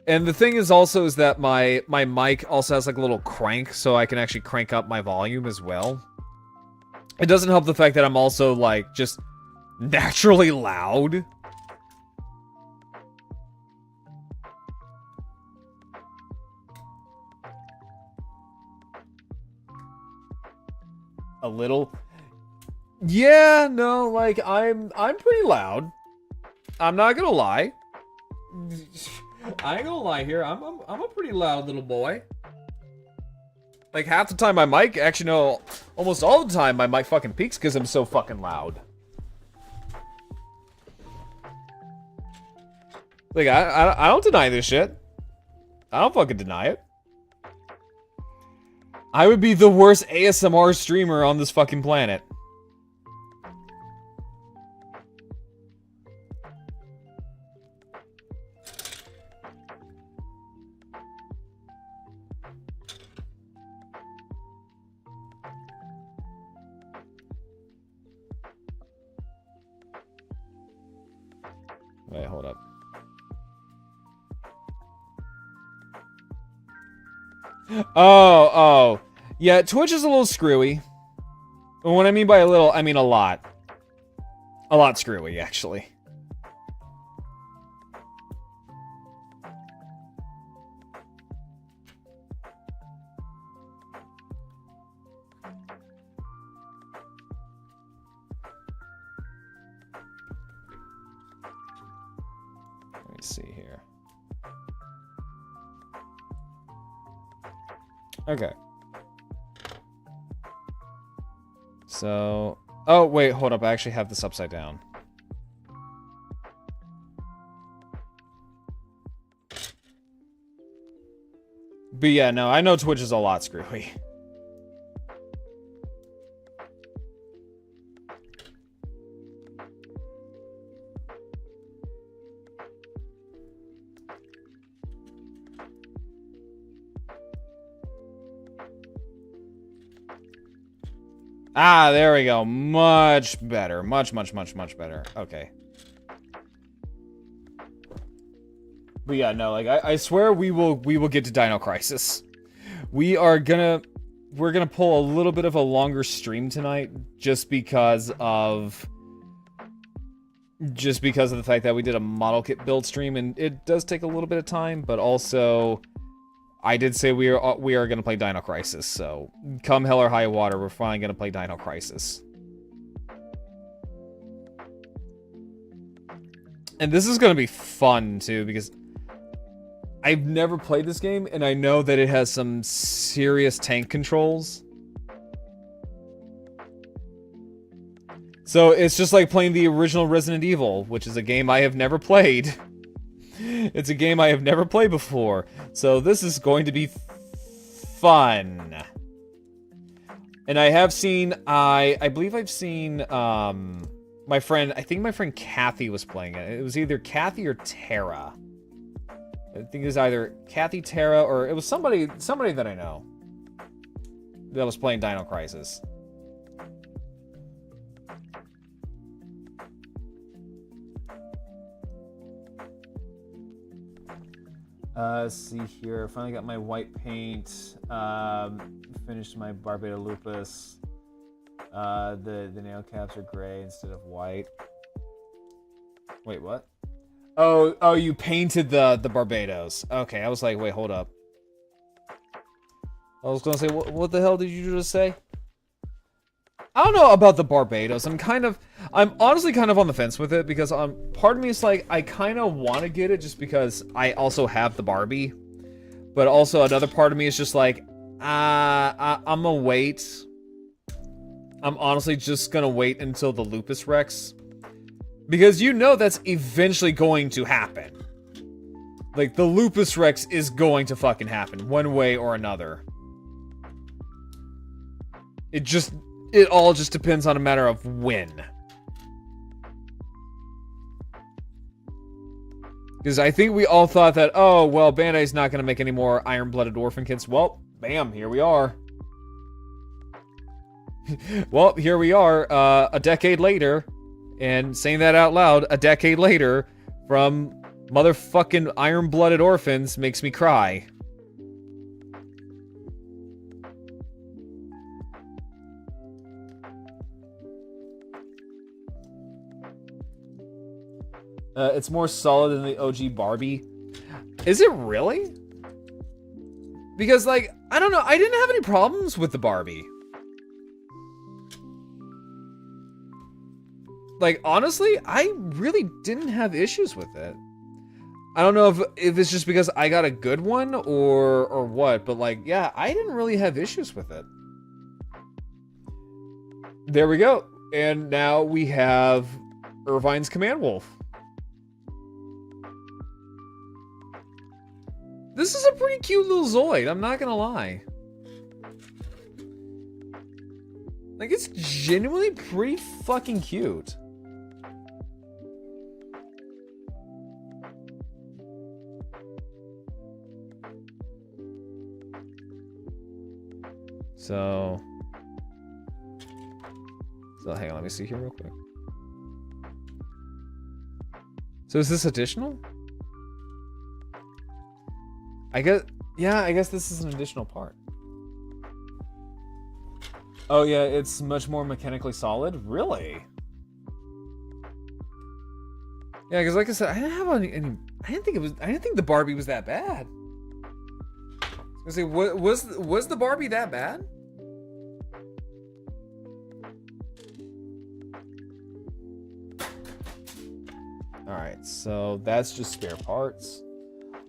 And the thing is also is that my mic also has like a little crank, so I can actually crank up my volume as well. It doesn't help the fact that I'm also like just naturally loud. A little. Yeah, no, like I'm pretty loud. I'm not gonna lie. I ain't gonna lie here. I'm a pretty loud little boy. Like half the time my mic, actually no, almost all the time my mic fucking peaks because I'm so fucking loud. Like I don't deny this shit. I don't fucking deny it. I would be the worst ASMR streamer on this fucking planet. Wait, hold up. Oh. Yeah, Twitch is a little screwy. And what I mean by a little, I mean a lot. A lot screwy, actually. Let me see here. Okay. So... Oh, wait, hold up. I actually have this upside down. But yeah, no, I know Twitch is a lot screwy. Ah, there we go. Much better. Much better. Okay. But yeah, no, like, I swear we will get to Dino Crisis. We're gonna pull a little bit of a longer stream tonight, just because of the fact that we did a model kit build stream, and it does take a little bit of time, but also... I did say we are gonna play Dino Crisis, so come hell or high water, we're finally gonna play Dino Crisis. And this is gonna be fun too, because I've never played this game, and I know that it has some serious tank controls. So it's just like playing the original Resident Evil, which is a game I have never played. It's a game I have never played before, so this is going to be fun. And I have seen, I believe I've seen, my friend, I think my friend Kathy was playing it. It was either Kathy or Tara. I think it was either Kathy, Tara, or it was somebody that I know that was playing Dino Crisis. Let's see here. Finally got my white paint. Finished my Barbados Lupus. The nail caps are gray instead of white. Wait, what? Oh, you painted the Barbados. Okay, I was like, wait, hold up. I was gonna say, what the hell did you just say? I don't know about the Barbados. I'm honestly kind of on the fence with it, because part of me is like, I kind of want to get it just because I also have the Barbie. But also another part of me is just like, I'm gonna wait. I'm honestly just gonna wait until the Lupus Rex. Because you know that's eventually going to happen. Like, the Lupus Rex is going to fucking happen, one way or another. It all just depends on a matter of when. Because I think we all thought that, oh, well, Bandai's not going to make any more Iron-Blooded Orphan kits. Well, bam, here we are. Well, here we are, a decade later. And saying that out loud, a decade later, from motherfucking Iron-Blooded Orphans makes me cry. It's more solid than the OG Barbie. Is it really? Because, like, I don't know. I didn't have any problems with the Barbie. Like, honestly, I really didn't have issues with it. I don't know if it's just because I got a good one or what, but, like, yeah, I didn't really have issues with it. There we go. And now we have Irvine's Command Wolf. This is a pretty cute little Zoid, I'm not gonna lie. Like, it's genuinely pretty fucking cute. So hang on, let me see here real quick. So is this additional? I guess this is an additional part. Oh yeah, it's much more mechanically solid? Really? Yeah, because like I said, I didn't have any. I didn't think the Barbie was that bad. I was gonna say, was the Barbie that bad? All right, so that's just spare parts.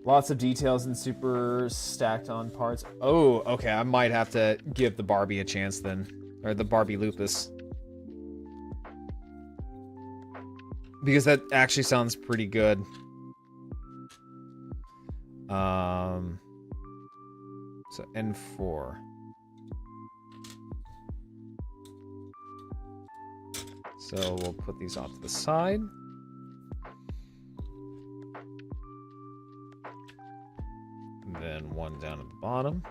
Lots of details and super stacked on parts. Oh, okay, I might have to give the Barbie a chance then, or the Barbie Lupus. Because that actually sounds pretty good. So N4. So we'll put these off to the side. And then one down at the bottom.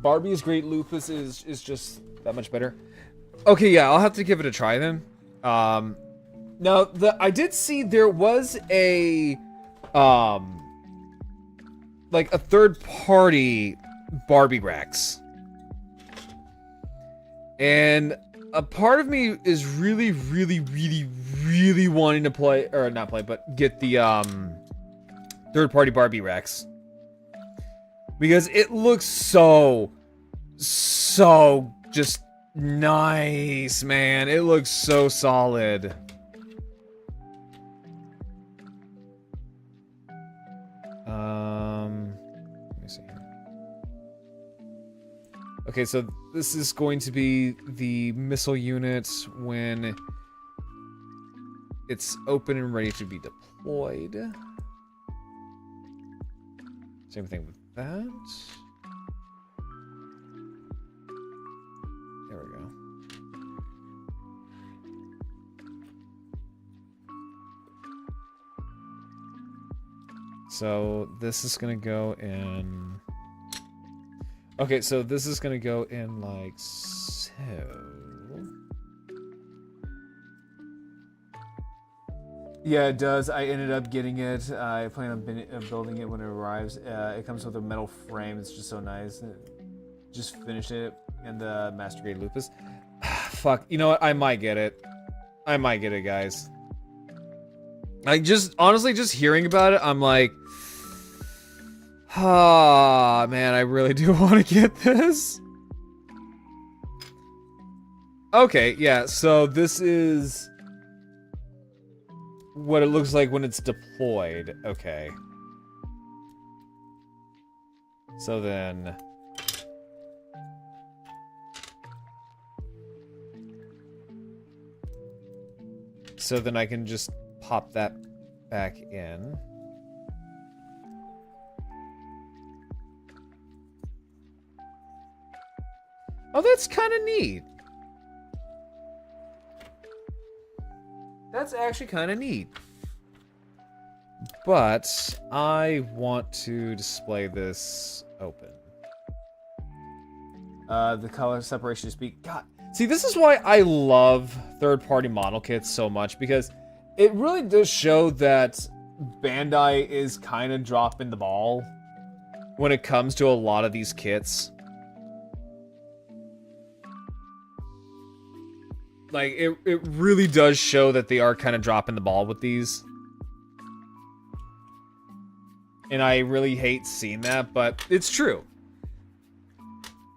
Barbie is great, Lupus is just that much better. Okay, yeah, I'll have to give it a try then. Now I did see there was a like a third-party Barbie Rex. And a part of me is really wanting to play, or not play, but get the third-party Barbie Rex. Because it looks so just nice, man. It looks so solid. Let me see here. Okay, so this is going to be the missile unit when it's open and ready to be deployed. Same thing with that. There we go. So this is gonna go in. Okay, so this is gonna go in like so. Yeah, it does. I ended up getting it. I plan on building it when it arrives. It comes with a metal frame. It's just so nice. Just finished it in the Master Grade Lupus. Fuck. You know what? I might get it. I might get it, guys. I just, honestly, just hearing about it, I'm like, ah, man, I really do want to get this. Okay, yeah, so this is what it looks like when it's deployed. Okay. So then... So then I can just pop that back in. Oh, that's kind of neat. That's actually kind of neat. But I want to display this open. The color separation to speak. God. See, this is why I love third-party model kits so much, because it really does show that Bandai is kind of dropping the ball when it comes to a lot of these kits. Like, it really does show that they are kind of dropping the ball with these. And I really hate seeing that, but it's true.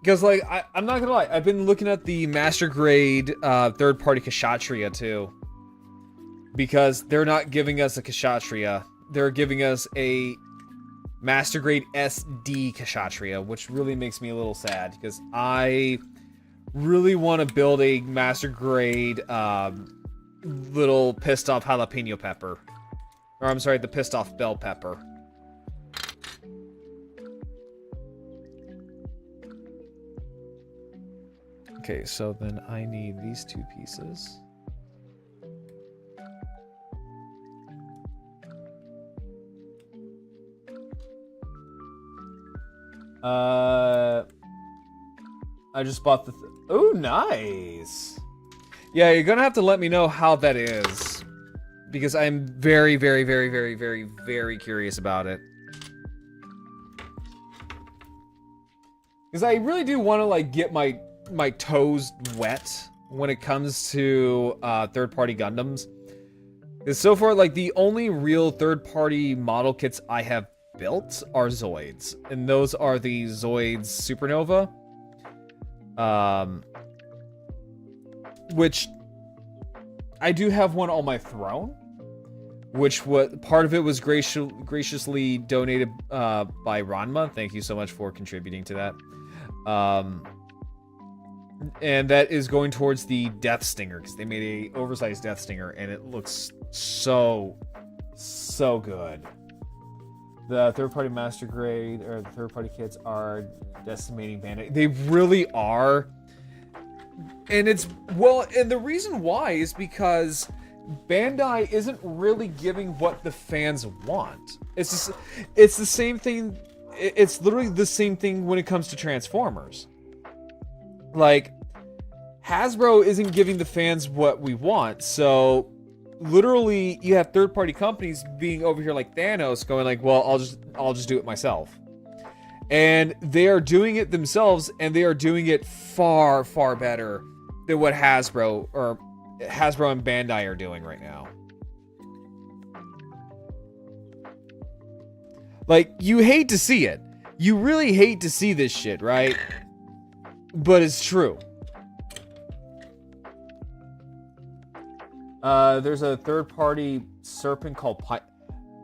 Because, like, I'm not gonna lie, I've been looking at the Master Grade third-party Kshatriya, too. Because they're not giving us a Kshatriya. They're giving us a Master Grade SD Kshatriya, which really makes me a little sad, because I really want to build a Master Grade little pissed off jalapeno pepper. Or, I'm sorry, the pissed off bell pepper. Okay, so then I need these two pieces. I just bought the... Oh, nice! Yeah, you're gonna have to let me know how that is. Because I'm very curious about it. Because I really do want to, like, get my toes wet when it comes to third-party Gundams. Because so far, like, the only real third-party model kits I have built are Zoids. And those are the Zoids Supernova. Which I do have one on my throne. Which part of it was graciously donated by Ranma. Thank you so much for contributing to that. And that is going towards the Death Stinger, because they made a oversized Death Stinger, and it looks so good. The third-party master grade, or the third-party kits are decimating Bandai. They really are. And and the reason why is because Bandai isn't really giving what the fans want. It's the same thing. It's literally the same thing when it comes to Transformers. Like, Hasbro isn't giving the fans what we want, so literally you have third-party companies being over here like Thanos going like, well, I'll just do it myself. And they are doing it themselves, and they are doing it far, far better than what Hasbro and Bandai are doing right now. Like, you hate to see it. You really hate to see this shit, right? But it's true. There's a third-party serpent called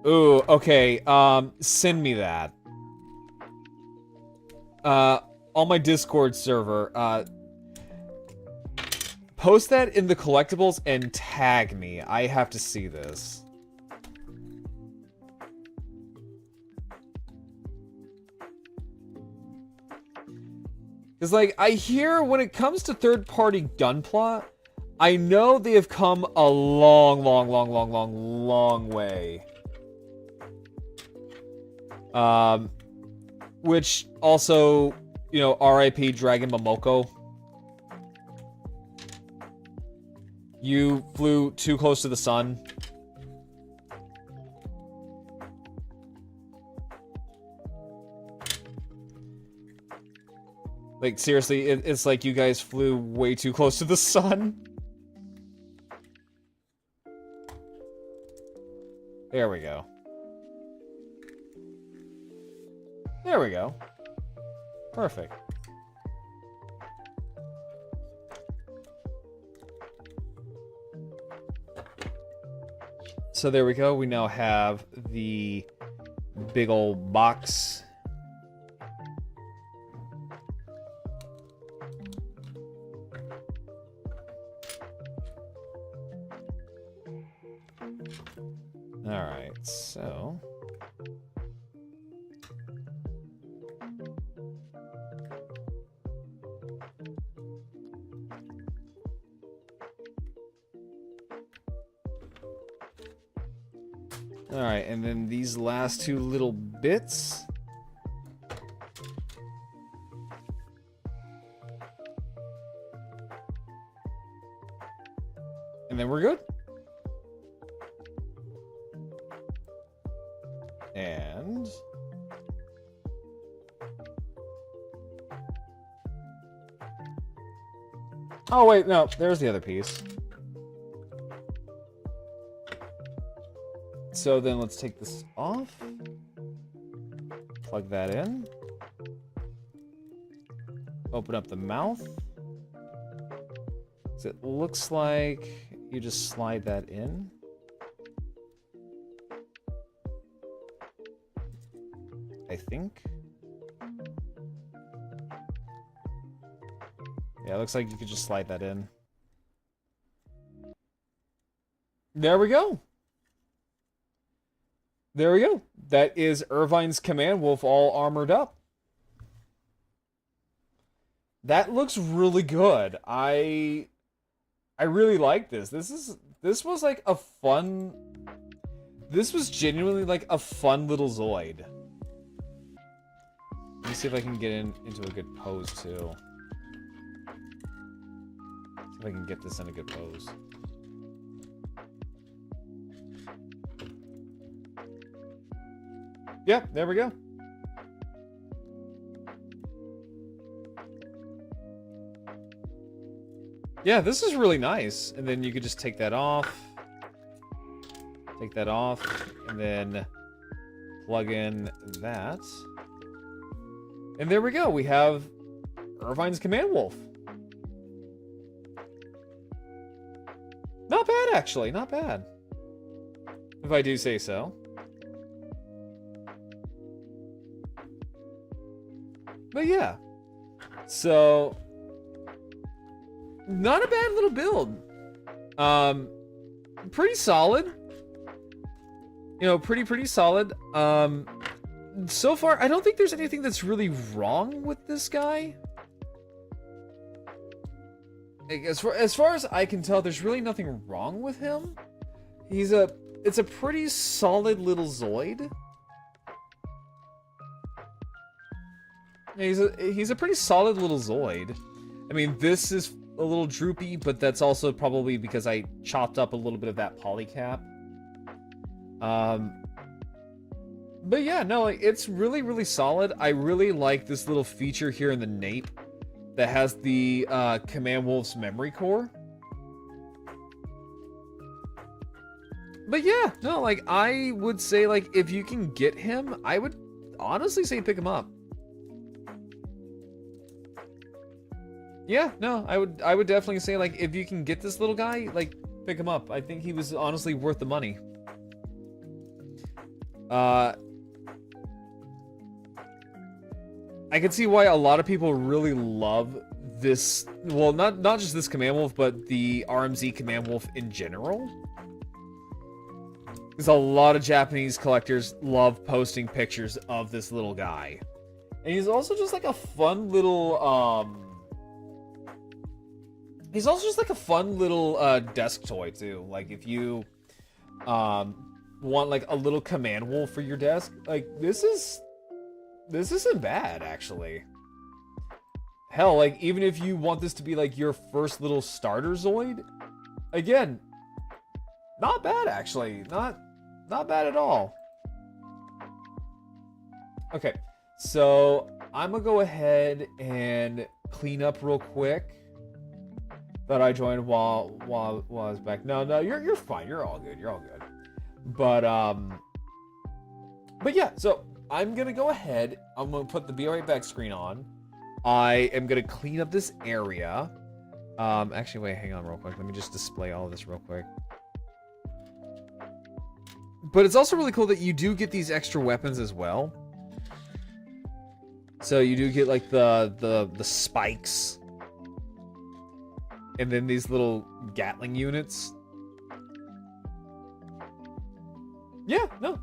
Ooh, okay. Send me that. On my Discord server. Post that in the collectibles and tag me. I have to see this. Because, like, I hear when it comes to third-party Gunpla, I know they have come a long way. Which also, you know, R.I.P. Dragon Momoko. You flew too close to the sun. Like, seriously, it's like you guys flew way too close to the sun. There we go. There we go. Perfect. So there we go. We now have the big old box. Alright, so... Alright, and then these last two little bits. And then we're good. And... oh, wait, no, there's the other piece. So then let's take this off. Plug that in. Open up the mouth. So it looks like you just slide that in. I think. Yeah, it looks like you could just slide that in. There we go. There we go. That is Irvine's Command Wolf all armored up. That looks really good. I really like this. This was like a fun... This was genuinely like a fun little Zoid. Let me see if I can get into a good pose too. See if I can get this in a good pose. Yep, there we go. Yeah, this is really nice. And then you could just take that off. Take that off, and then plug in that. And there we go. We have Irvine's Command Wolf. Not bad, actually. Not bad. If I do say so. But yeah. So, not a bad little build. Pretty solid. You know, pretty solid. So far, I don't think there's anything that's really wrong with this guy. As far as I can tell, there's really nothing wrong with him. It's a pretty solid little Zoid. He's a pretty solid little Zoid. I mean, this is a little droopy, but that's also probably because I chopped up a little bit of that polycap. But yeah, no, like, it's really solid. I really like this little feature here in the nape that has the Command Wolf's memory core. But yeah, no, like, I would say, like, if you can get him, I would honestly say pick him up. Yeah, no, I would definitely say, like, if you can get this little guy, like, pick him up. I think he was honestly worth the money. I can see why a lot of people really love this, well, not just this Command Wolf, but the RMZ Command Wolf in general. Because a lot of Japanese collectors love posting pictures of this little guy. And he's also just like a fun little, he's also just like a fun little desk toy too. Like if you want like a little Command Wolf for your desk, like this isn't bad actually. Hell, like even if you want this to be like your first little starter Zoid, again, not bad actually. Not bad at all. Okay, so I'm gonna go ahead and clean up real quick. That I joined while I was back. No, you're fine. You're all good. You're all good. But yeah. So I'm gonna go ahead. I'm gonna put the Be Right Back screen on. I am gonna clean up this area. Actually, wait. Hang on, real quick. Let me just display all of this real quick. But it's also really cool that you do get these extra weapons as well. So you do get like the spikes. And then these little Gatling units. Yeah, no,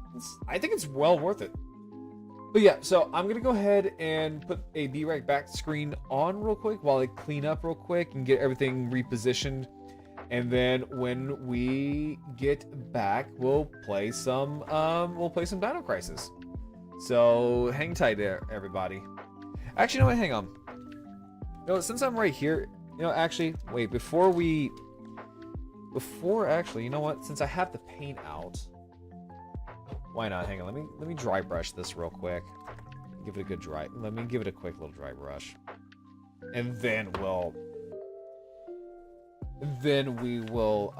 I think it's well worth it. But yeah, so I'm going to go ahead and put a Be Right Back screen on real quick while I clean up real quick and get everything repositioned. And then when we get back, we'll play some Dino Crisis. So hang tight there, everybody. Actually, you know what? Hang on. You know, since I'm right here, you know, actually, wait, actually, you know what? Since I have the paint out, why not? Hang on, let me dry brush this real quick. Give it a good dry. Let me give it a quick little dry brush, and then we will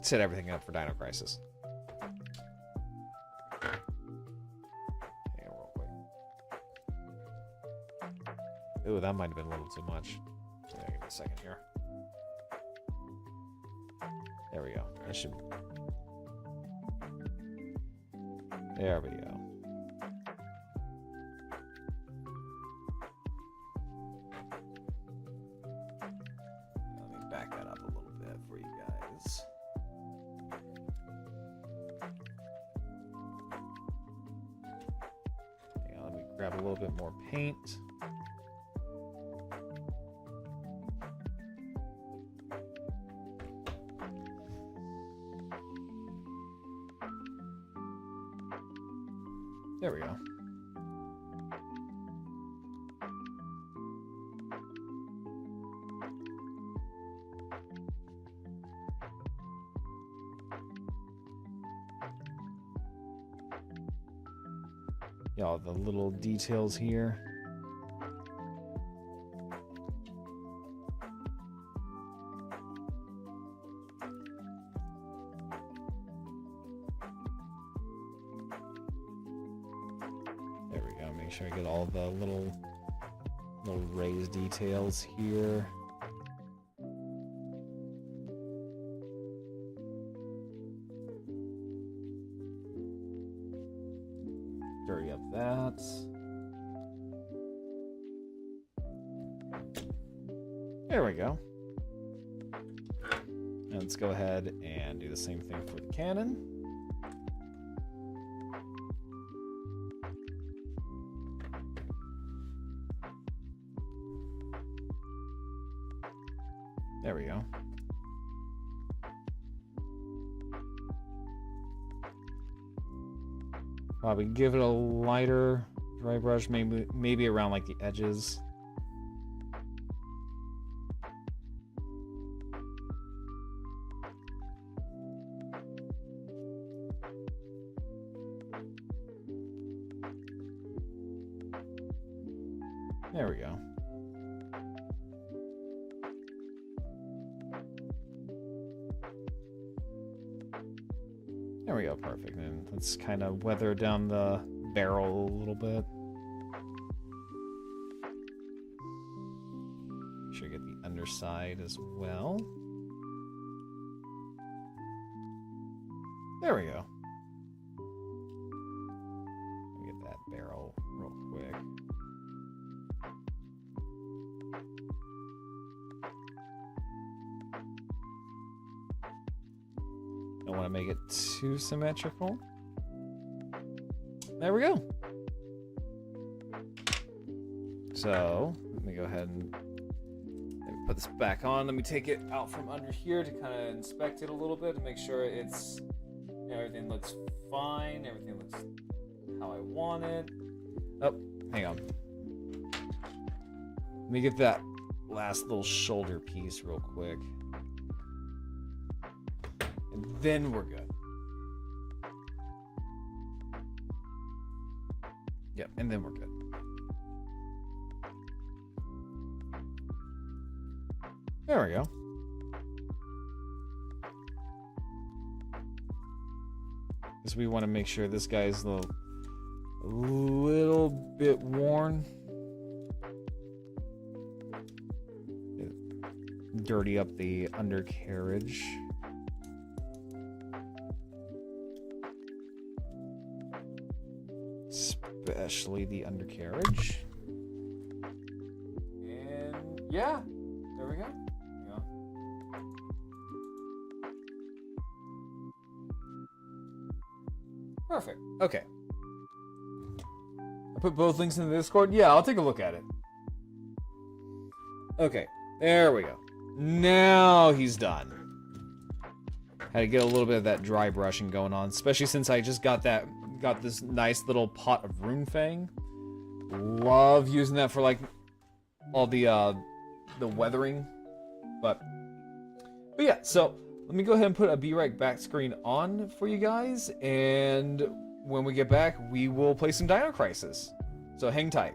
set everything up for Dino Crisis. Hang on real quick. Ooh, that might have been a little too much. So give me a second here. There we go. That should. There we go. Let me back that up a little bit for you guys. Hang on, let me grab a little bit more paint. There we go. Y'all, the little details here. Making sure I get all the little raised details here. Dirty up that. There we go. And let's go ahead and do the same thing for the cannon. There we go. Probably give it a lighter dry brush, maybe around like the edges. There we go. There we go, perfect. And let's kind of weather down the barrel a little bit. Make sure you get the underside as well. There we go. Let me get that barrel real quick. Don't want to make it too symmetrical. There we go. So let me go ahead and put this back on. Let me take it out from under here to kind of inspect it a little bit to make sure it's, you know, everything looks fine. Everything looks how I want it. Oh, hang on. Let me get that last little shoulder piece real quick. And then we're good. Yep, and then we're good. There we go. Because we want to make sure this guy's a little bit worn. Dirty up the undercarriage. Especially the undercarriage. And yeah, there we go. Perfect. Okay. I put both links in the Discord. Yeah, I'll take a look at it. Okay, there we go. Now he's done. Had to get a little bit of that dry brushing going on, especially since I just got this nice little pot of rune fang. Love using that for like all the weathering. But yeah, so let me go ahead and put a Be Right Back screen on for you guys, and when we get back, we will play some Dino Crisis. So hang tight.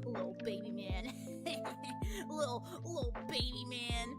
Little baby man. little baby man.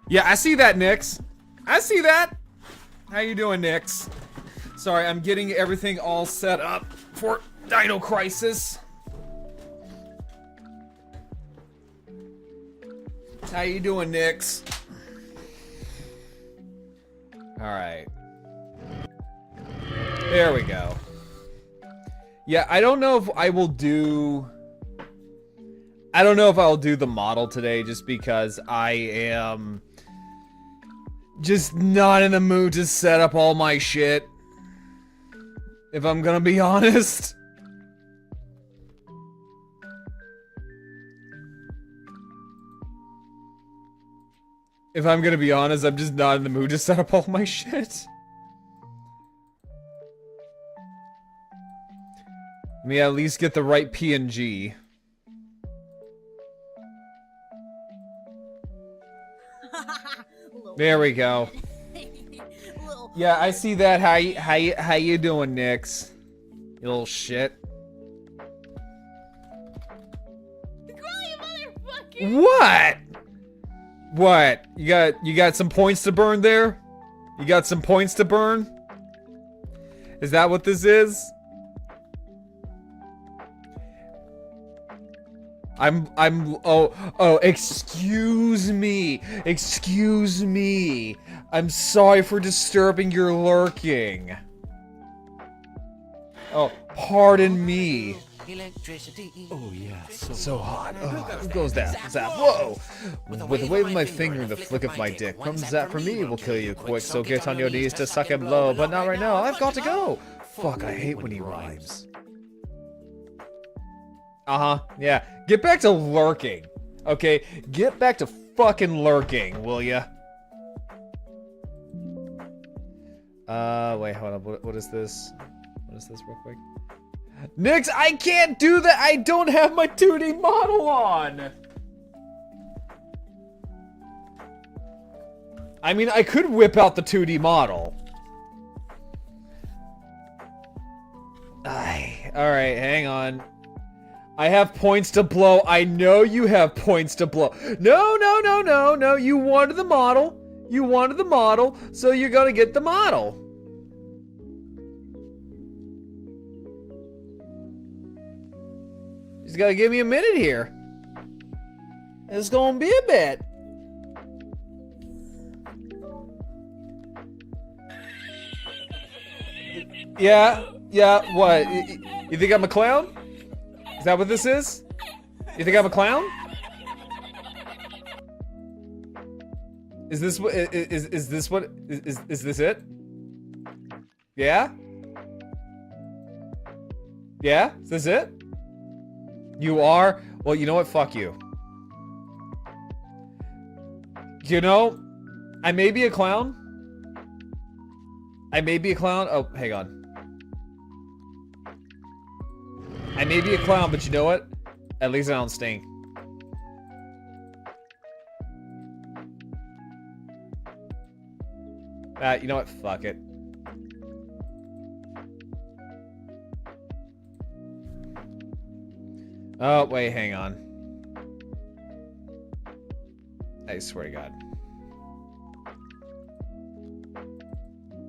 Yeah, I see that, Nix. I see that. How you doing, Nix? Sorry, I'm getting everything all set up for Dino Crisis. How you doing, Nix? All right. There we go. Yeah, I don't know if I will do... I don't know if I'll do the model today just because I am just not in the mood to set up all my shit. If I'm gonna be honest. If I'm gonna be honest, I'm just not in the mood to set up all my shit. Let me at least get the right PNG. There we go. Yeah, I see that. How you doing, Nix? You little shit. What? What? You got some points to burn there? You got some points to burn? Is that what this is? Oh, excuse me. Excuse me. I'm sorry for disturbing your lurking. Oh, pardon me. Electricity. Oh yeah, So hot. Oh, who goes that? Zap. Whoa! With a wave of my finger and the flick of my dick. Come zap for me will kill you quick, so get on your knees to suck and blow. But not right now, I've got to go! Fuck, I hate when he rhymes. Uh-huh, yeah. Get back to lurking. Okay? Get back to fucking lurking, will ya? Wait, hold on. What is this? What is this real quick? Nix, I can't do that! I don't have my 2D model on! I mean, I could whip out the 2D model. Alright, hang on. I have points to blow. I know you have points to blow. No. You wanted the model. You wanted the model, so you're gonna get the model. You just gotta give me a minute here. It's gonna be a bit. Yeah, what? You think I'm a clown? Is that what this is? You think I'm a clown? Is this what is this what is this it? Yeah? Yeah? Is this it? You are? Well, you know what? Fuck you. You know, I may be a clown. I may be a clown. Oh, hang on. I may be a clown, but you know what? At least I don't stink. You know what? Fuck it. Oh, wait, hang on. I swear to God.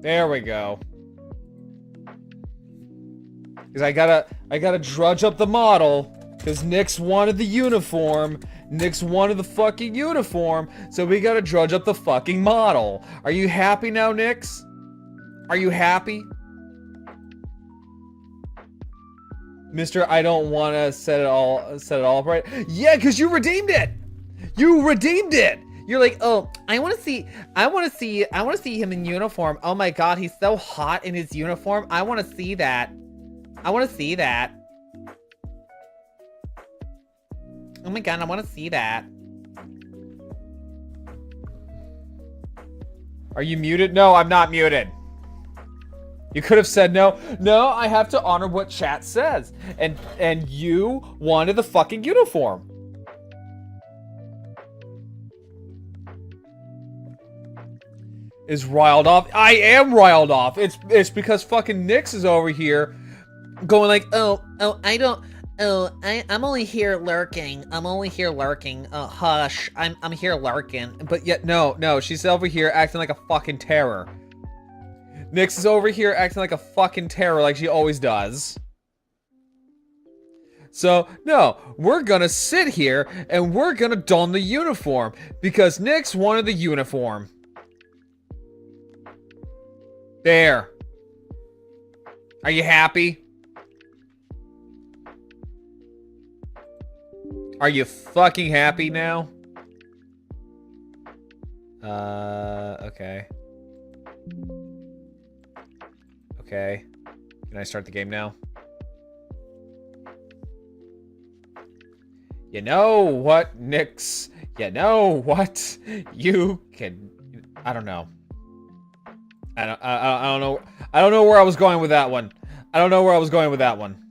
There we go. Because I gotta drudge up the model. Because Nix wanted the uniform. Nix wanted the fucking uniform. So we gotta drudge up the fucking model. Are you happy now, Nix? Are you happy? Mister, I don't wanna set it all up right. Yeah, because you redeemed it! You redeemed it! You're like, oh, I wanna see him in uniform. Oh my god, he's so hot in his uniform. I wanna see that. I wanna see that. Oh my god, I wanna see that. Are you muted? No, I'm not muted. You could have said no. No, I have to honor what chat says. And you wanted the fucking uniform. Is riled off. I am riled off. It's because fucking Nix is over here going like, I'm only here lurking. Hush. I'm here lurking. But yet no, she's over here acting like a fucking terror. Nix is over here acting like a fucking terror like she always does. So, no, we're gonna sit here and we're gonna don the uniform because Nix wanted the uniform. There. Are you happy? Are you fucking happy now? Okay. Okay. Can I start the game now? You know what, Nix? You know what? You can... I don't know. I don't know. I don't know where I was going with that one. I don't know where I was going with that one.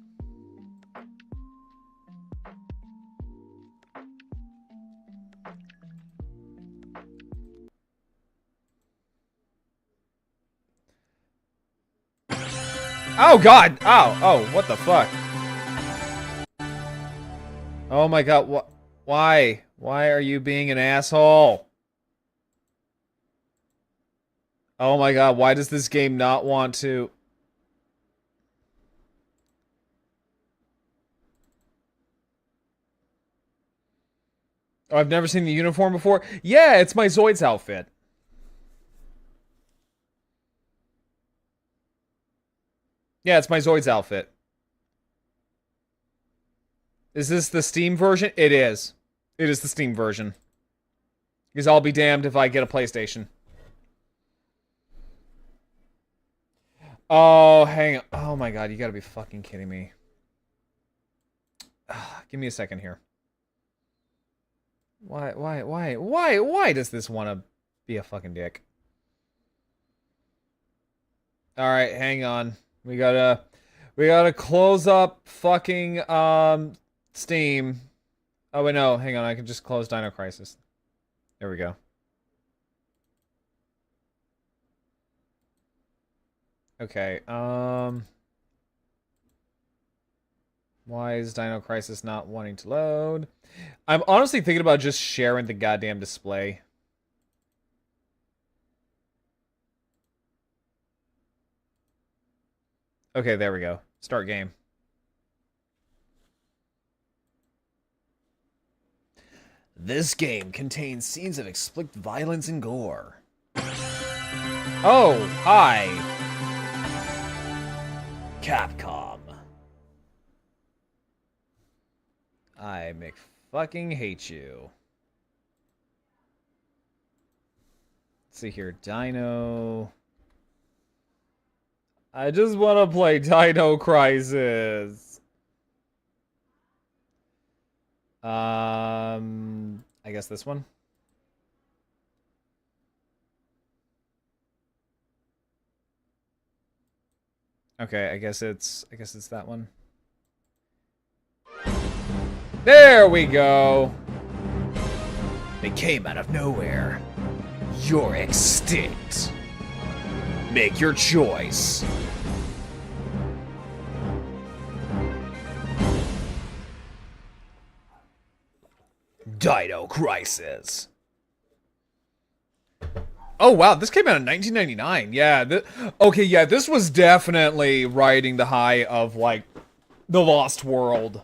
Oh god! Oh, what the fuck? Oh my god, what? Why? Why are you being an asshole? Oh my god, why does this game not want to... Oh, I've never seen the uniform before? Yeah, it's my Zoids outfit. Yeah, it's my Zoids outfit. Is this the Steam version? It is. It is the Steam version. Because I'll be damned if I get a PlayStation. Oh, hang on. Oh my god, you gotta be fucking kidding me. Give me a second here. Why does this want to be a fucking dick? Alright, hang on. We gotta close up fucking, Steam. Oh, wait, no, hang on, I can just close Dino Crisis. There we go. Okay, why is Dino Crisis not wanting to load? I'm honestly thinking about just sharing the goddamn display. Okay, there we go. Start game. This game contains scenes of explicit violence and gore. Oh, hi. Capcom. I fucking hate you. Let's see here. Dino. I just want to play Dino Crisis. I guess this one. Okay, I guess it's that one. There we go. They came out of nowhere. You're extinct. Make your choice. Dino Crisis. Oh wow, this came out in 1999. Yeah, okay, yeah, this was definitely riding the high of like the Lost World.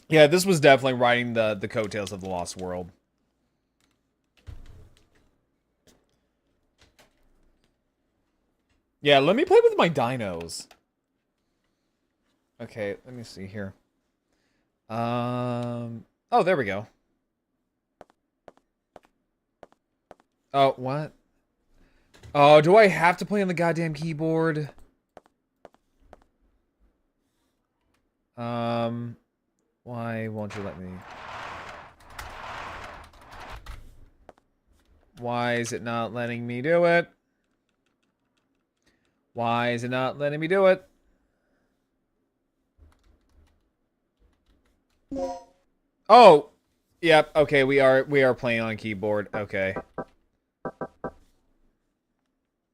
Yeah, this was definitely riding the coattails of the Lost World. Yeah, let me play with my dinos. Okay, let me see here. Oh, there we go. Oh, what? Oh, do I have to play on the goddamn keyboard? Why won't you let me? Why is it not letting me do it? Why is it not letting me do it? Oh! Yep, okay, we are playing on keyboard. Okay.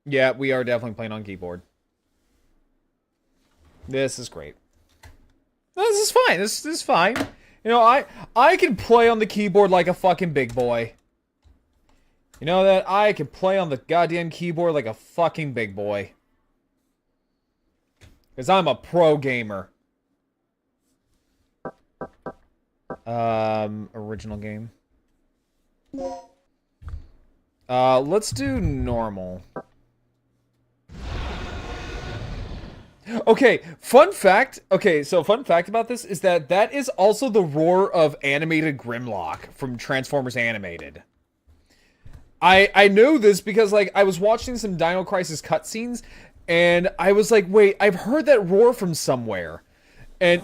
Yeah, we are definitely playing on keyboard. This is great. This is fine. This is fine. You know, I can play on the keyboard like a fucking big boy. You know that? I can play on the goddamn keyboard like a fucking big boy. Because I'm a pro gamer. Original game. Let's do normal. Okay, fun fact. Okay, so fun fact about this is that that is also the roar of animated Grimlock from Transformers Animated. I know this because, like, I was watching some Dino Crisis cutscenes, and I was like, wait, I've heard that roar from somewhere. And,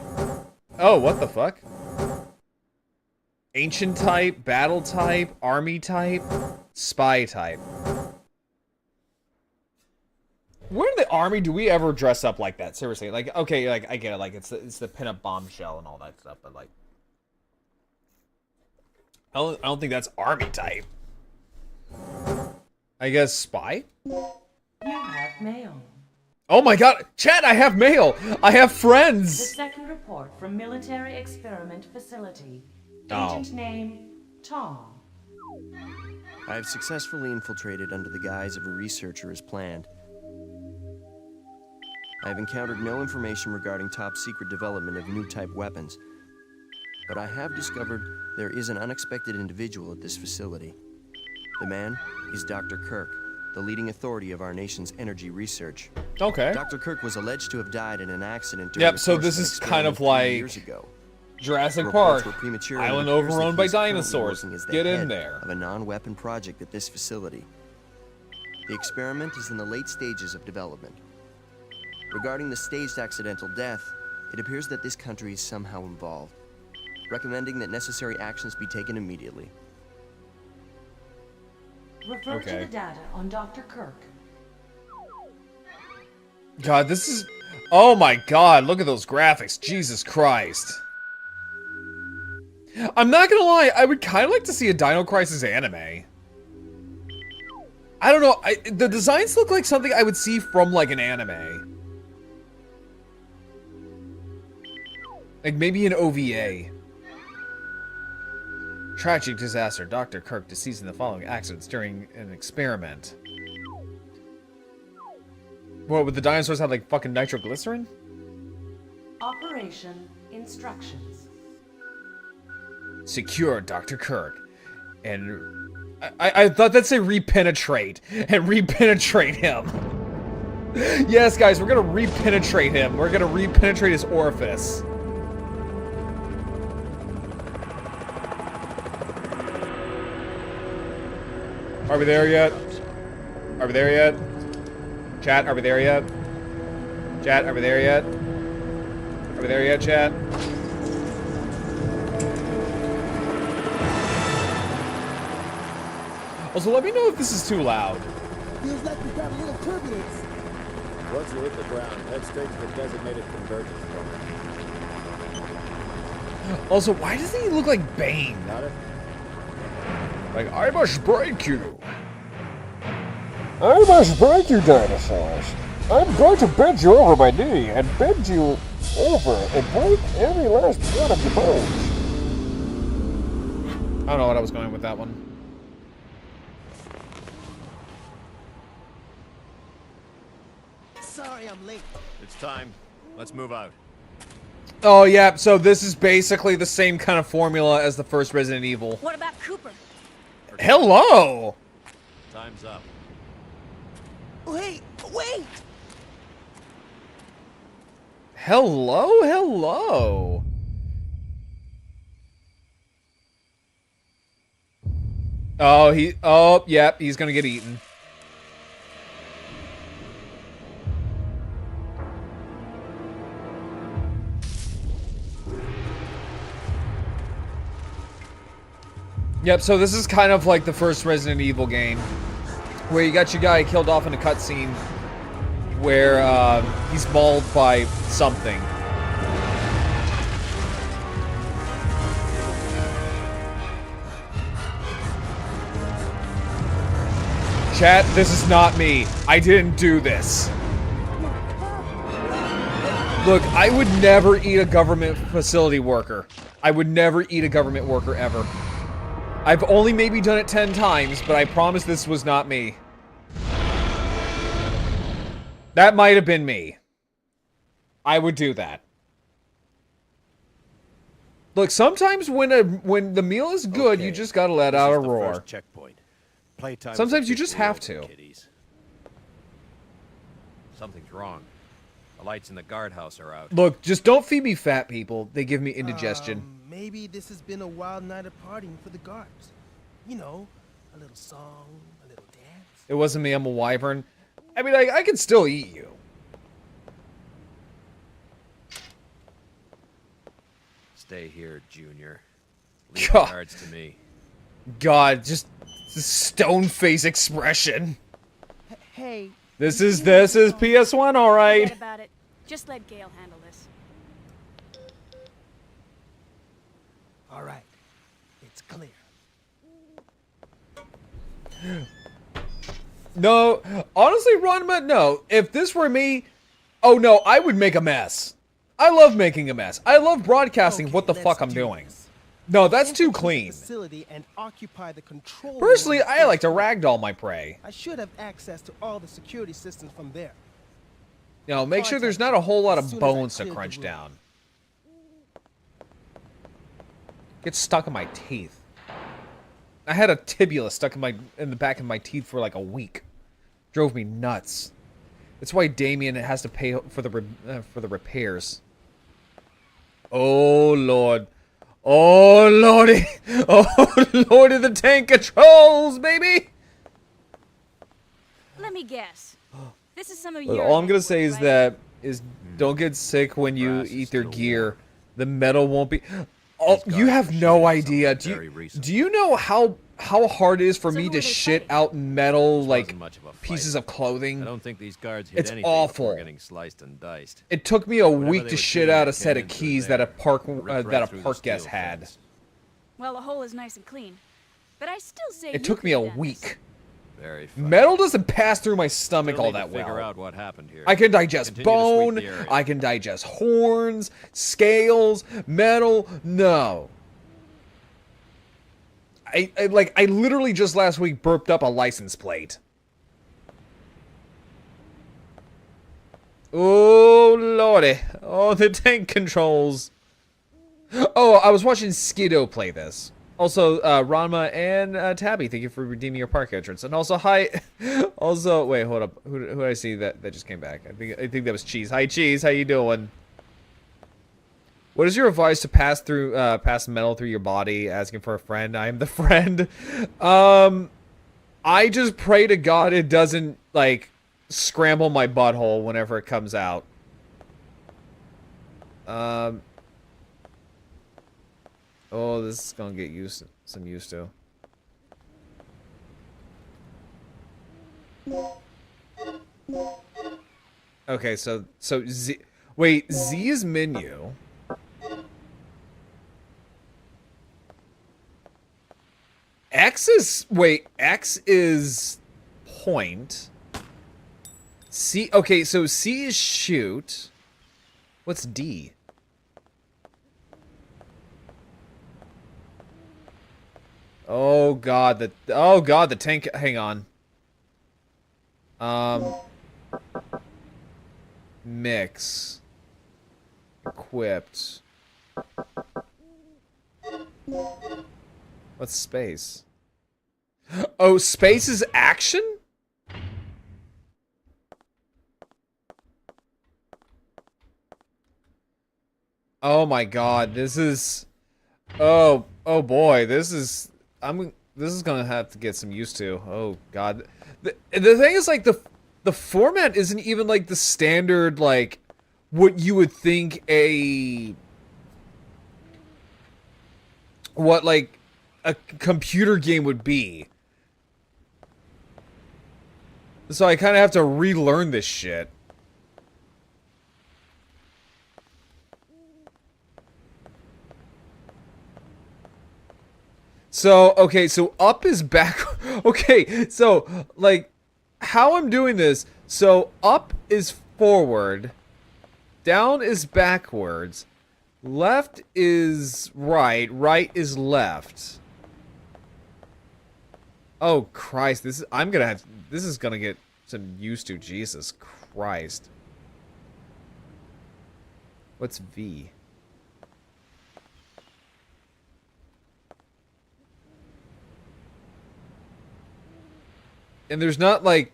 oh, what the fuck? Ancient type, battle type, army type, spy type. Where in the army do we ever dress up like that? Seriously, like, okay, like, I get it, like, it's the pinup bombshell and all that stuff, but, like, I don't think that's army type. I guess spy? You have mail. Oh my god, chat, I have mail! I have The friends! second report from Military Experiment Facility. Oh. Agent name, Tom. I have successfully infiltrated under the guise of a researcher as planned. I have encountered no information regarding top-secret development of new type weapons, but I have discovered there is an unexpected individual at this facility. The man is Dr. Kirk, the leading authority of our nation's energy research. Okay. Dr. Kirk was alleged to have died in an accident during Yep, the so course this of an is kind of experiment 3 like years ago. Jurassic Reports Park. were premature, and Island it appears that overrun by he's currently dinosaurs. working as the Get in head there. of a non-weapon project at this facility. The experiment is in the late stages of development. Regarding the staged accidental death, it appears that this country is somehow involved, recommending that necessary actions be taken immediately. Refer to Okay. the data on Dr. Kirk. God, this is... Oh my god, look at those graphics. Jesus Christ. I'm not gonna lie, I would kind of like to see a Dino Crisis anime. I don't know, the designs look like something I would see from, like, an anime. Like, maybe an OVA. Tragic disaster. Dr. Kirk deceased in the following accidents during an experiment. What, would the dinosaurs have, like, fucking nitroglycerin? Operation instructions. Secure Dr. Kirk. And... I thought that'd say repenetrate. And repenetrate him. Yes, guys, we're gonna repenetrate him. We're gonna repenetrate his orifice. Are we there yet? Are we there yet? Chat, are we there yet? Chat, are we there yet? Are we there yet, chat? Also, let me know if this is too loud. Feels like we got a little turbulence. Once you hit the ground, head straight to the designated convergence point. Also, why doesn't he look like Bane? Got it? Like, I must break you. I must break you, dinosaurs. I'm going to bend you over my knee and bend you over and break every last one of your bones. I don't know what I was going with that one. Sorry I'm late. It's time. Let's move out. Oh, yeah, so this is basically the same kind of formula as the first Resident Evil. What about Cooper? Hello! Time's up. Wait! Hello, hello. Oh, yep, he's gonna get eaten. Yep, so this is kind of like the first Resident Evil game, where you got your guy killed off in a cutscene where he's mauled by something. Chat, this is not me. I didn't do this. Look, I would never eat a government facility worker. I would never eat a government worker ever. I've only maybe done it 10 times, but I promise this was not me. That might have been me. I would do that. Look, sometimes when the meal is good, you just gotta let out a roar. First checkpoint. Playtime. Sometimes you just have to. Kiddies. Something's wrong. The lights in the guardhouse are out. Look, just don't feed me fat people. They give me indigestion. Maybe this has been a wild night of partying for the guards. You know, a little song, a little dance. It wasn't me, I'm a wyvern. I mean, I can still eat you. Stay here, Junior. Leave the God. guards to me. God, just the stone face expression. Hey. This is PS1, all right. Forget about it. Just let Gale handle this. All right. It's clear. No, honestly, Ranma, no. If this were me, oh no, I would make a mess. I love making a mess. I love broadcasting what the fuck I'm doing. No, that's too clean. Facility and occupy the control Personally, room. I like to ragdoll my prey. I should have access to all the security systems from there. You know, make sure there's not a whole lot of bones to crunch down. Get stuck in my teeth. I had a tibia stuck in the back of my teeth for like a week. Drove me nuts. That's why Damien has to pay for the repairs. Oh lord. Oh lordy. Oh lordy, the tank controls, baby. Let me guess. This is some of But your. all I'm gonna say is right? don't get sick when you Grass is eat their still gear. warm. The metal won't be. Oh, These you guards have are no shooting idea. something very recent. Do you know how hard it is for So me who to are they shit fighting? out metal This like wasn't much of a fight. pieces of clothing? I don't think these guards hit It's anything awful. before getting sliced and diced. It took me a Whatever week they to were shit shooting out at a set of came in through keys there. that a park Ripped that right a through the park guest steel had. fence. Well, the hole is nice and clean, but I still say It you took me could a have done this. week. Very funny. Metal doesn't pass through my stomach Still all need to that figure well. out what happened here. I can digest Continue to sweep bone, the area. I can digest horns, scales, metal. No. I literally just last week burped up a license plate. Oh lordy. Oh, the tank controls. Oh, I was watching Skiddo play this. Also, Ranma and Tabby, thank you for redeeming your park entrance. And also, hi. Also, wait, hold up. Who did I see that just came back? I think that was Cheese. Hi, Cheese. How you doing? What is your advice to pass metal through your body? Asking for a friend. I am the friend. I just pray to God it doesn't like scramble my butthole whenever it comes out. Oh, this is gonna get some used to. Okay, so Z. Wait, Z is menu. X is point. C. Okay, so C is shoot. What's D? Oh god, the tank. Hang on. Mix. Equipped. What's space? Oh, space is action? Oh my god, this is... Oh boy, this is gonna have to get some used to. Oh god. The thing is, like, the format isn't even like the standard, like, what you would think what like a computer game would be. So I kind of have to relearn this shit. So, okay, so up is back. Okay, so, like, how I'm doing this. So, up is forward. Down is backwards. Left is right. Right is left. Oh, Christ. This is gonna get some used to. Jesus Christ. What's V? And there's not like...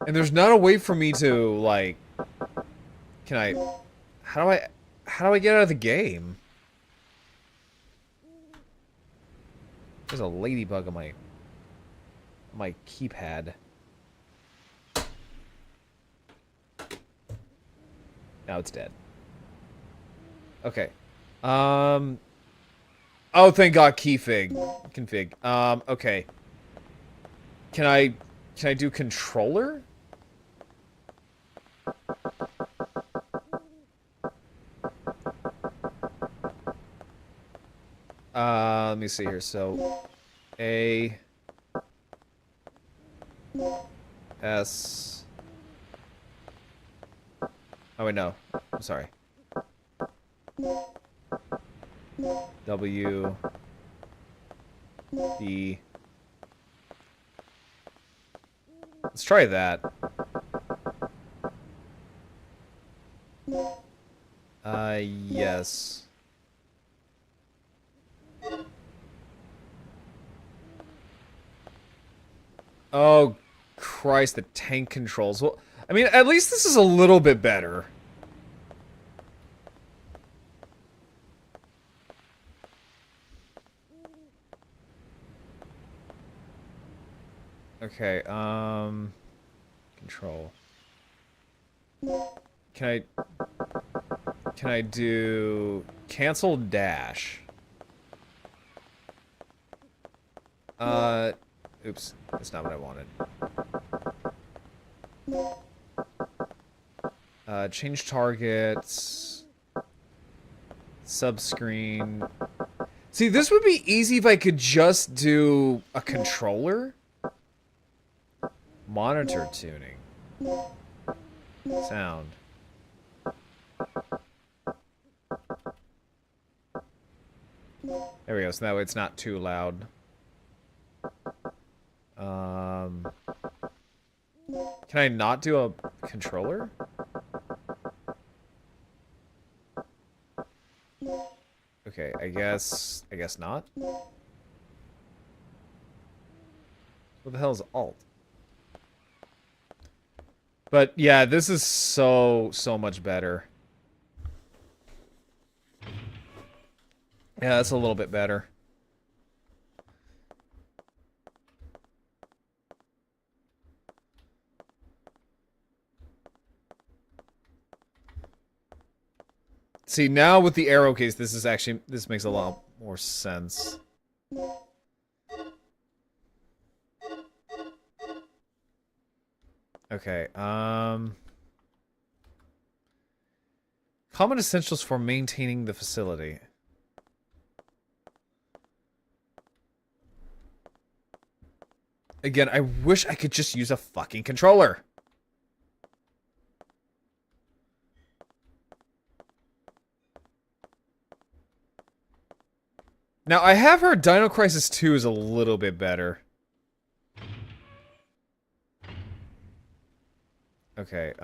And there's not a way for me to, like... Can I... How do I get out of the game? There's a ladybug on my keypad. Now it's dead. Okay. Oh, thank God, config. Okay. Can I do controller? Let me see here. So, A, S. Oh wait, no. I'm sorry. W, D. Let's try that. Yes. Oh, Christ, the tank controls. Well, I mean, at least this is a little bit better. Okay, control. Can I do cancel dash? Oops, that's not what I wanted. Change targets. Subscreen. See, this would be easy if I could just do a controller. Monitor tuning. Sound. There we go, so that way it's not too loud. Can I not do a controller? Okay, I guess not. What the hell is alt? But yeah, this is so much better. Yeah, that's a little bit better. See, now with the arrow case, this makes a lot more sense. Okay, common essentials for maintaining the facility. Again, I wish I could just use a fucking controller. Now, I have heard Dino Crisis 2 is a little bit better. Okay,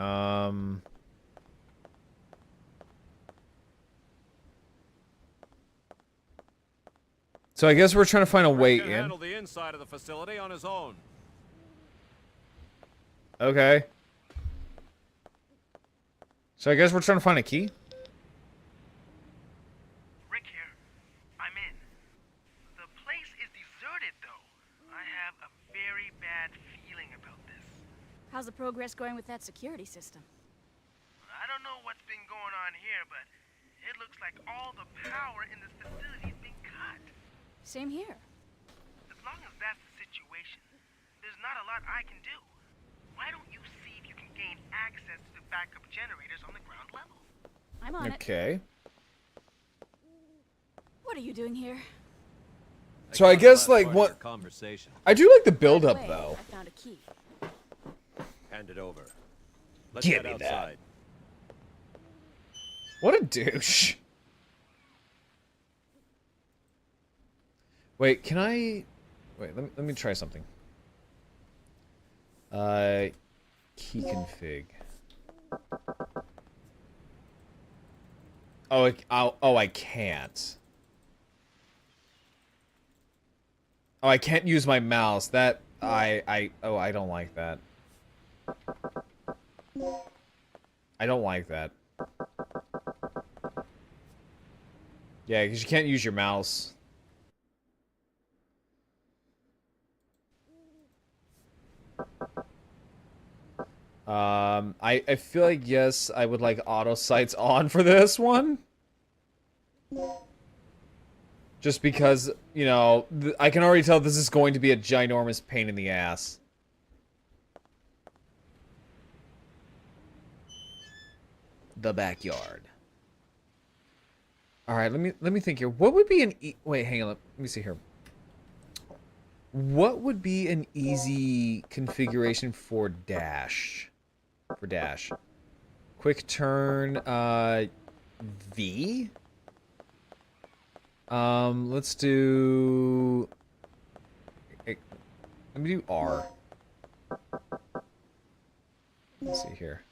so I guess we're trying to find a way in. Handle the inside of the facility on his own. Okay. So I guess we're trying to find a key? Rick here. I'm in. The place is deserted, though. I have a very bad feeling about this. How's the progress going with that security system? I don't know what's been going on here, but it looks like all the power in this facility's been cut. Same here. As long as that's the situation, there's not a lot I can do. Why don't you see if you can gain access to the backup generators on the ground level? I'm on it. Okay. What are you doing here? So I guess, like, what... Conversation. I do like the build-up, By the way, though. I found a key. Hand it over. Let's Give head me outside. What a douche. Wait, can I... Wait, let me try something. Key config. Oh, I can't. Oh, I can't use my mouse. That, I don't like that. I don't like that. Yeah, because you can't use your mouse. I feel like, yes, I would like auto sights on for this one. Just because, you know, I can already tell this is going to be a ginormous pain in the ass. The backyard. All right, let me think here. What would be an wait, hang on. Let me see here. What would be an easy configuration for dash? For dash. Quick turn, V? Let's do... Let me do R. Let's see here.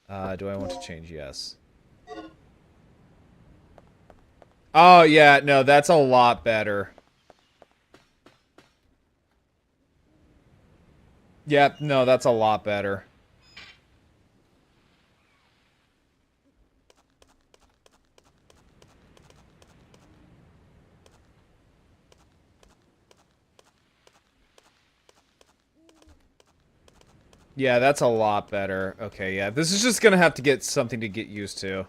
Do I want to change? Yes. Oh, yeah, no, that's a lot better. Yeah, no, that's a lot better. Yeah, that's a lot better. Okay, yeah, this is just gonna have to get something to get used to.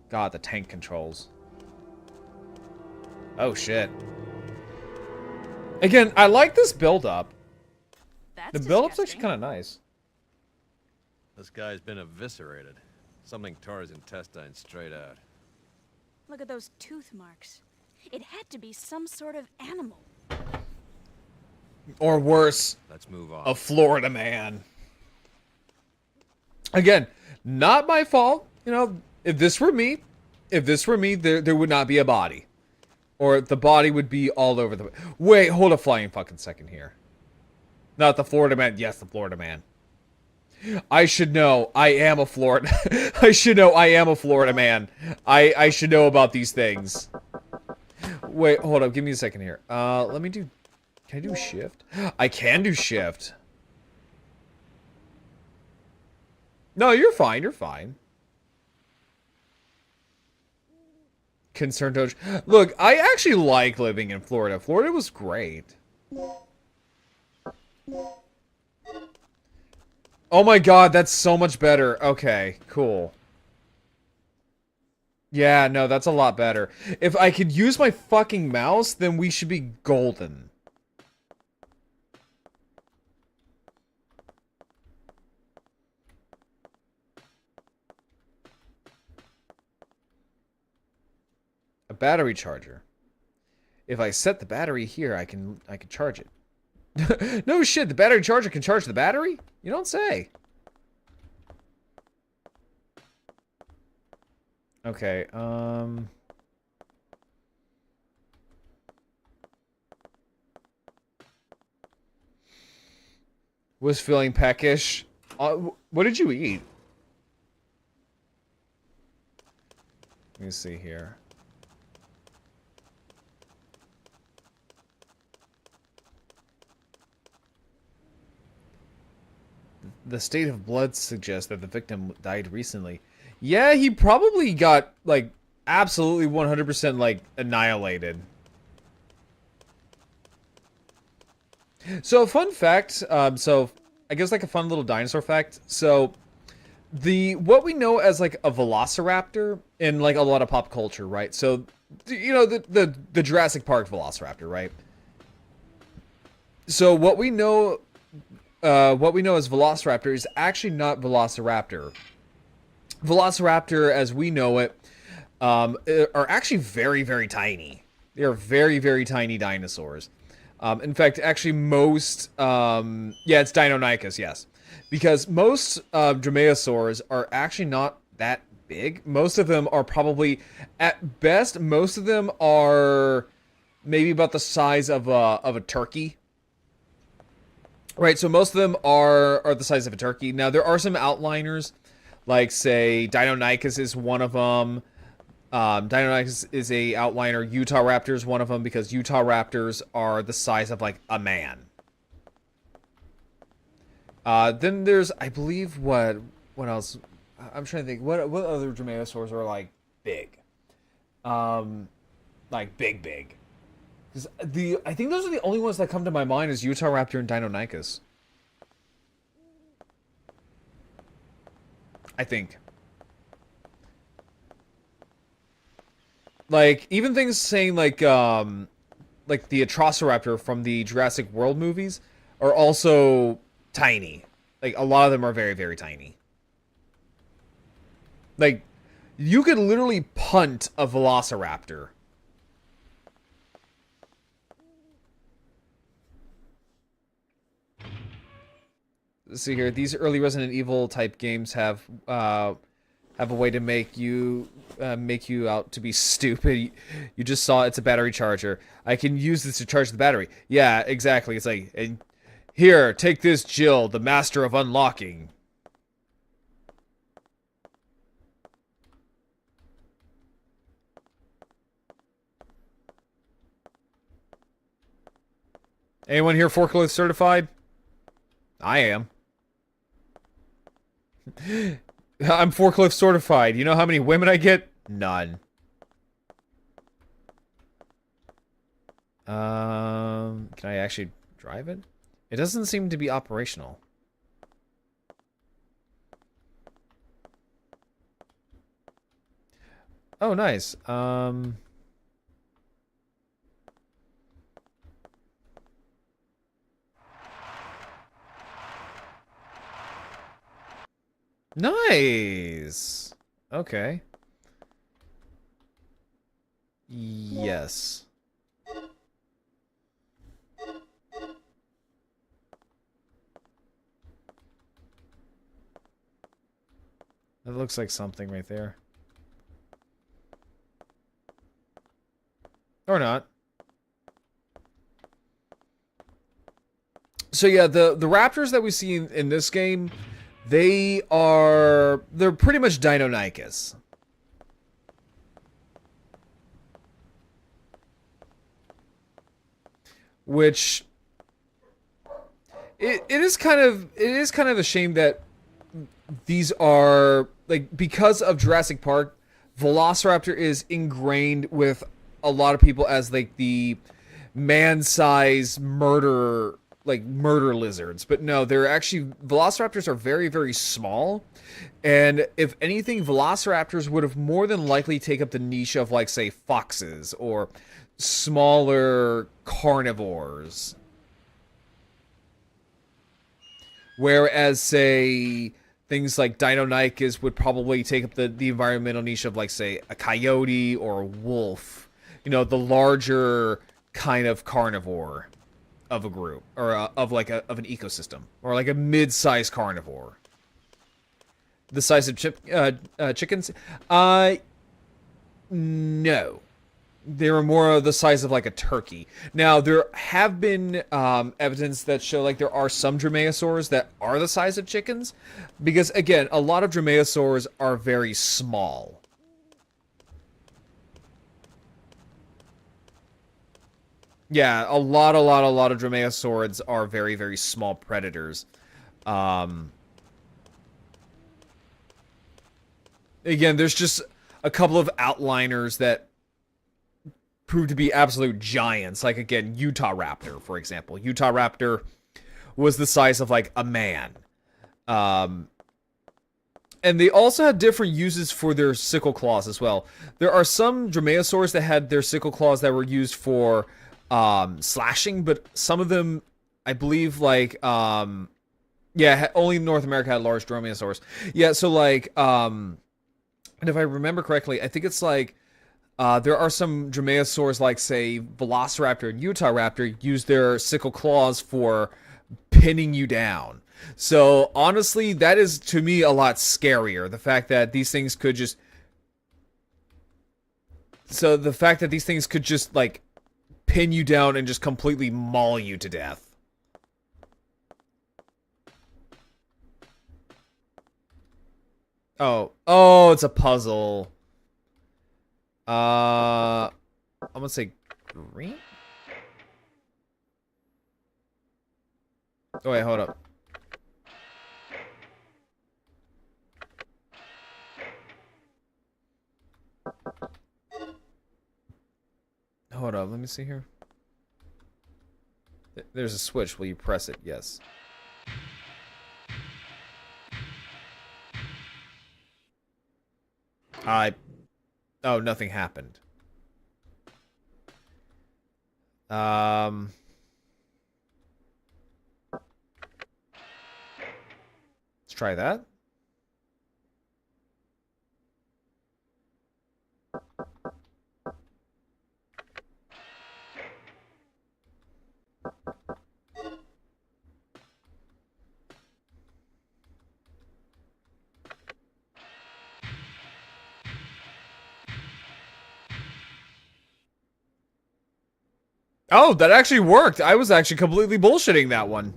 God, the tank controls. Oh, shit. Again, I like this build-up. The build-up's actually kind of nice. This guy's been eviscerated. Something tore his intestines straight out. Look at those tooth marks. It had to be some sort of animal. Or worse, let's move on. A Florida man. Again, not my fault. You know, if this were me, there would not be a body. Or the body would be all over the... Wait, hold a flying fucking second here. Not the Florida man. Yes, the Florida man. I should know. I am a Florida... I should know I am a Florida man. I should know about these things. Wait, hold up. Give me a second here. Let me do... Can I do shift? I can do shift. No, you're fine. You're fine. Concerned Doge. Look, I actually like living in Florida. Florida was great. Oh my god, that's so much better. Okay, cool. Yeah, no, that's a lot better. If I could use my fucking mouse, then we should be golden. A battery charger. If I set the battery here, I can charge it. No shit, the battery charger can charge the battery? You don't say. Okay, was feeling peckish. What did you eat? Let me see here. The state of blood suggests that the victim died recently. Yeah, he probably got, like, absolutely 100%, like, annihilated. So, fun fact, so, I guess, like, a fun little dinosaur fact. So, what we know as, like, a velociraptor in, like, a lot of pop culture, right? So, you know, the Jurassic Park velociraptor, right? So, what we know as Velociraptor is actually not Velociraptor. Velociraptor, as we know it, are actually very, very tiny. They are very, very tiny dinosaurs. In fact, actually most... yeah, it's Deinonychus, yes. Because most dromaeosaurs are actually not that big. Most of them are probably, at best, most of them are maybe about the size of a turkey. Right, so most of them are the size of a turkey. Now, there are some outliners, like, say, Deinonychus is one of them. Deinonychus is a outliner. Utah Raptor is one of them, because Utah Raptors are the size of, like, a man. Then there's, I believe, what else? I'm trying to think. What other dromaeosaurs are like big? Like big. Because I think those are the only ones that come to my mind is Utahraptor and Deinonychus. I think. Like even things saying like the Atrociraptor from the Jurassic World movies are also tiny. Like a lot of them are very, very tiny. Like you could literally punt a Velociraptor. Let's see here. These early Resident Evil type games have a way to make you out to be stupid. You just saw it's a battery charger. I can use this to charge the battery. Yeah, exactly. It's like, and here, take this, Jill, the master of unlocking. Anyone here forklift certified? I am. I'm forklift certified. You know how many women I get? None. Can I actually drive it? It doesn't seem to be operational. Oh, nice. Nice. Okay. Yes. That looks like something right there. Or not. So yeah, the raptors that we see in this game, they're pretty much Deinonychus. Which it is kind of a shame that these are like, because of Jurassic Park, Velociraptor is ingrained with a lot of people as like the man-sized murder lizards. But no, they're actually, Velociraptors are very, very small. And if anything, Velociraptors would have more than likely take up the niche of, like, say, foxes or smaller carnivores. Whereas, say, things like Deinonychus would probably take up the environmental niche of, like, say, a coyote or a wolf. You know, the larger kind of carnivore of a group, or of an ecosystem, or like a mid-sized carnivore. The size of chickens? No. They were more the size of like a turkey. Now, there have been evidence that show like there are some dromaeosaurs that are the size of chickens, because again, a lot of dromaeosaurs are very small. Yeah, a lot of dromaeosaurs are very, very small predators. Again, there's just a couple of outliners that prove to be absolute giants. Like, again, Utahraptor, for example. Utahraptor was the size of, like, a man. And they also have different uses for their sickle claws as well. There are some dromaeosaurs that had their sickle claws that were used for slashing, but some of them, I believe, like, yeah, only North America had large dromaeosaurs. Yeah, so, like, and if I remember correctly, I think it's, like, there are some dromaeosaurs, like, say, Velociraptor and Utahraptor, use their sickle claws for pinning you down. So, honestly, that is, to me, a lot scarier. The fact that these things could just... So, the fact that these things could just, like, pin you down and just completely maul you to death. Oh, it's a puzzle. I'm gonna say green? Oh, wait, hold up. let me see here. There's a switch. Will you press it? Yes. Oh, nothing happened. Let's try that. Oh, that actually worked. I was actually completely bullshitting that one.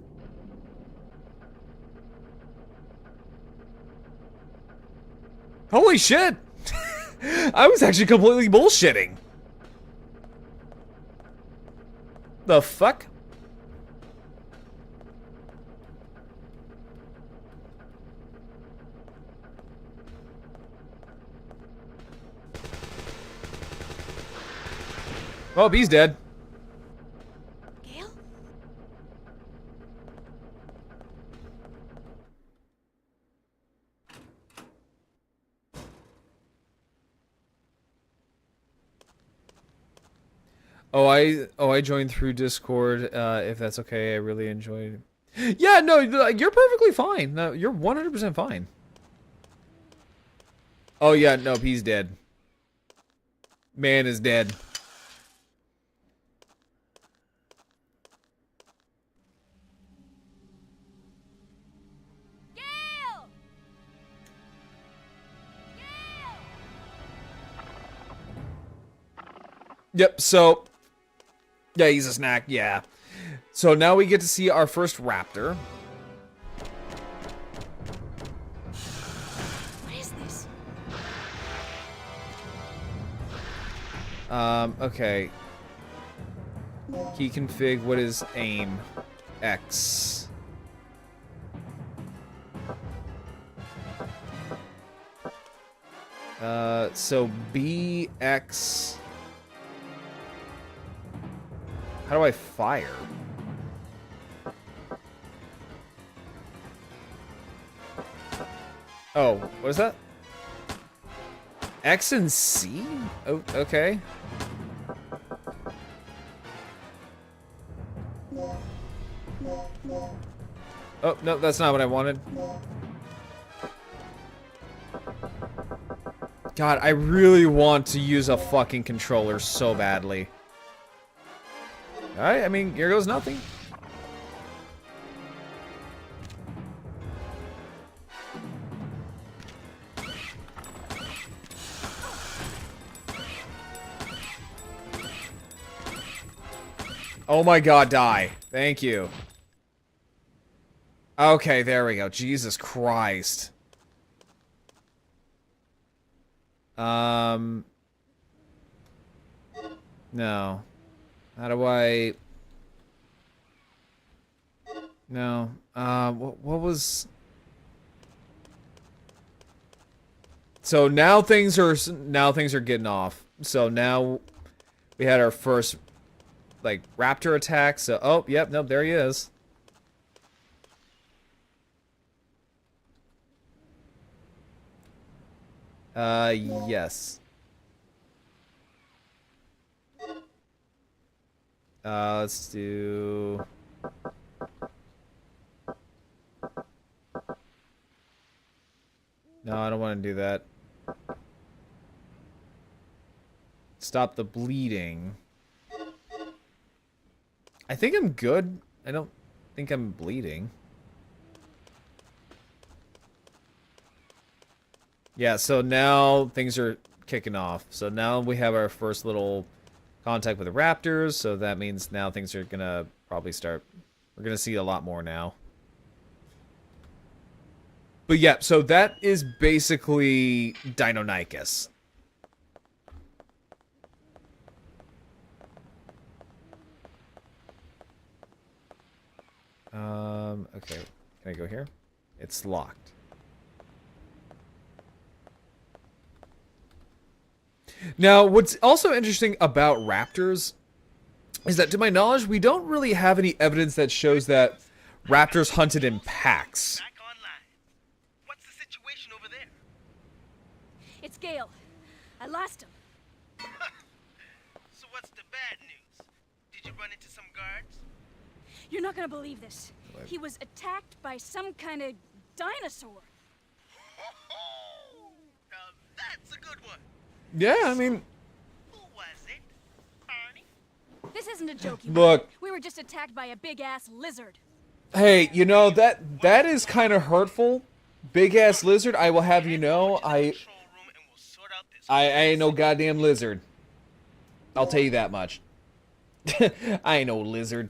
Holy shit! I was actually completely bullshitting. The fuck? Oh, he's dead. Gale? I joined through Discord. If that's okay, I really enjoyed it. Yeah, no, you're perfectly fine. No, you're 100% fine. Oh yeah, nope, he's dead. Man is dead. Gale! Gale! Yep, so... Yeah, he's a snack, yeah. So now we get to see our first raptor. What is this? Okay. Key config, what is aim? X. So BX... How do I fire? Oh, what is that? X and C? Oh, okay. Oh, no, that's not what I wanted. God, I really want to use a fucking controller so badly. Alright, I mean, here goes nothing. Oh my god, die. Thank you. Okay, there we go. Jesus Christ. No. How do I... No. What was... So now things are getting off. So now we had our first like raptor attack. So oh, yep, nope, there he is. Yes. Let's do... No, I don't want to do that. Stop the bleeding. I think I'm good. I don't think I'm bleeding. Yeah, so now things are kicking off. So now we have our first little contact with the raptors, so that means now things are gonna probably start... We're gonna see a lot more now. But yeah, so that is basically Dino Crisis. Okay. Can I go here? It's locked. Now, what's also interesting about raptors is that, to my knowledge, we don't really have any evidence that shows that raptors hunted in packs. Back online. What's the situation over there? It's Gale. I lost him. So what's the bad news? Did you run into some guards? You're not gonna believe this. He was attacked by some kind of dinosaur. Now that's a good one. Yeah, I mean, Who was it? Barney? This isn't a joke, you look, idiot. We were just attacked by a big-ass lizard. hey, you know, that is kind of hurtful. Big ass lizard, I will have you know, I ain't no goddamn lizard. I'll tell you that much. I ain't no lizard.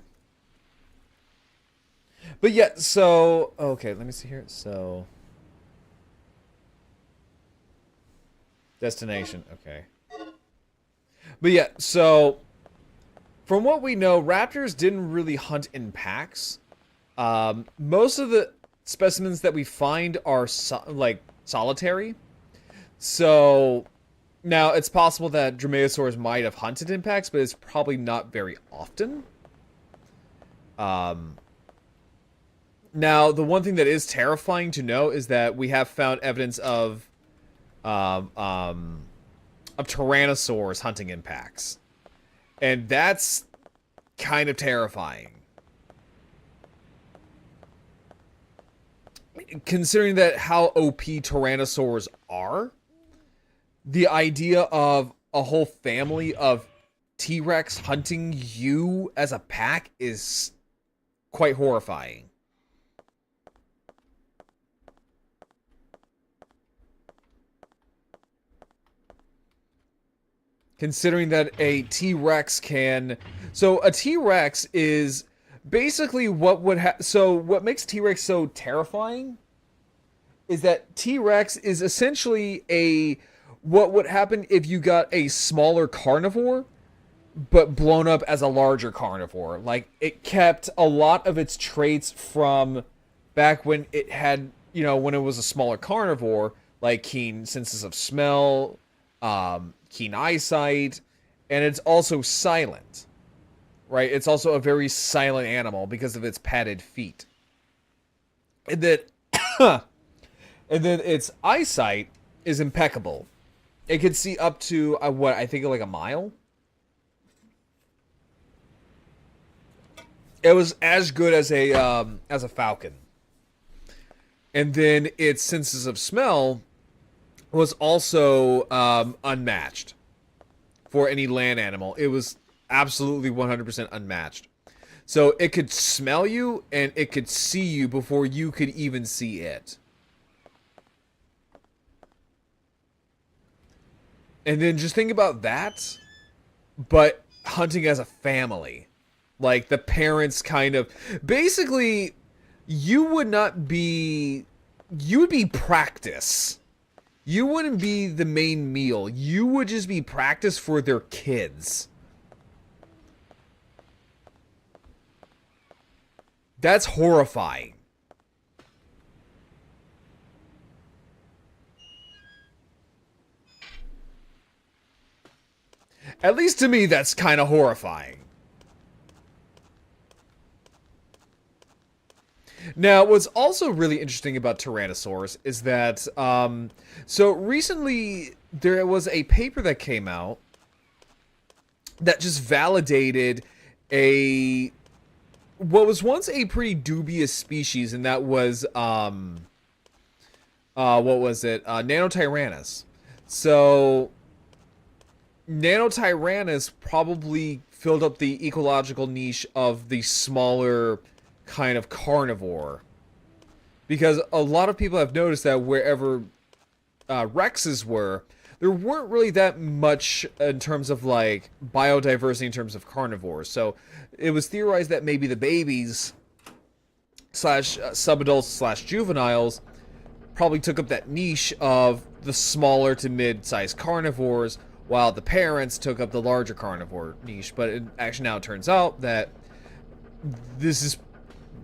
But yeah, so okay, let me see here. So destination, okay. But yeah, so from what we know, raptors didn't really hunt in packs. Most of the specimens that we find are solitary. So now it's possible that dromaeosaurs might have hunted in packs, but it's probably not very often. Now the one thing that is terrifying to know is that we have found evidence of tyrannosaurs hunting in packs, and that's kind of terrifying. Considering that how OP tyrannosaurs are, the idea of a whole family of T-Rex hunting you as a pack is quite horrifying. Considering that a T-Rex can... So a T-Rex is basically what would so what makes T-Rex so terrifying is that T-Rex is essentially what would happen if you got a smaller carnivore but blown up as a larger carnivore. Like, it kept a lot of its traits from back when it had, you know, when it was a smaller carnivore, like keen senses of smell, keen eyesight, and it's also silent. Right? It's also a very silent animal because of its padded feet. And then and then its eyesight is impeccable. It can see up to what I think like a mile. It was as good as a falcon. And then its senses of smell was also unmatched for any land animal. It was absolutely 100% unmatched. So it could smell you and it could see you before you could even see it. And then just think about that, but hunting as a family. Like, the parents kind of... Basically, you would be practice. You wouldn't be the main meal. You would just be practice for their kids. That's horrifying. At least to me, that's kind of horrifying. Now, what's also really interesting about Tyrannosaurus is that, so recently there was a paper that came out that just validated what was once a pretty dubious species, and that was, what was it? Nanotyrannus. So, Nanotyrannus probably filled up the ecological niche of the smaller kind of carnivore, because a lot of people have noticed that wherever Rexes were, there weren't really that much in terms of like biodiversity in terms of carnivores. So it was theorized that maybe the babies slash subadults slash juveniles probably took up that niche of the smaller to mid-sized carnivores, while the parents took up the larger carnivore niche. But it actually now turns out that this is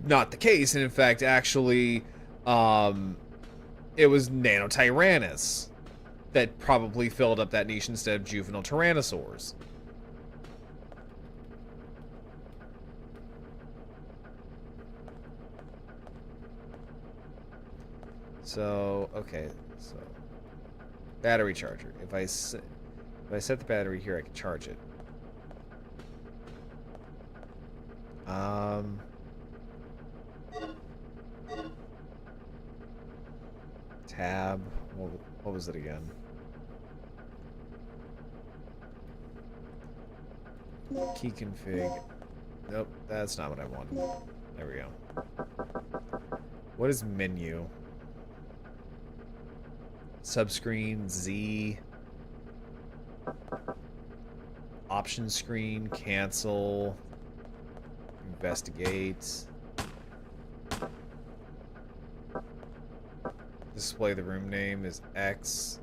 not the case, and in fact, actually, it was Nanotyrannus that probably filled up that niche instead of juvenile tyrannosaurs. So, okay, so battery charger. If I set the battery here, I can charge it. Tab. What was it again? Key config. Nope, that's not what I wanted. There we go. What is menu? Subscreen, Z. Option screen, cancel. Investigate. Display the room name is X.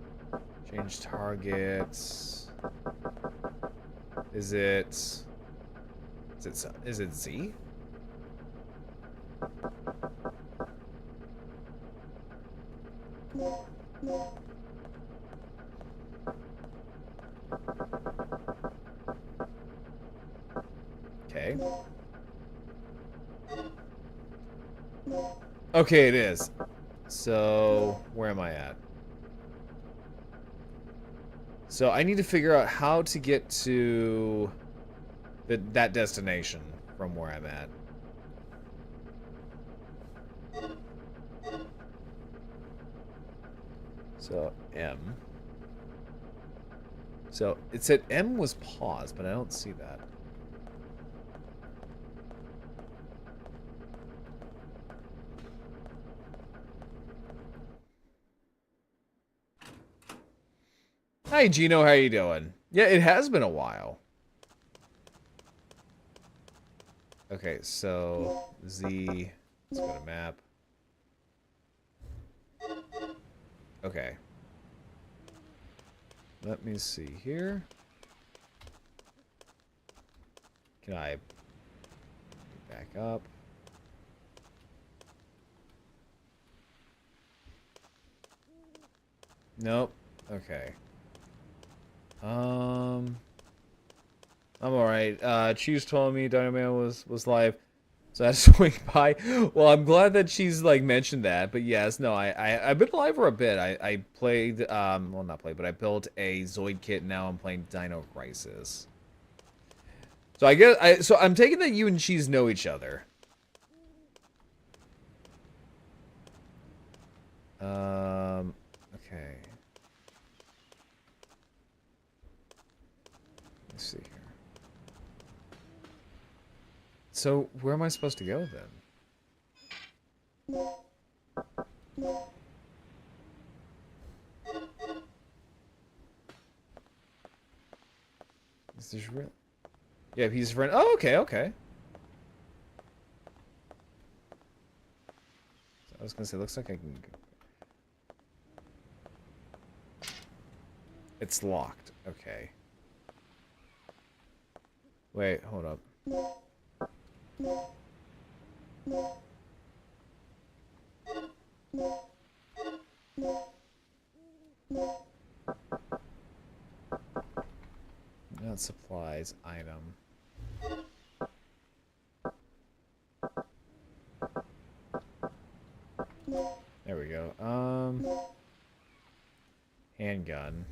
Change targets. Is it Z? Okay. Okay, it is. So, where am I at? So, I need to figure out how to get to that destination from where I'm at. So, M. So, it said M was paused, but I don't see that. Hi, Gino. How you doing? Yeah, it has been a while. Okay, so Z. Let's go to map. Okay. Let me see here. Can I back up? Nope. Okay. I'm alright. Choose told me Dino Man was live, so I had to swing by. Well, I'm glad that she's like mentioned that. But yes, no, I've been live for a bit. I played well, not played, but I built a Zoid kit. Now I'm playing Dino Crisis. So I guess so I'm taking that you and Cheese know each other. Okay. Let's see here. So, where am I supposed to go then? Is this real? Yeah, he's friend. Oh, okay, okay. I was gonna say, looks like I can. It's locked. Okay. Wait, hold up. Not supplies, item. There we go. Handgun.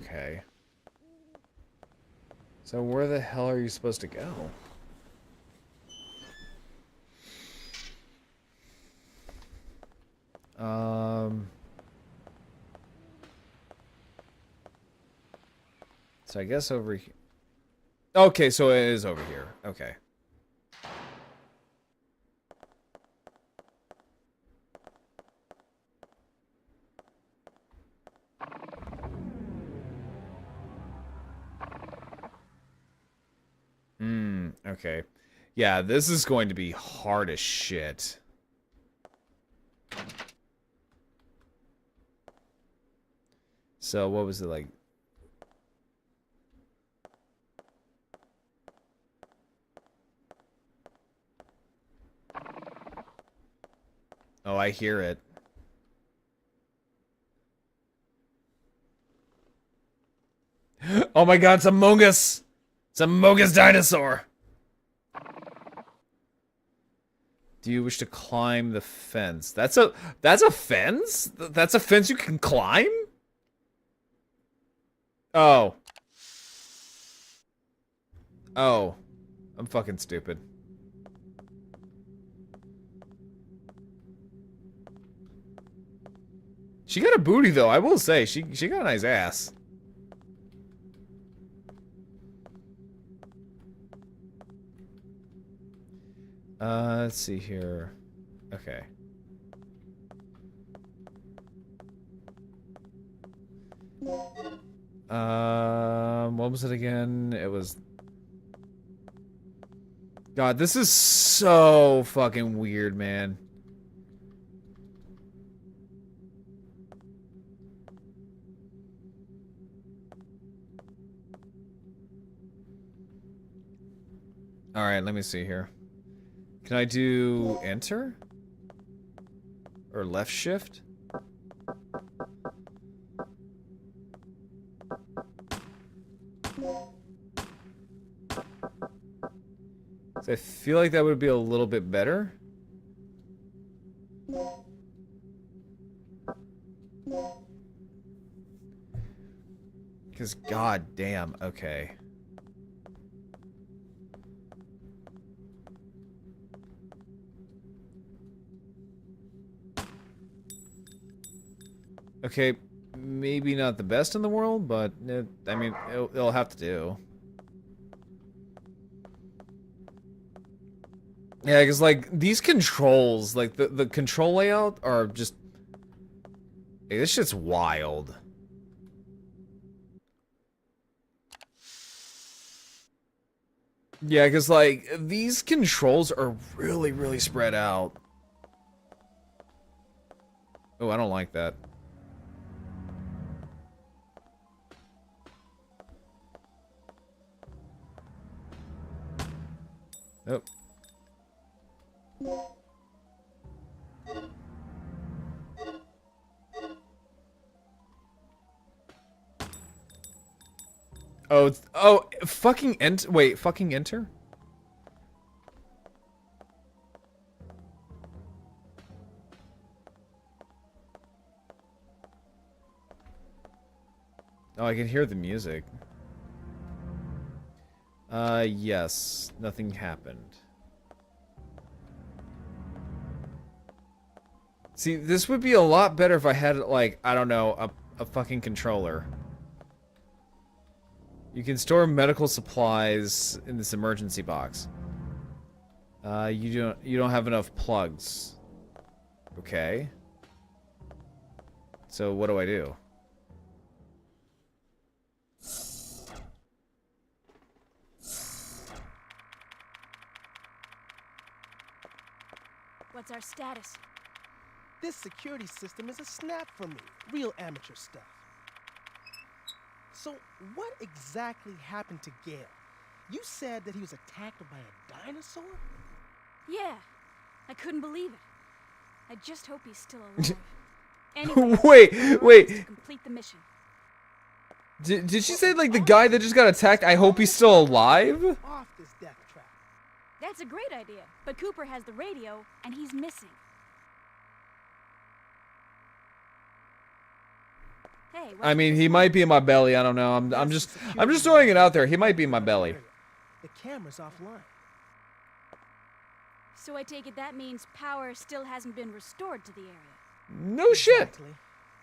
Okay. So where the hell are you supposed to go? So I guess over here. Okay, so it is over here. Okay. Okay. Yeah, this is going to be hard as shit. So, what was it like? Oh, I hear it. Oh my god, it's Among Us! Some bogus dinosaur! Do you wish to climb the fence? That's a fence? That's a fence you can climb? Oh. Oh. I'm fucking stupid. She got a booty though, I will say. She got a nice ass. Let's see here. Okay. What was it again? It was... God, this is so fucking weird, man. Alright, let me see here. Can I do enter? Or left shift? So I feel like that would be a little bit better. Because god damn, okay. Okay, maybe not the best in the world, but I mean, it'll have to do. Yeah, because like these controls, like the control layout are just, hey, this shit's wild. Yeah, because like these controls are really, really spread out. Oh, I don't like that. Nope. Oh, fucking enter. Wait, fucking enter? Oh, I can hear the music. Yes. Nothing happened. See, this would be a lot better if I had, like, I don't know, a fucking controller. You can store medical supplies in this emergency box. You don't have enough plugs. Okay. So what do I do? What's our status? This security system is a snap for me. Real amateur stuff. So, what exactly happened to Gale? You said that he was attacked by a dinosaur? Yeah, I couldn't believe it. I just hope he's still alive. Anyway, Wait. to complete the mission. Did she say like the guy that just got attacked? I hope he's still alive. Off this death trap. That's a great idea, but Cooper has the radio, and he's missing. Hey, I mean, he might be in my belly. I don't know. I'm just throwing it out there. He might be in my belly. The camera's offline. So I take it that means power still hasn't been restored to the area. No shit. Exactly.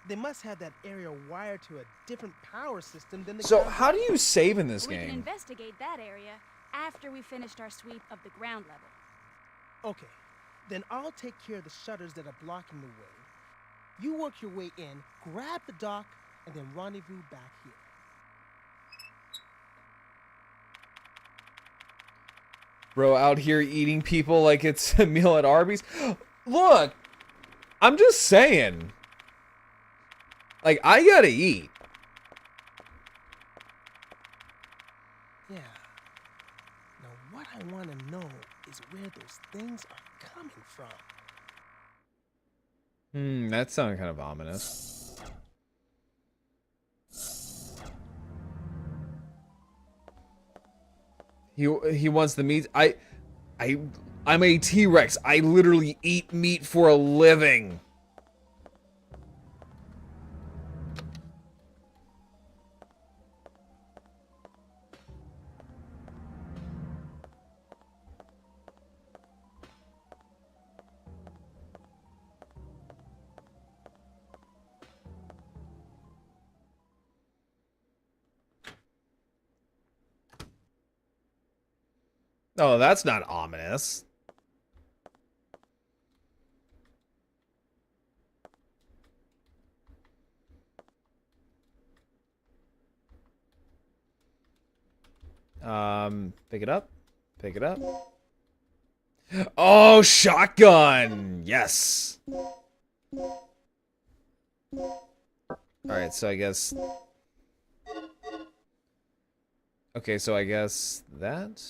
They must have that area wired to a different power system than the So ground how do level. you save in this We can game? investigate that area after we finished our sweep of the ground level. Okay, then I'll take care of the shutters that are blocking the way. You work your way in, grab the dock, and then rendezvous back here. Bro, out here eating people like it's a meal at Arby's. Look, I'm just saying. Like, I gotta eat. Yeah. Now, what I want to know is where those things are coming from. That sounded kind of ominous. He wants the meat. I'm a T-Rex. I literally eat meat for a living. Oh, that's not ominous. Pick it up. Pick it up. Oh, shotgun! Yes! Alright, so I guess... Okay, so I guess that...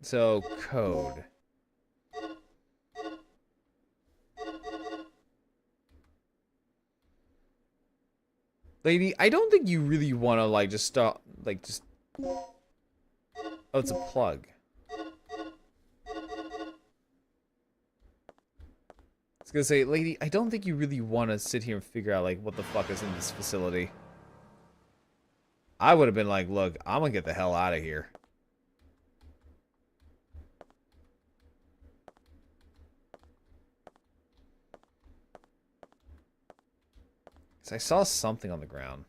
So, code. Lady, I don't think you really want to, like, just stop, like, just... Oh, it's a plug. I was gonna say, lady, I don't think you really want to sit here and figure out, like, what the fuck is in this facility. I would have been like, look, I'm gonna get the hell out of here. I saw something on the ground.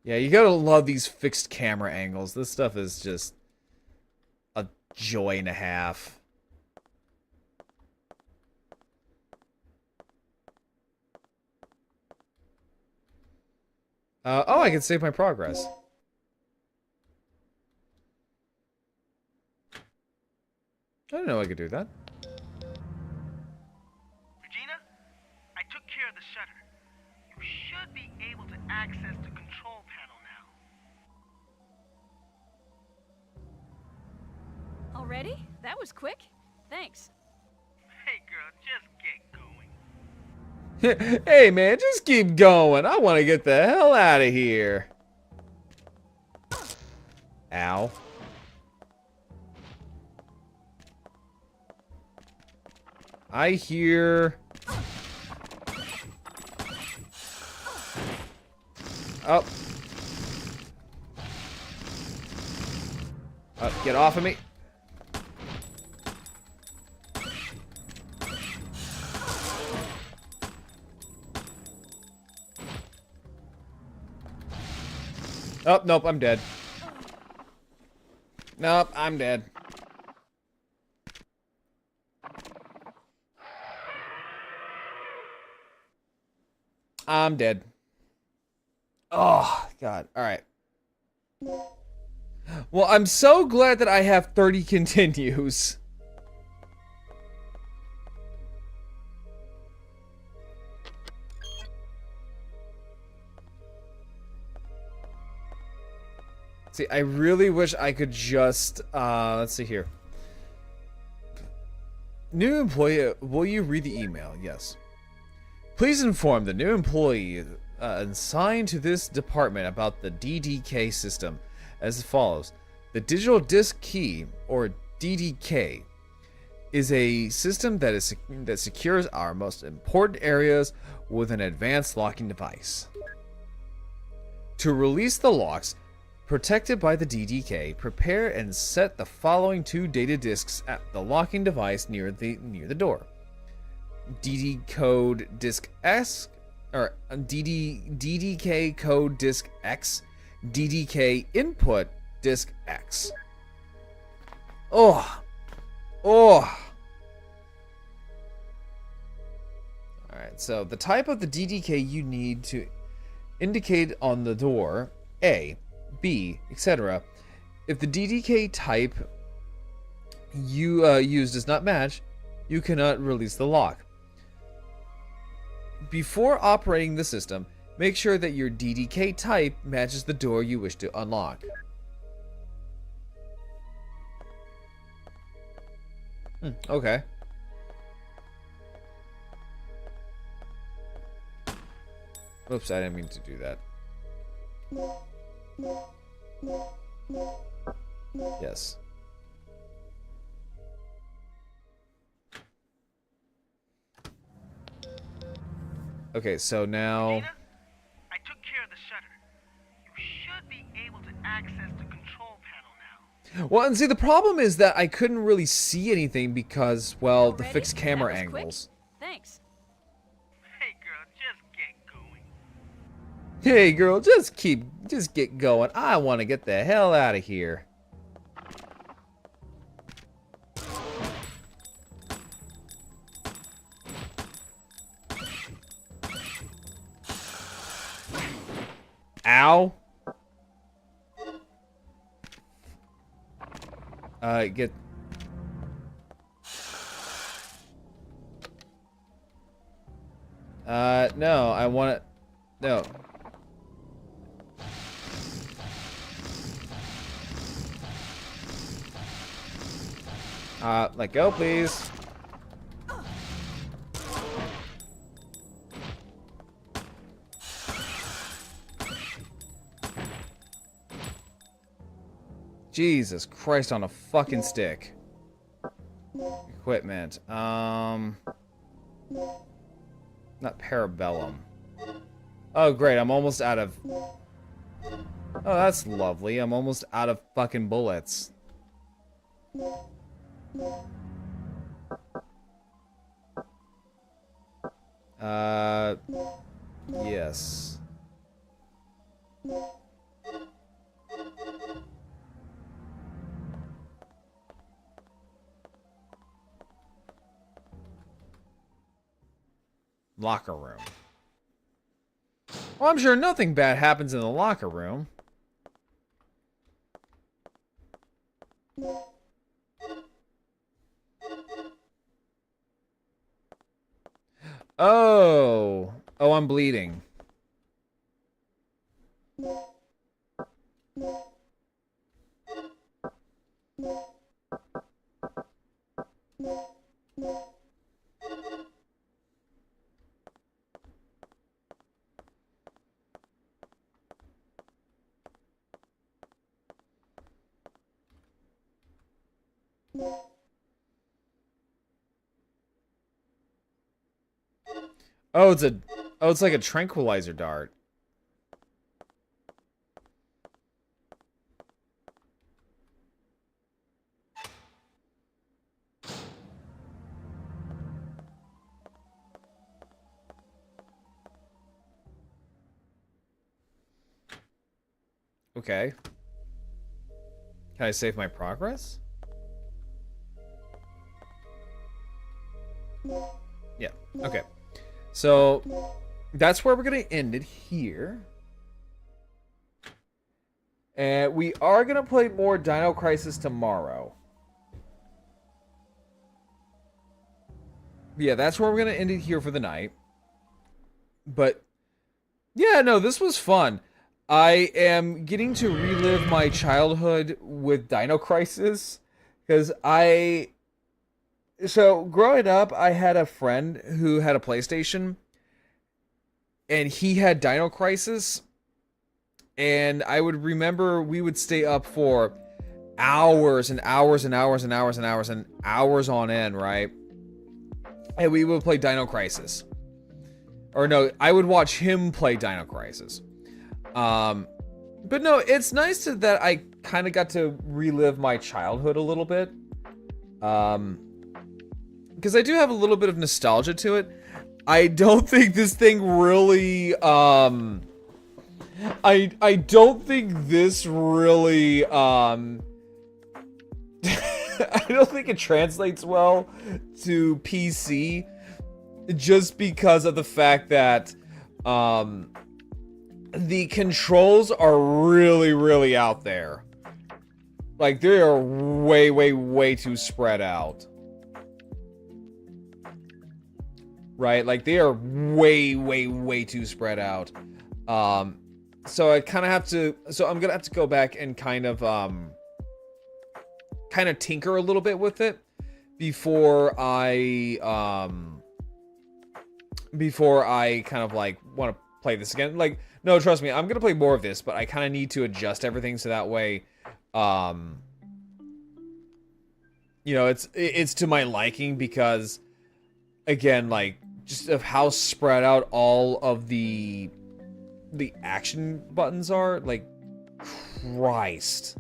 Yeah, you gotta love these fixed camera angles. This stuff is just a joy and a half. Oh, I can save my progress. I didn't know I could do that. Should be able to access the control panel now. Already? That was quick. Thanks. Hey girl, just get going. Hey man, just keep going. I want to get the hell out of here. Ow. I hear... Oh. Get off of me. Oh, nope, I'm dead. Nope, I'm dead. I'm dead. Oh, God. All right. Well, I'm so glad that I have 30 continues. See, I really wish I could just, let's see here. New employee, will you read the email? Yes. Please inform the new employee assigned to this department about the DDK system as follows. The digital disk key, or DDK, is a system that secures our most important areas with an advanced locking device. To release the locks protected by the DDK, prepare and set the following 2 data disks at the locking device near the door. DD code disk S, or DDK code disk X, DDK input disk X. Oh. Alright, so the type of the DDK you need to indicate on the door, A, B, etc. If the DDK type you use does not match, you cannot release the lock. Before operating the system, make sure that your DDK type matches the door you wish to unlock. Okay. Oops, I didn't mean to do that. Yes. Okay, so now... Dana, I took care of the shutter. You should be able to access the control panel now. Well, and see, the problem is that I couldn't really see anything because, well, the Ready? fixed camera That was quick. angles. Thanks. Hey girl, just get going. Hey, girl, just get going. I want to get the hell out of here. Ow. Get... no, I want it... No. Let go, please. Jesus Christ on a fucking stick. Equipment. Not Parabellum. Oh, great. I'm almost out of... Oh, that's lovely. I'm almost out of fucking bullets. Yes. Locker room. Well, I'm sure nothing bad happens in the locker room. Oh. Oh, I'm bleeding. Oh, it's like a tranquilizer dart. Okay. Can I save my progress? Yeah, okay. So, that's where we're going to end it here. And we are going to play more Dino Crisis tomorrow. Yeah, that's where we're going to end it here for the night. But, yeah, no, this was fun. I am getting to relive my childhood with Dino Crisis. Because So, growing up, I had a friend who had a PlayStation. And he had Dino Crisis. And I would remember we would stay up for hours and hours and hours and hours and hours and hours on end, right? And we would play Dino Crisis. Or no, I would watch him play Dino Crisis. But no, it's nice that I kind of got to relive my childhood a little bit. Because I do have a little bit of nostalgia to it. I don't think this thing really, I don't think this really, I don't think it translates well to PC just because of the fact that, the controls are really, really out there. Like, they are way, way, way too spread out. Right? Like, they are way, way, way too spread out. So I kind of have to... So I'm gonna have to go back and kind of tinker a little bit with it before I kind of, like, want to play this again. Like, no, trust me, I'm gonna play more of this, but I kind of need to adjust everything so that way, you know, it's to my liking, because, again, like, just of how spread out all of the action buttons are, like, Christ.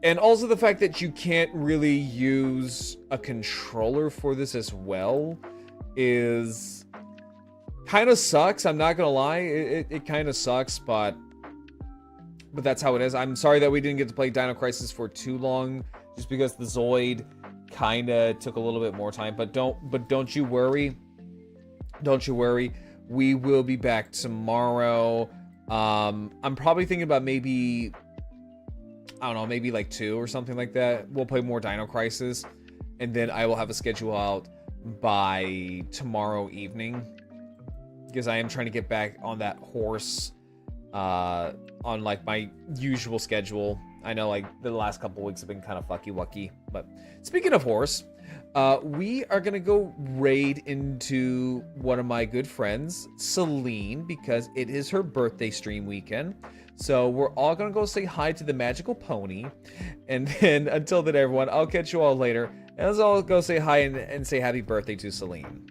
And also the fact that you can't really use a controller for this as well is kind of sucks. I'm not gonna lie, it kind of sucks, but that's how it is. I'm sorry that we didn't get to play Dino Crisis for too long, just because the Zoid kind of took a little bit more time. But don't you worry. Don't you worry. We will be back tomorrow. I'm probably thinking about maybe, I don't know, maybe like 2 or something like that. We'll play more Dino Crisis, and then I will have a schedule out by tomorrow evening, because I am trying to get back on that horse, on like my usual schedule. I know like the last couple weeks have been kind of fucky-wucky, but speaking of horse, we are gonna go raid into one of my good friends, Celine, because it is her birthday stream weekend. So we're all gonna go say hi to the magical pony, and then until then, everyone, I'll catch you all later, and let's all go say hi and say happy birthday to Celine.